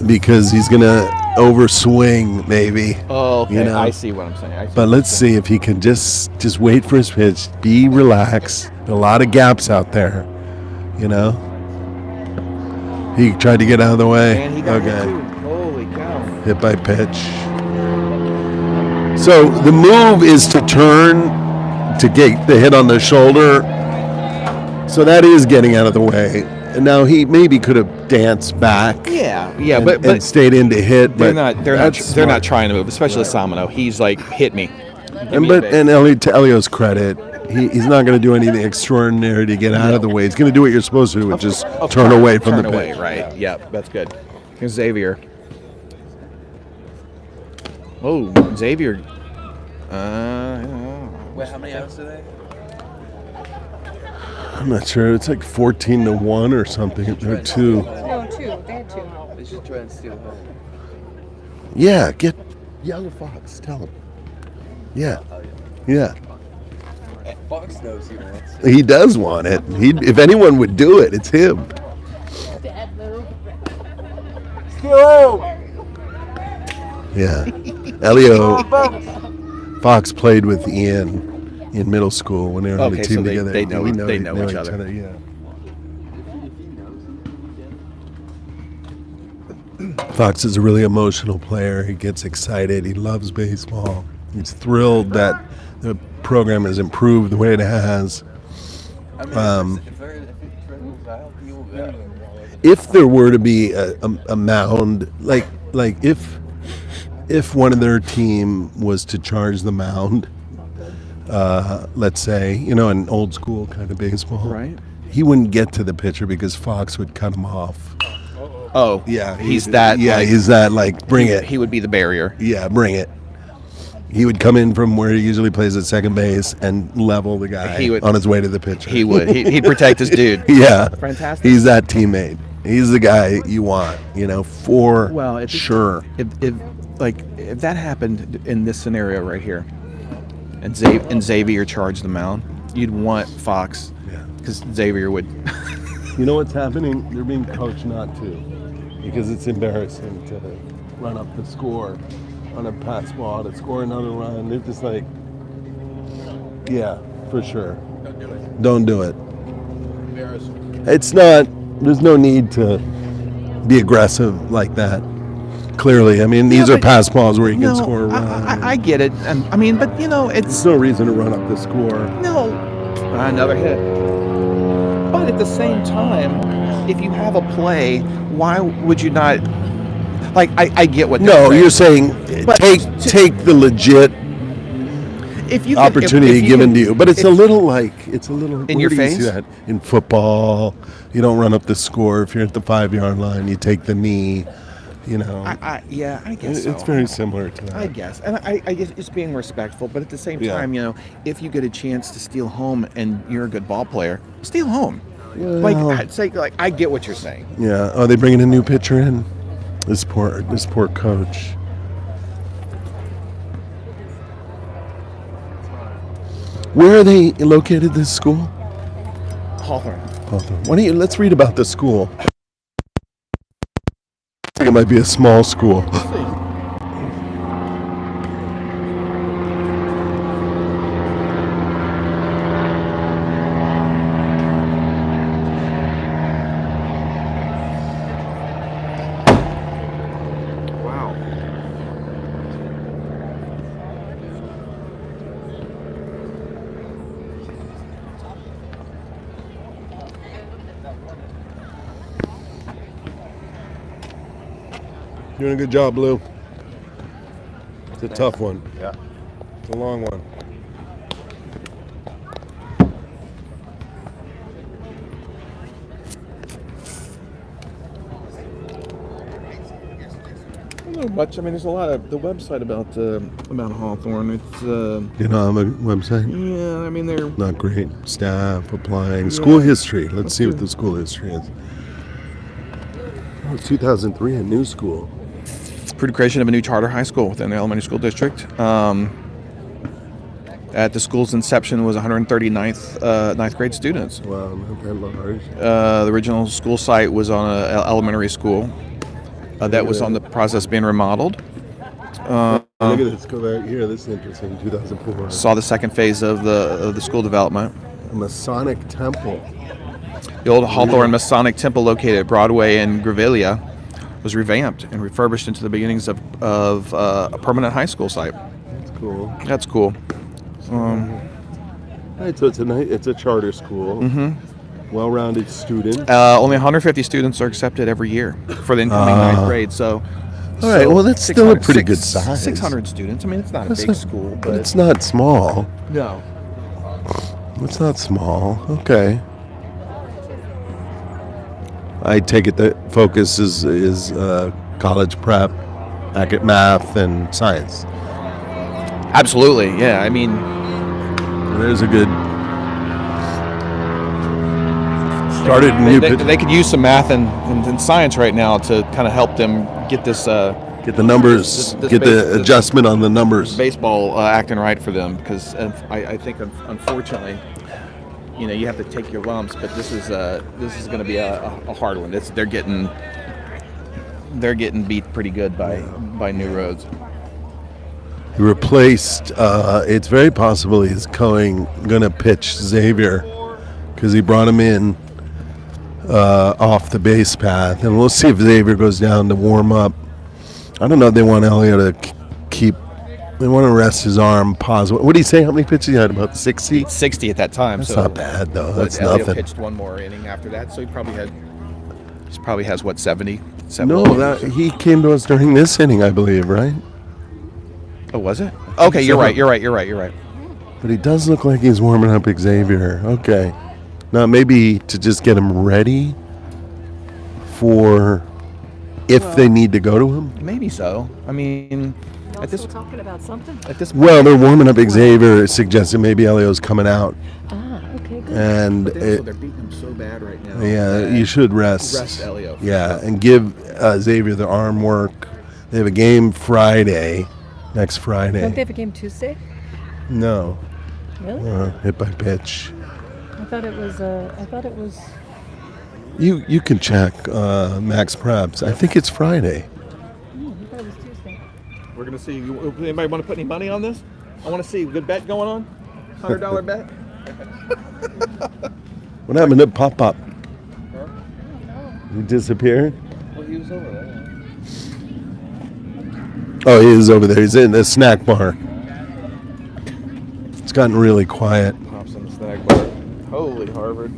because he's going to overswing, maybe. Oh, okay. You know? I see what I'm saying. But let's see if he can just wait for his pitch, be relaxed. A lot of gaps out there, you know. He tried to get out of the way. And he got hit Okay. too. Holy cow. Hit by pitch. So the move is to turn to get the hit on the shoulder. So that is getting out of the way. And now he maybe could have danced back. Yeah, and stayed in to hit. They're But they're not trying to move, especially Samano. He's like, hit me. And Ellie, to Elio's credit, he's not going to do anything extraordinary to get out of the way. He's going to do what you're supposed to do, which is turn away from the pitch. Right. Yep, that's good. Here's Xavier. Oh, Xavier. Wait, how many outs today? I'm not sure. It's like 14-1 or something. Or 2. No, 2. They had 2. They should try and steal home. Yeah, get Yellow Fox. Tell him. Yeah. Yeah. Fox knows he wants it. He does want it. If anyone would do it, it's him. Yeah. Elio Fox played with Ian in middle school when they were on the team so together. they know each other. Yeah. Fox is a really emotional player. He gets excited. He loves baseball. He's thrilled that the program has improved the way it has. If there were to be a mound, like if one of their team was to charge the mound, let's say, an old school kind of baseball, right? He wouldn't get to the pitcher because Fox would cut him off. Oh, yeah, he's that. Yeah, he's that. Like, bring it. He would be the barrier. Yeah, bring it. He would come in from where he usually plays at second base and level the guy on his way to the pitcher. He would. He'd protect his dude. Yeah, fantastic. He's that teammate. He's the guy you want, for sure. If that happened in this scenario right here, and Xavier charged the mound, you'd want Fox, because Xavier would. You know what's happening? They're being coached not to, because it's embarrassing to run up the score on a pass ball to score another run. They're just like, yeah, for sure. Don't do it. Embarrassing. It's not. There's no need to be aggressive like that. Clearly, I mean, these are pass balls where you can score a run. I get it, and I mean, but there's no reason to run up the score. No, another hit. But at the same time, if you have a play, why would you not? Like, I get what. No, you're saying take the legit opportunity given to you, but it's a little in your face. You see that in football, you don't run up the score if you're at the 5-yard line. You take the knee. I guess so. It's very similar to that. I guess, and I guess it's being respectful, but at the same time, if you get a chance to steal home and you're a good ball player, steal home. Well, I get what you're saying. Yeah. Are they bringing a new pitcher in? This poor coach. Where are they located? This school? Hawthorne. Why don't you let's read about the school? I think it might be a small school. Doing a good job, Blue. It's a tough one. Yeah. It's a long one. I don't know much. I mean, there's a lot of the website about Hawthorne. It's You know, on the website. yeah. I mean, they're Not great. Staff applying. School history. Let's see what the school history is. Oh, 2003, a new school. approved creation of a new charter high school within the elementary school district. At the school's inception was 139th ninth grade students. Wow, not that large. The original school site was on an elementary school that was on the process of being remodeled. Look at this. Go back here. This is interesting. 2004. Saw the second phase of the school development. A Masonic temple. The old Hawthorne Masonic Temple located at Broadway and Grevillea was revamped and refurbished into the beginnings of a permanent high school site. That's cool. That's cool. Right, so it's a charter school. Mm-hmm. Well-rounded students. Only 150 students are accepted every year for the incoming ninth grade. So, all right. Well, that's still a pretty good size. 600 students. I mean, it's not a big school, but it's not small. No. It's not small. Okay. I take it that focus is college prep, math, and science. Absolutely, yeah. I mean, there's a good started new. They could use some math and science right now to kind of help them get this. Get the numbers. Get the adjustment on the numbers. Baseball acting right for them, because I think unfortunately, you know, you have to take your lumps, but this is going to be a hard one. They're getting beat pretty good by New Roads. He replaced. It's very possible he's going to pitch Xavier, because he brought him in off the base path, and we'll see if Xavier goes down to warm up. I don't know if they want Elio to keep. They want to rest his arm. Pause. What did he say? How many pitches he had? About 60? 60 at that time. That's so not bad, though. That's Elio nothing. pitched one more inning after that, so he probably has what, 70? No, he came to us during this inning, I believe, right? Oh, was it? Okay, you're right. But he does look like he's warming up Xavier. Okay. Now, maybe to just get him ready for if they need to go to him? Maybe so. I mean, At this, talking about something? At this Well, they're warming up Xavier, suggesting maybe Elio's coming out. Ah, okay, good. And they're beating him so bad right now. Yeah, you should rest. Rest Elio. Yeah, and give Xavier the arm work. They have a game Friday, next Friday. Don't they have a game Tuesday? No. Really? Hit by pitch. I thought it was. You can check Max Preps. I think it's Friday. I thought it was Tuesday. We're gonna see. Anybody want to put any money on this? I want to see. Good bet going on. $100 bet. What happened to Pop Pop? He disappeared? Well, he was over there. Oh, he is over there. He's in the snack bar. It's gotten really quiet. Pops in the snack bar. Holy Harvard.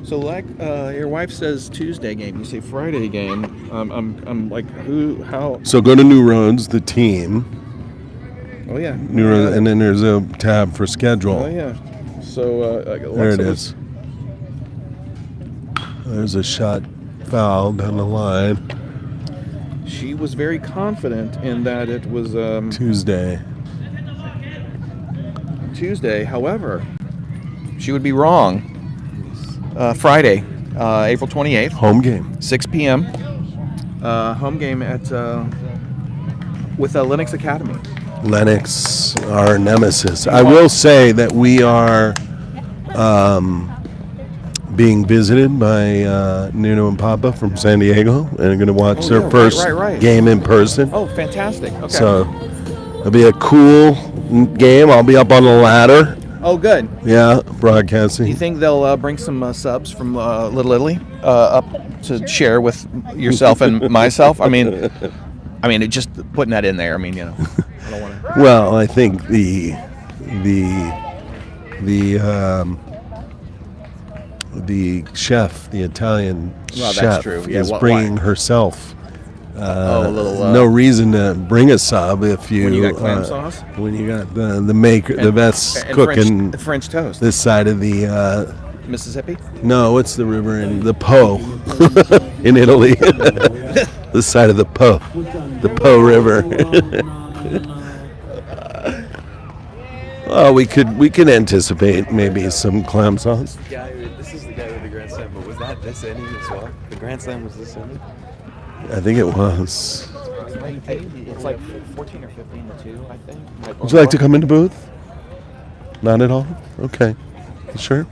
So, like your wife says, Tuesday game. You say Friday game. I'm like, who? How? So go to New Roads, the team. Oh yeah. New Roads, and then there's a tab for schedule. Oh yeah. So there it is. There's a shot foul down the line. She was very confident in that it was Tuesday. However, she would be wrong. Friday, April 28th. Home game. 6 p.m. Home game at with Lennox Academy. Lennox, our nemesis. I will say that we are being visited by Nuno and Papa from San Diego, and are going to watch their first game in person. Oh, fantastic. Okay. So it'll be a cool game. I'll be up on the ladder. Oh, good. Yeah, broadcasting. Do you think they'll bring some subs from Little Italy up to share with yourself and myself? I mean, it just putting that in there. I mean, you know, I don't want to. Well, I think the chef, the Italian Well, chef, that's true. Yeah, is bringing why? herself. A little. No reason to bring a sub if you. When you got clam sauce. When you got the maker, the best cooking. French toast. This side of the. Mississippi. No, what's the river in the Po, in Italy? This side of the Po River. Well, we can anticipate maybe some clam sauce. This is the guy with the Grand Slam, but was that this inning as well? The Grand Slam was this inning? I think it was. It's like 14 or 15 to 2, I think. Would you like to come into booth? Not at all? Okay. You sure?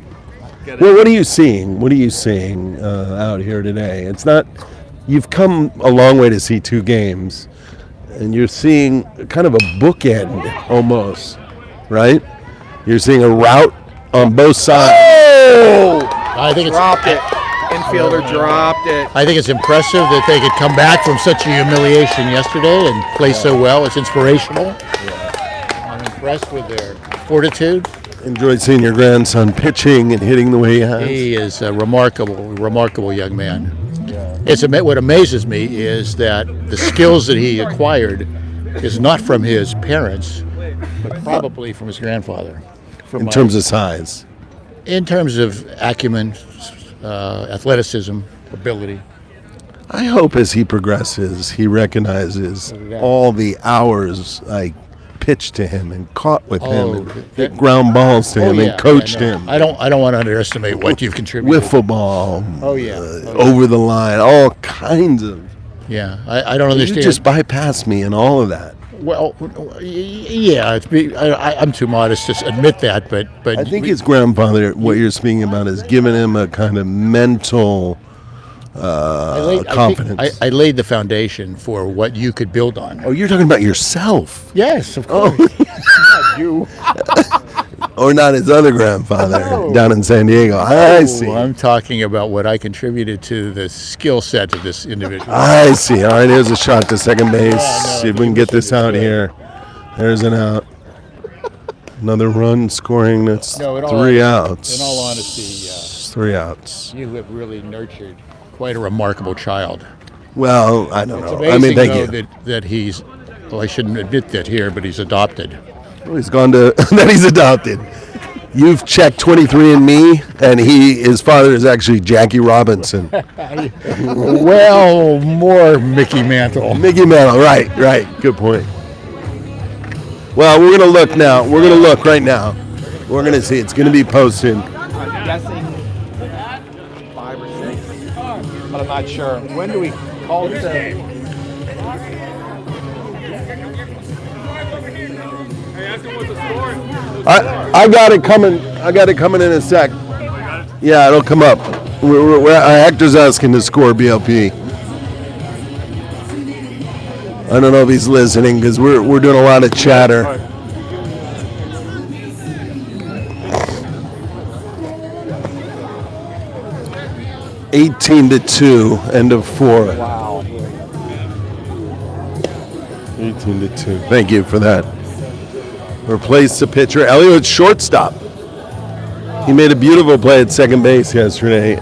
Well, what are you seeing? What are you seeing out here today? It's not. You've come a long way to see two games, and you're seeing kind of a bookend almost, right? You're seeing a route on both sides. Oh! I think it's dropped it. Infielder dropped it. I think it's impressive that they could come back from such a humiliation yesterday and play so well. It's inspirational. I'm impressed with their fortitude. Enjoyed seeing your grandson pitching and hitting the way he has. He is a remarkable young man. What amazes me is that the skills that he acquired is not from his parents, but probably from his grandfather. In terms of size? In terms of acumen, athleticism, ability. I hope as he progresses, he recognizes all the hours I pitched to him and caught with him and hit ground balls to him and coached him. I don't want to underestimate what you've contributed. Wiffle ball. Oh, over the line, all kinds of. Yeah, I don't understand. You just bypassed me and all of that. Well, yeah, I'm too modest to admit that, but I think his grandfather, what you're speaking about, is giving him a kind of mental confidence. I laid the foundation for what you could build on. Oh, you're talking about yourself? Yes, of course. Oh. You. Or not his other grandfather down in San Diego. I see. I'm talking about what I contributed to the skill set of this individual. I see. All right, here's a shot to second base. See if we can get this out here. There's an out. Another run scoring. That's 3 outs. In all honesty, 3 outs. You have really nurtured quite a remarkable child. Well, I don't know. Amazing, I mean, thank you. That he's, well, I shouldn't admit that here, but he's adopted. Well, he's gone to, that he's adopted. You've checked 23andMe, and his father is actually Jackie Robinson. Well, more Mickey Mantle. Mickey Mantle, right. Good point. Well, we're going to look now. We're going to look right now. We're going to see. It's going to be posted. I'm guessing 5 or 6, but I'm not sure. When do we call it? I got it coming. I got it coming in a sec. Yeah, it'll come up. Hector's asking to score BLP. I don't know if he's listening because we're doing a lot of chatter. (18-2), end of 4. Wow. 18-2. Thank you for that. Replaced the pitcher. Elliott's shortstop. He made a beautiful play at second base yesterday.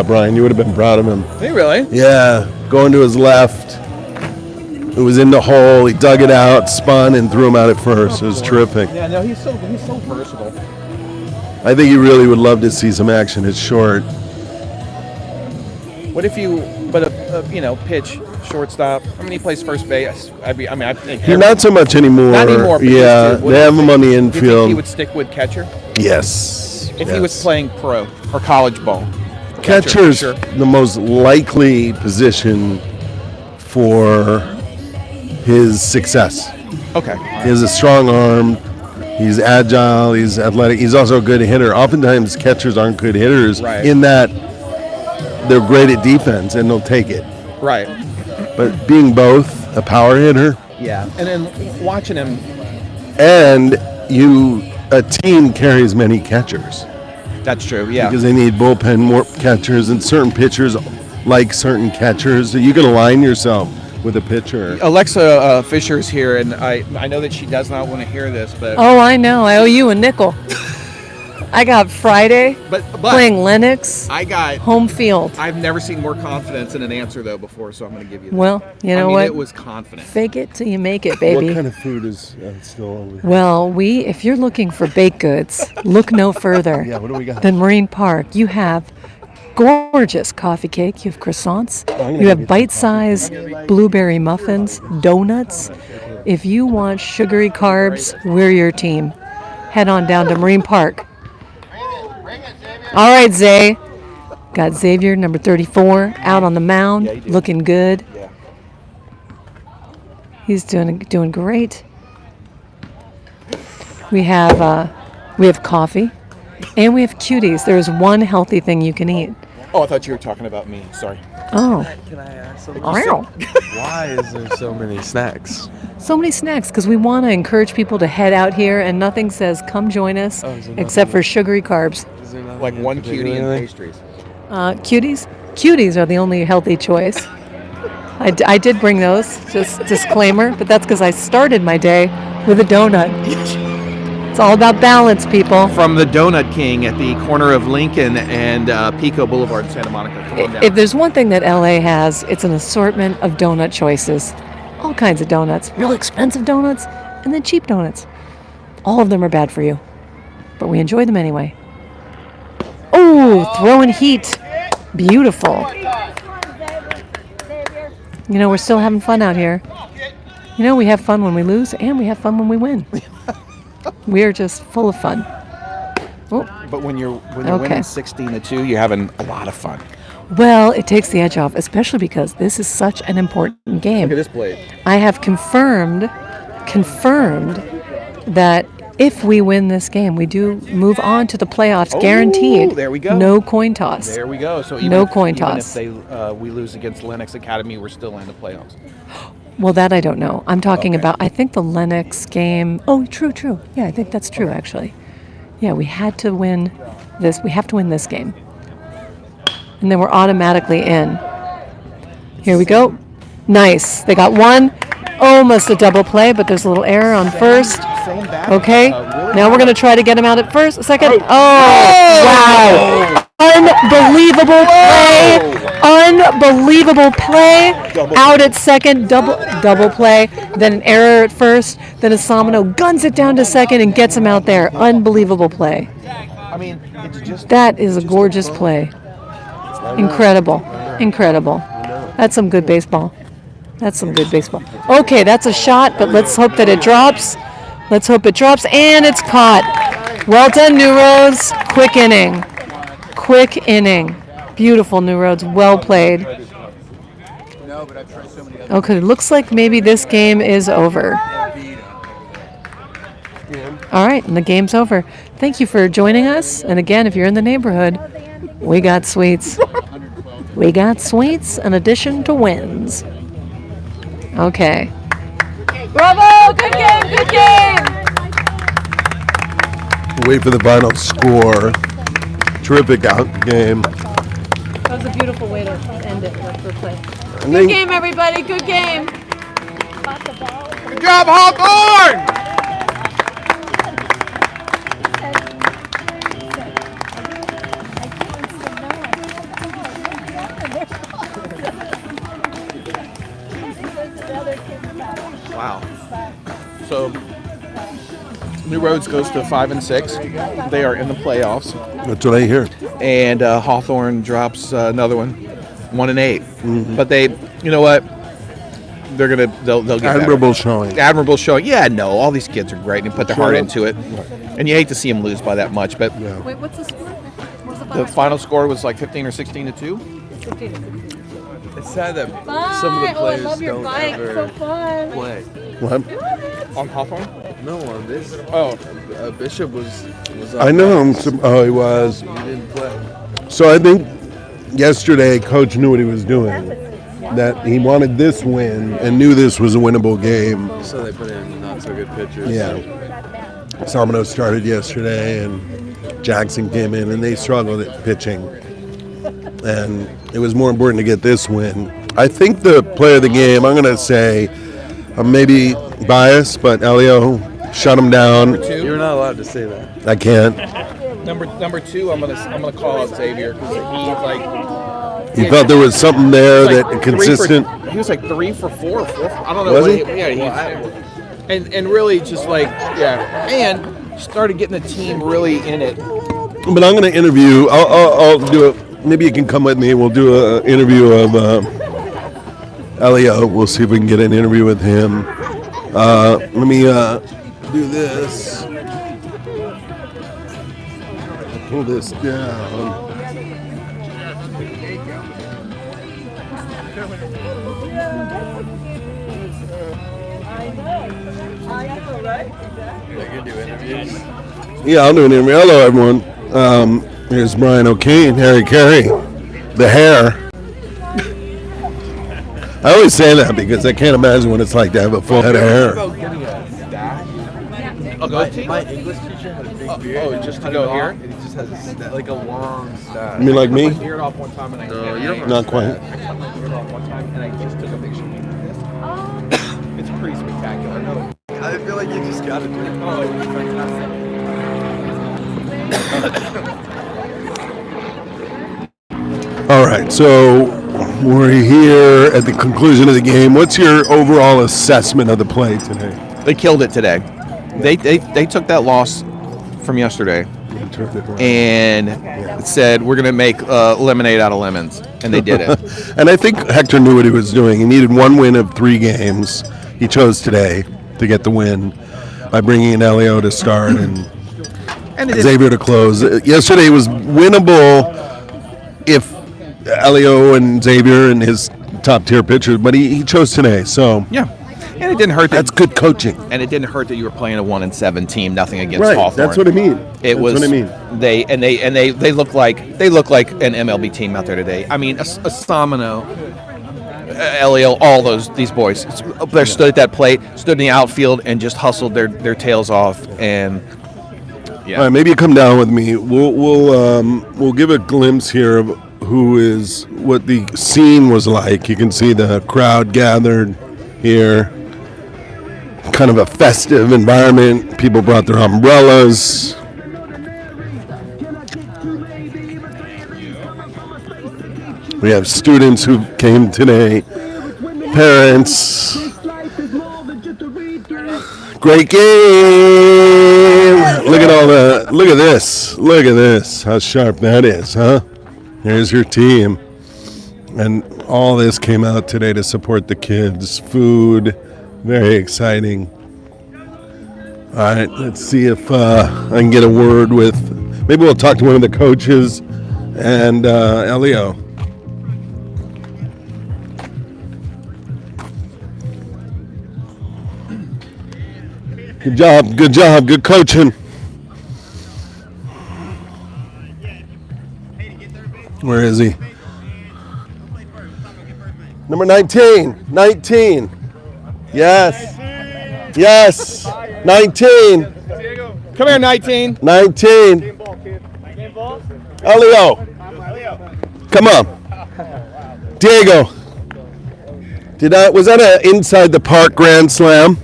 Brian, you would have been proud of him. Hey, really? Yeah, going to his left. It was in the hole. He dug it out, spun, and threw him out at first. It was terrific. Yeah, no, he's so versatile. I think he really would love to see some action at short. What if you, pitch, shortstop? I mean, he plays first base. I think Not so much anymore. Not anymore. Yeah, they have him on the Do you think infield. he would stick with catcher? Yes. If he was playing pro or college ball. Catcher's Sure. the most likely position for his success. Okay. He has a strong arm. He's agile. He's athletic. He's also a good hitter. Oftentimes, catchers aren't good hitters in that they're great at defense and they'll take it. Right. But being both a power hitter. Yeah. And then watching him. And a team carries many catchers. That's true, yeah. Because they need bullpen more catchers, and certain pitchers like certain catchers. So you can align yourself with a pitcher. Alexa Fisher is here, and I know that she does not want to hear this, but... Oh, I know. I owe you a nickel. I got Friday but playing Lennox. I got home field. I've never seen more confidence in an answer, though, before, so I'm going to give you that. Well, you know what? It was confident. Fake it till you make it, baby. What kind of food is still over here? Well, if you're looking for baked goods, look no further Yeah, what do we got? than Marine Park. You have gorgeous coffee cake. You have croissants. You have bite-sized blueberry muffins, donuts. If you want sugary carbs, we're your team. Head on down to Marine Park. All right, Zay. Got Xavier, number 34, out on the mound, looking good. He's doing great. We have coffee, and we have cuties. There is one healthy thing you can eat. Oh, I thought you were talking about me. Sorry. Oh. Can I ask something? Wow. Why is there so many snacks? So many snacks because we want to encourage people to head out here, and nothing says come join us except for sugary carbs. Like one cutie and pastries. Cuties? Cuties are the only healthy choice. I did bring those, just disclaimer, but that's because I started my day with a donut. It's all about balance, people. From the Donut King at the corner of Lincoln and Pico Boulevard in Santa Monica. Come on down. If there's one thing that LA has, it's an assortment of donut choices. All kinds of donuts, real expensive donuts, and then cheap donuts. All of them are bad for you, but we enjoy them anyway. Oh, throwing heat. Beautiful. You know, we're still having fun out here. You know, we have fun when we lose, and we have fun when we win. We are just full of fun. Oh. But when you're winning 16-2, you're having a lot of fun. Well, it takes the edge off, especially because this is such an important game. Look at this blade. I have confirmed that if we win this game, we do move on to the playoffs, guaranteed. There we go. No coin toss. There we go. So no coin toss. Even if we lose against Lennox Academy, we're still in the playoffs. Well, that I don't know. I'm talking about, I think the Lennox game. Oh, true. Yeah, I think that's true, actually. Yeah, we had to win this. We have to win this game. And then we're automatically in. Here we go. Nice. They got one. Almost a double play, but there's a little error on first. Okay. Now we're going to try to get him out at first. Second. Oh, wow. Unbelievable play. Unbelievable play. Out at second. Double play. Then an error at first. Then Asamino guns it down to second and gets him out there. Unbelievable play. I mean, it's just that is a gorgeous play. Incredible. That's some good baseball. Okay, that's a shot, but let's hope that it drops. And it's caught. Well done, New Roads. Quick inning. Beautiful, New Roads. Well played. Okay, looks like maybe this game is over. All right, and the game's over. Thank you for joining us. And again, if you're in the neighborhood, we got sweets. In addition to wins. Okay. Bravo! Good game! Wait for the final score. Terrific game. That was a beautiful way to end it for play. Good game, everybody. Good game. Good job, Hawthorne! Wow. So New Roads goes to 5-6. They are in the playoffs. That's what I hear. And Hawthorne drops another one, 1-8. Mm-hmm. But they, you know what? They'll get admirable showing. Admirable showing. Yeah, no, all these kids are great and put their heart into it. And you hate to see them lose by that much, but Wait, what's the score? the final score was like 15 or 16-2. 15. It's sad that some of the players I love your don't bike. ever So fun. play. What? On Hawthorne? No, on this. Oh. Bishop was I know him. Oh, he was. He didn't play. So I think yesterday Coach knew what he was doing. That he wanted this win and knew this was a winnable game. So they put in not so good pitchers. Yeah. Samino started yesterday and Jackson came in and they struggled at pitching. And it was more important to get this win. I think the play of the game, I'm going to say, I'm maybe biased, but Elio shut him down. You're not allowed to say that. I can't. Number two, I'm gonna call out Xavier because He felt there was something there that consistent. He was like 3 for 4. I don't know. Was he? And really just like and started getting the team really in it. But I'm going to interview. I'll do it. Maybe you can come with me. We'll do an interview of Elio. We'll see if we can get an interview with him. Let me do this. Pull this down. Yeah, I'll do an interview. Hello, everyone. Here's Brian O'Kane, Harry Carey, the hair. I always say that because I can't imagine what it's like to have a full head of hair. My English teacher had a big beard. Oh, just to go here? And he just has like a long stash. You mean like me? I hear it off one time and I can't. Not quite. I hear it off one time and I just took a picture of this. It's pretty spectacular. I feel like you just got to do it. Oh, it's fantastic. All right, so we're here at the conclusion of the game. What's your overall assessment of the play today? They killed it today. They took that loss from yesterday and said we're going to make lemonade out of lemons, and they did it. And I think Hector knew what he was doing. He needed one win of 3 games. He chose today to get the win by bringing in Elio to start and Xavier to close. Yesterday was winnable if Elio and Xavier and his top tier pitchers, but he chose today. So yeah, and it didn't hurt. That's good coaching. And it didn't hurt that you were playing a 1-7 team. Nothing against Right, Hawthorne. that's what I mean. It That's was. what I mean. They look like an MLB team out there today. I mean, Astamino, Elio, all these boys. They stood at that plate, stood in the outfield, and just hustled their tails off. And yeah, All right, maybe you come down with me. We'll give a glimpse here of what the scene was like. You can see the crowd gathered here. Kind of a festive environment. People brought their umbrellas. We have students who came today, parents. Great game! Look at this. How sharp that is, huh? There's your team. And all this came out today to support the kids. Food, very exciting. All right, let's see if I can get a word with, maybe we'll talk to one of the coaches and Elio. Good job, good coaching. Where is he? Number 19. Yes. 19. come here, 19. 19. Elio. Come on. Diego. Was that an inside the park grand slam?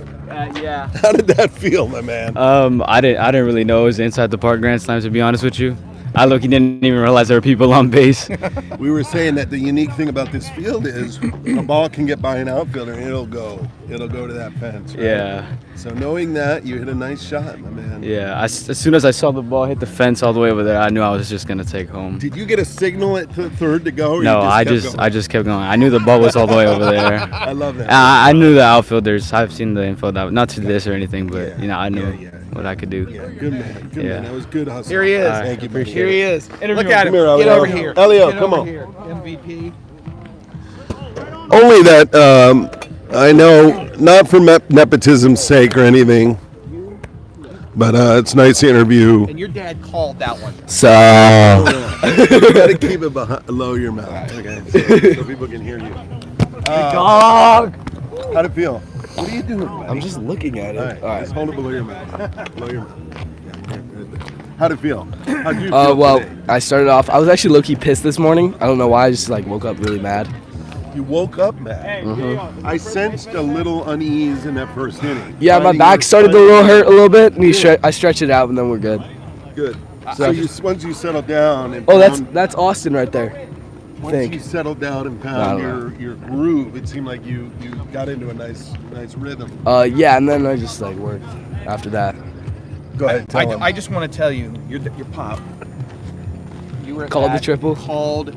Yeah. How did that feel, my man? I didn't really know it was inside the park grand slams, to be honest with you. I didn't even realize there were people on base. We were saying that the unique thing about this field is a ball can get by an outfielder and it'll go to that fence. Right? Yeah. So knowing that, you hit a nice shot, my man. Yeah. As soon as I saw the ball hit the fence all the way over there, I knew I was just gonna take home. Did you get a signal at third to go? Or No, you I just kept going. I knew the ball was all the way over there. I love that. I knew the outfilders. I've seen the info, not to this or anything, but I knew what I could do. Yeah, good man. Good man. That was good hustle. Here he is. Thank you. Buddy. Here he is. Look Come at him. here, Elio. Get over here. Elio, Get come over on. here. MVP. Only that I know, not for nepotism's sake or anything, but it's nice to interview. And your dad called that one. So you gotta keep it below your mouth, okay? So people can hear you. Dog. How'd it feel? What are you doing, buddy? I'm just looking at it. All right. Just hold it below your mouth. Below your mouth. Yeah, good. How'd it feel? How'd you feel Well, today? I started off. I was actually low-key pissed this morning. I don't know why. I just woke up really mad. You woke up mad. I sensed a little unease in that first inning. Yeah, my back started to hurt a little bit, and I stretched it out, and then we're good. Good. So once you settled down and that's Austin right there. once you settled down and found your groove, it seemed like you got into a nice rhythm. Yeah, and then I just worked after that. Go ahead. Tell him. I just want to tell you, your pop. You were Called the triple? Called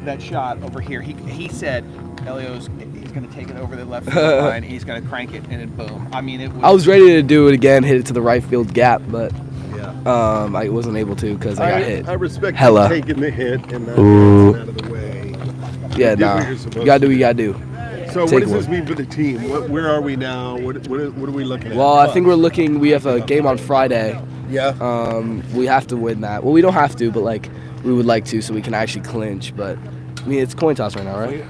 that shot over here. He said, Elio's he's going to take it over the left field line. He's going to crank it, and then boom. I mean, it was. I was ready to do it again, hit it to the right field gap, but Yeah. I wasn't able to because I got hit. I respect Hella. you taking the hit and not getting out of the way. Yeah, You did what nah. you're supposed You gotta to do what you gotta do. So take what does one. this mean for the team? Where are we now? What are we looking at? Well, I think we have a game on Friday. Yeah. We have to win that. Well, we don't have to, but like we would like to, so we can actually clinch. But I mean, it's coin toss right now, right?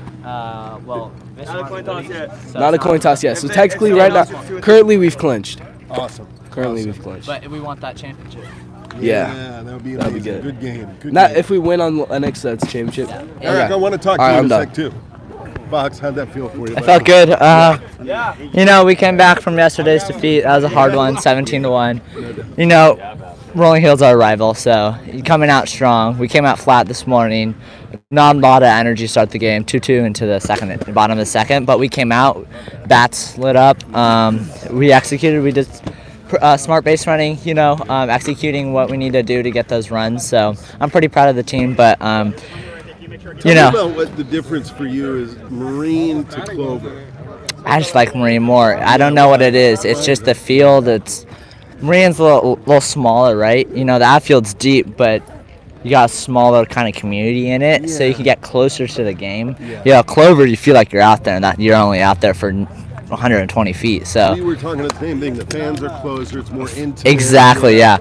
Well, Not a coin toss yet. Not a coin toss yet. So technically, right now, currently we've clinched. Awesome. Currently we've clinched. but we want that championship. Yeah. that would be That'd be amazing. good. Good game. Good Not game. if we win on Lennox, that's championship. Eric, I want to talk to All right, you I'm in a done. sec too. Fox, how'd that feel for you? It felt good. You know, we came back from yesterday's defeat. That was a hard one, 17-1. You know, Rolling Hill's our rival, so coming out strong. We came out flat this morning. Not a lot of energy to start the game. 2-2 into the bottom of the second, but we came out. Bats lit up. We executed. We did smart base running. You know, executing what we need to do to get those runs. So I'm pretty proud of the team, but. Tell me about what the difference for you is Marine to Clover. I just like Marine more. I don't know what it is. It's just the field. Marine's a little smaller, right? You know, the outfield's deep, but you got a smaller kind of community in it, so you can get closer to the game. Yeah, Clover, you feel like you're out there, and that you're only out there for 120 feet. So We were talking the same thing. The fans are closer. It's more intimate. exactly, yeah.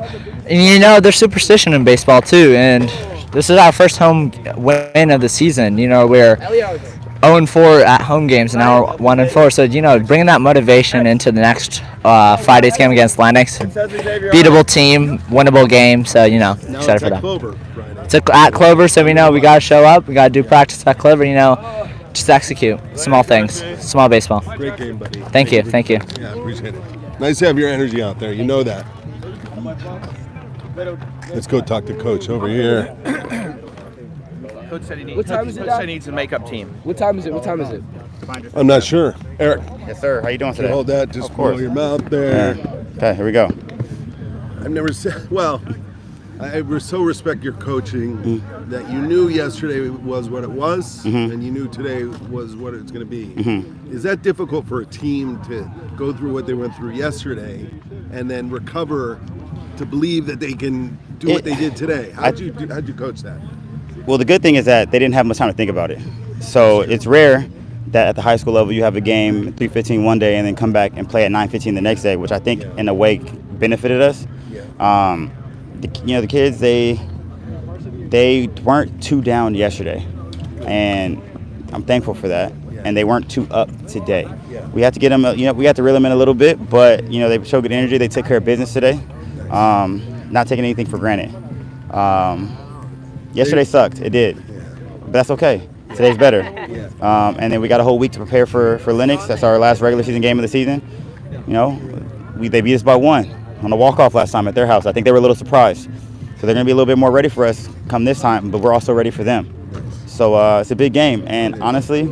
And you know, there's superstition in baseball too, and this is our first home win of the season. You know, we're 0-4 at home games, and now we're 1-4. So, you know, bringing that motivation into the next Friday's game against Lennox. Beatable team, winnable game. So, you know, Now excited it's for at that. Clover Friday. It's at Clover, so we know we got to show up. We got to do practice at Clover, you know, just execute. Small things, small baseball. Great game, buddy. Thank you. Thank you. Yeah, appreciate it. Nice to have your energy out there. You know that. Let's go talk to Coach over here. Coach said he needs. What time is it, Coach Dad? said he needs a makeup team. What time is it? What time is it? I'm not sure. Eric, Yes, sir. How you doing can you today? hold that? Just Of course. blow your mouth there. Okay, here we go. I've never said, well, I so respect your coaching that you knew yesterday was what it was, and you knew today was what it's going to be. Is that difficult for a team to go through what they went through yesterday and then recover to believe that they can do what they did today? How'd you coach that? Well, the good thing is that they didn't have much time to think about it. So it's rare that at the high school level you have a game 3:15 one day and then come back and play at 9:15 the next day, which I think in a way benefited us. The kids they weren't too down yesterday, and I'm thankful for that. And they weren't too up today. We had to get them, we had to reel them in a little bit, but they showed good energy. They took care of business today, not taking anything for granted. Yesterday sucked, it did, but that's okay. Today's better. And then we got a whole week to prepare for Lennox. That's our last regular season game of the season. They beat us by 1 on a walk-off last time at their house. I think they were a little surprised. So they're going to be a little bit more ready for us come this time, but we're also ready for them. So it's a big game. And honestly,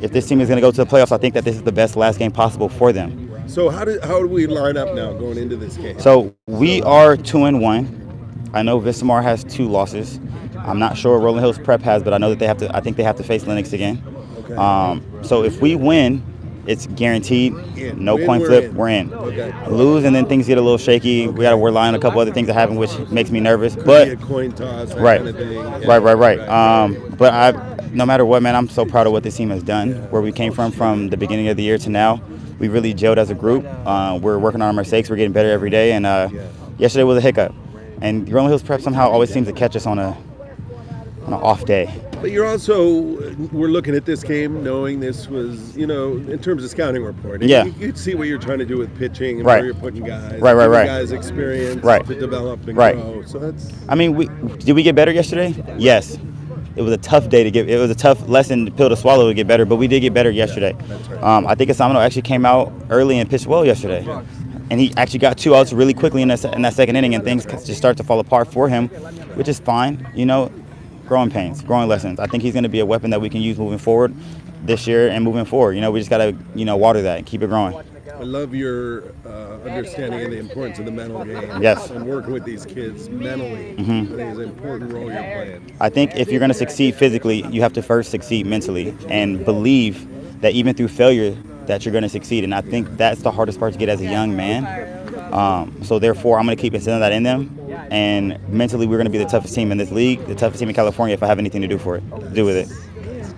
if this team is going to go to the playoffs, I think that this is the best last game possible for them. So how do we line up now going into this game? So we are 2-1. I know Vistamar has 2 losses. I'm not sure what Rolling Hills Prep has, but I know that I think they have to face Lennox again. Okay. So if we win, it's guaranteed. No Win, coin we're flip, in. we're in. Okay. Lose and then things get a little shaky. We got to rely on a couple other things that happen, which makes me nervous. Could But be a coin toss, that right, kind of thing. Yeah. right. But no matter what, man, I'm so proud of what this team has done. Where we came from the beginning of the year to now, we really gelled as a group. We're working on our mistakes. We're getting better every day. And yesterday was a hiccup. And Rolling Hills Prep somehow always seems to catch us on an off day. But we're looking at this game knowing this was, in terms of scouting reporting. Yeah. You could see what you're trying to do with pitching and Right. where you're putting guys. Right. Giving guys experience to develop and grow. So that's. I mean, did we get better yesterday? Yes. It was a tough day it was a tough pill to swallow to get better, but we did get better yesterday. I think Asamino actually came out early and pitched well yesterday. And he actually got 2 outs really quickly in that second inning, and things just start to fall apart for him, which is fine. Growing pains, growing lessons. I think he's going to be a weapon that we can use moving forward this year and moving forward. We just got to, water that and keep it growing. I love your understanding of the importance of the mental game. Yes. And working with these kids mentally. I think is an important role you're playing. I think if you're going to succeed physically, you have to first succeed mentally and believe that even through failure that you're going to succeed. And I think that's the hardest part to get as a young man. So therefore, I'm going to keep instilling that in them. And mentally, we're going to be the toughest team in this league, the toughest team in California if I have anything to do with it.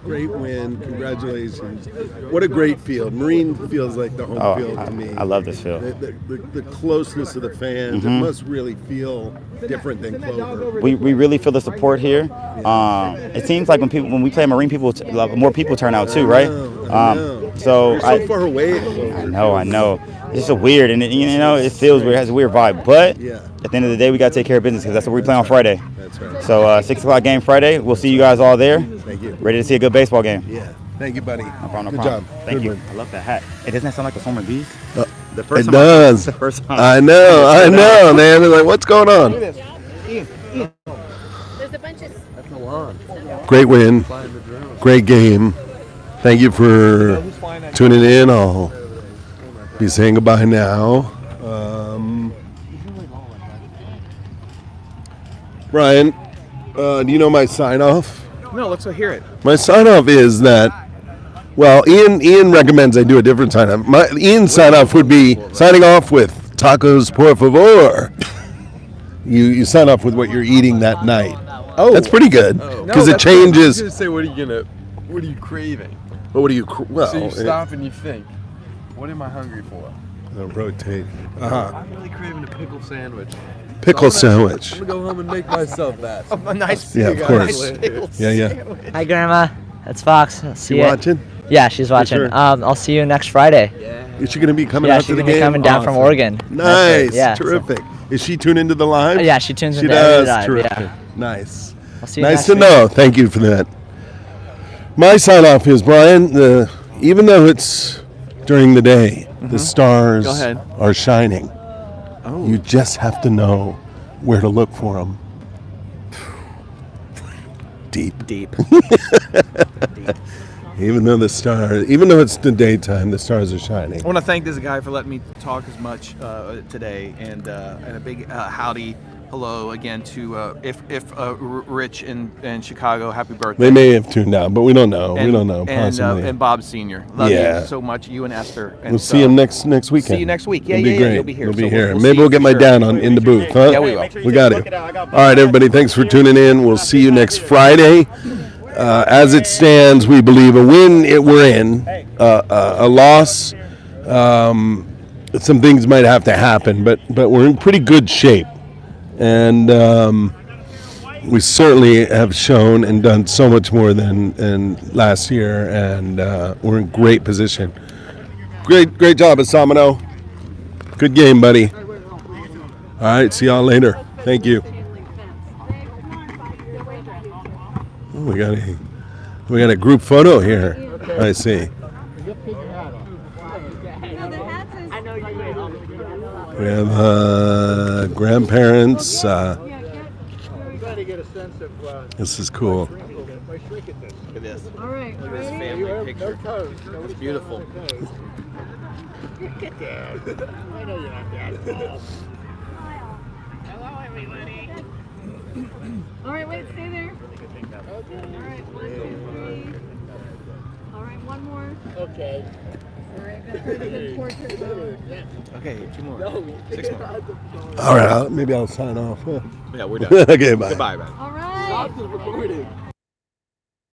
Great win. Congratulations. What a great field. Marine feels like the home field to me. I love this field. The closeness of the fans. It must really feel different than Clover. We really feel the support here. It seems like when we play Marine, more people turn out too, right? So You're so far away. I know. It's just weird, and it feels weird. It has a weird vibe. But at the end of the day, we got to take care of business because that's what we play on Friday. That's right. So 6 o'clock game Friday. We'll see you guys all there. Thank you. Ready to see a good baseball game. Yeah. Thank you, buddy. No problem. Good job. Thank Good you. one. I love that hat. It doesn't that sound like the former bees? The It does. The first time. I know, man. They're like, what's going on? There's a bunch of. That's Milan. Great win. Flying the drone. Great game. Thank you for tuning in. I'll be saying goodbye now. Brian, do you know my sign off? No, let's hear it. My sign off is that, well, Ian recommends I do a different sign off. Ian's sign off would be signing off with tacos por favor. You sign off with what you're eating that night. Oh, that's pretty good because it changes. I was gonna say, what are you craving? But what do you? Well, so you stop and you think, what am I hungry for? Rotate. I'm really craving a pickle sandwich. Pickle sandwich. I'm gonna go home and make myself that. A nice, Yeah, of course. Yeah. Hi, Grandma. That's Fox. See You ya. watching? Yeah, she's watching. sure. I'll see you next Friday. Is she going to be coming Yeah, out to she's the gonna be game? coming down from Awesome. Oregon. That's Nice. right, yeah, so- Terrific. Is she tuned into the live? Yeah, she tunes She into every does. live, Terrific. yeah. Nice. I'll see you Nice next to week. know. Thank you for that. My sign off is, Brian, even though it's during the day, the stars Go ahead. are shining. You just have to know where to look for them. Deep. Even though it's the daytime, the stars are shining. I want to thank this guy for letting me talk as much today, and a big howdy, hello again to if Rich in Chicago, happy birthday. They may have tuned out, but we don't know. We don't know. And Possibly. Bob Senior, love Yeah. you so much, you and Esther. And We'll see him next weekend. See you next week. Yeah, It'll be yeah, great. you'll be here. We'll be So here. we'll Maybe see we'll you get for my sure. dad in the booth, huh? Yeah, we will. We got it. All right, everybody. Thanks for tuning in. We'll see you next Friday. As it stands, we believe a win, we're in. A loss, some things might have to happen, but we're in pretty good shape. And we certainly have shown and done so much more than last year, and we're in great position. Great job, Asamino. Good game, buddy. All right, see y'all later. Thank you. Oh, we got a group photo here. I see. We have grandparents. This is cool. Look at this. All right. Look at this family picture. It's beautiful. I know you're not that. Hello, everybody. All right, wait, stay there. Okay. All right, 1, 2, 3. All right, one more. Okay. All right, go through the portrait mode. Okay, 2 more. 6 more. All right, maybe I'll sign off. Yeah, we're done. Okay, bye. Goodbye, man. All right. Stop the recording.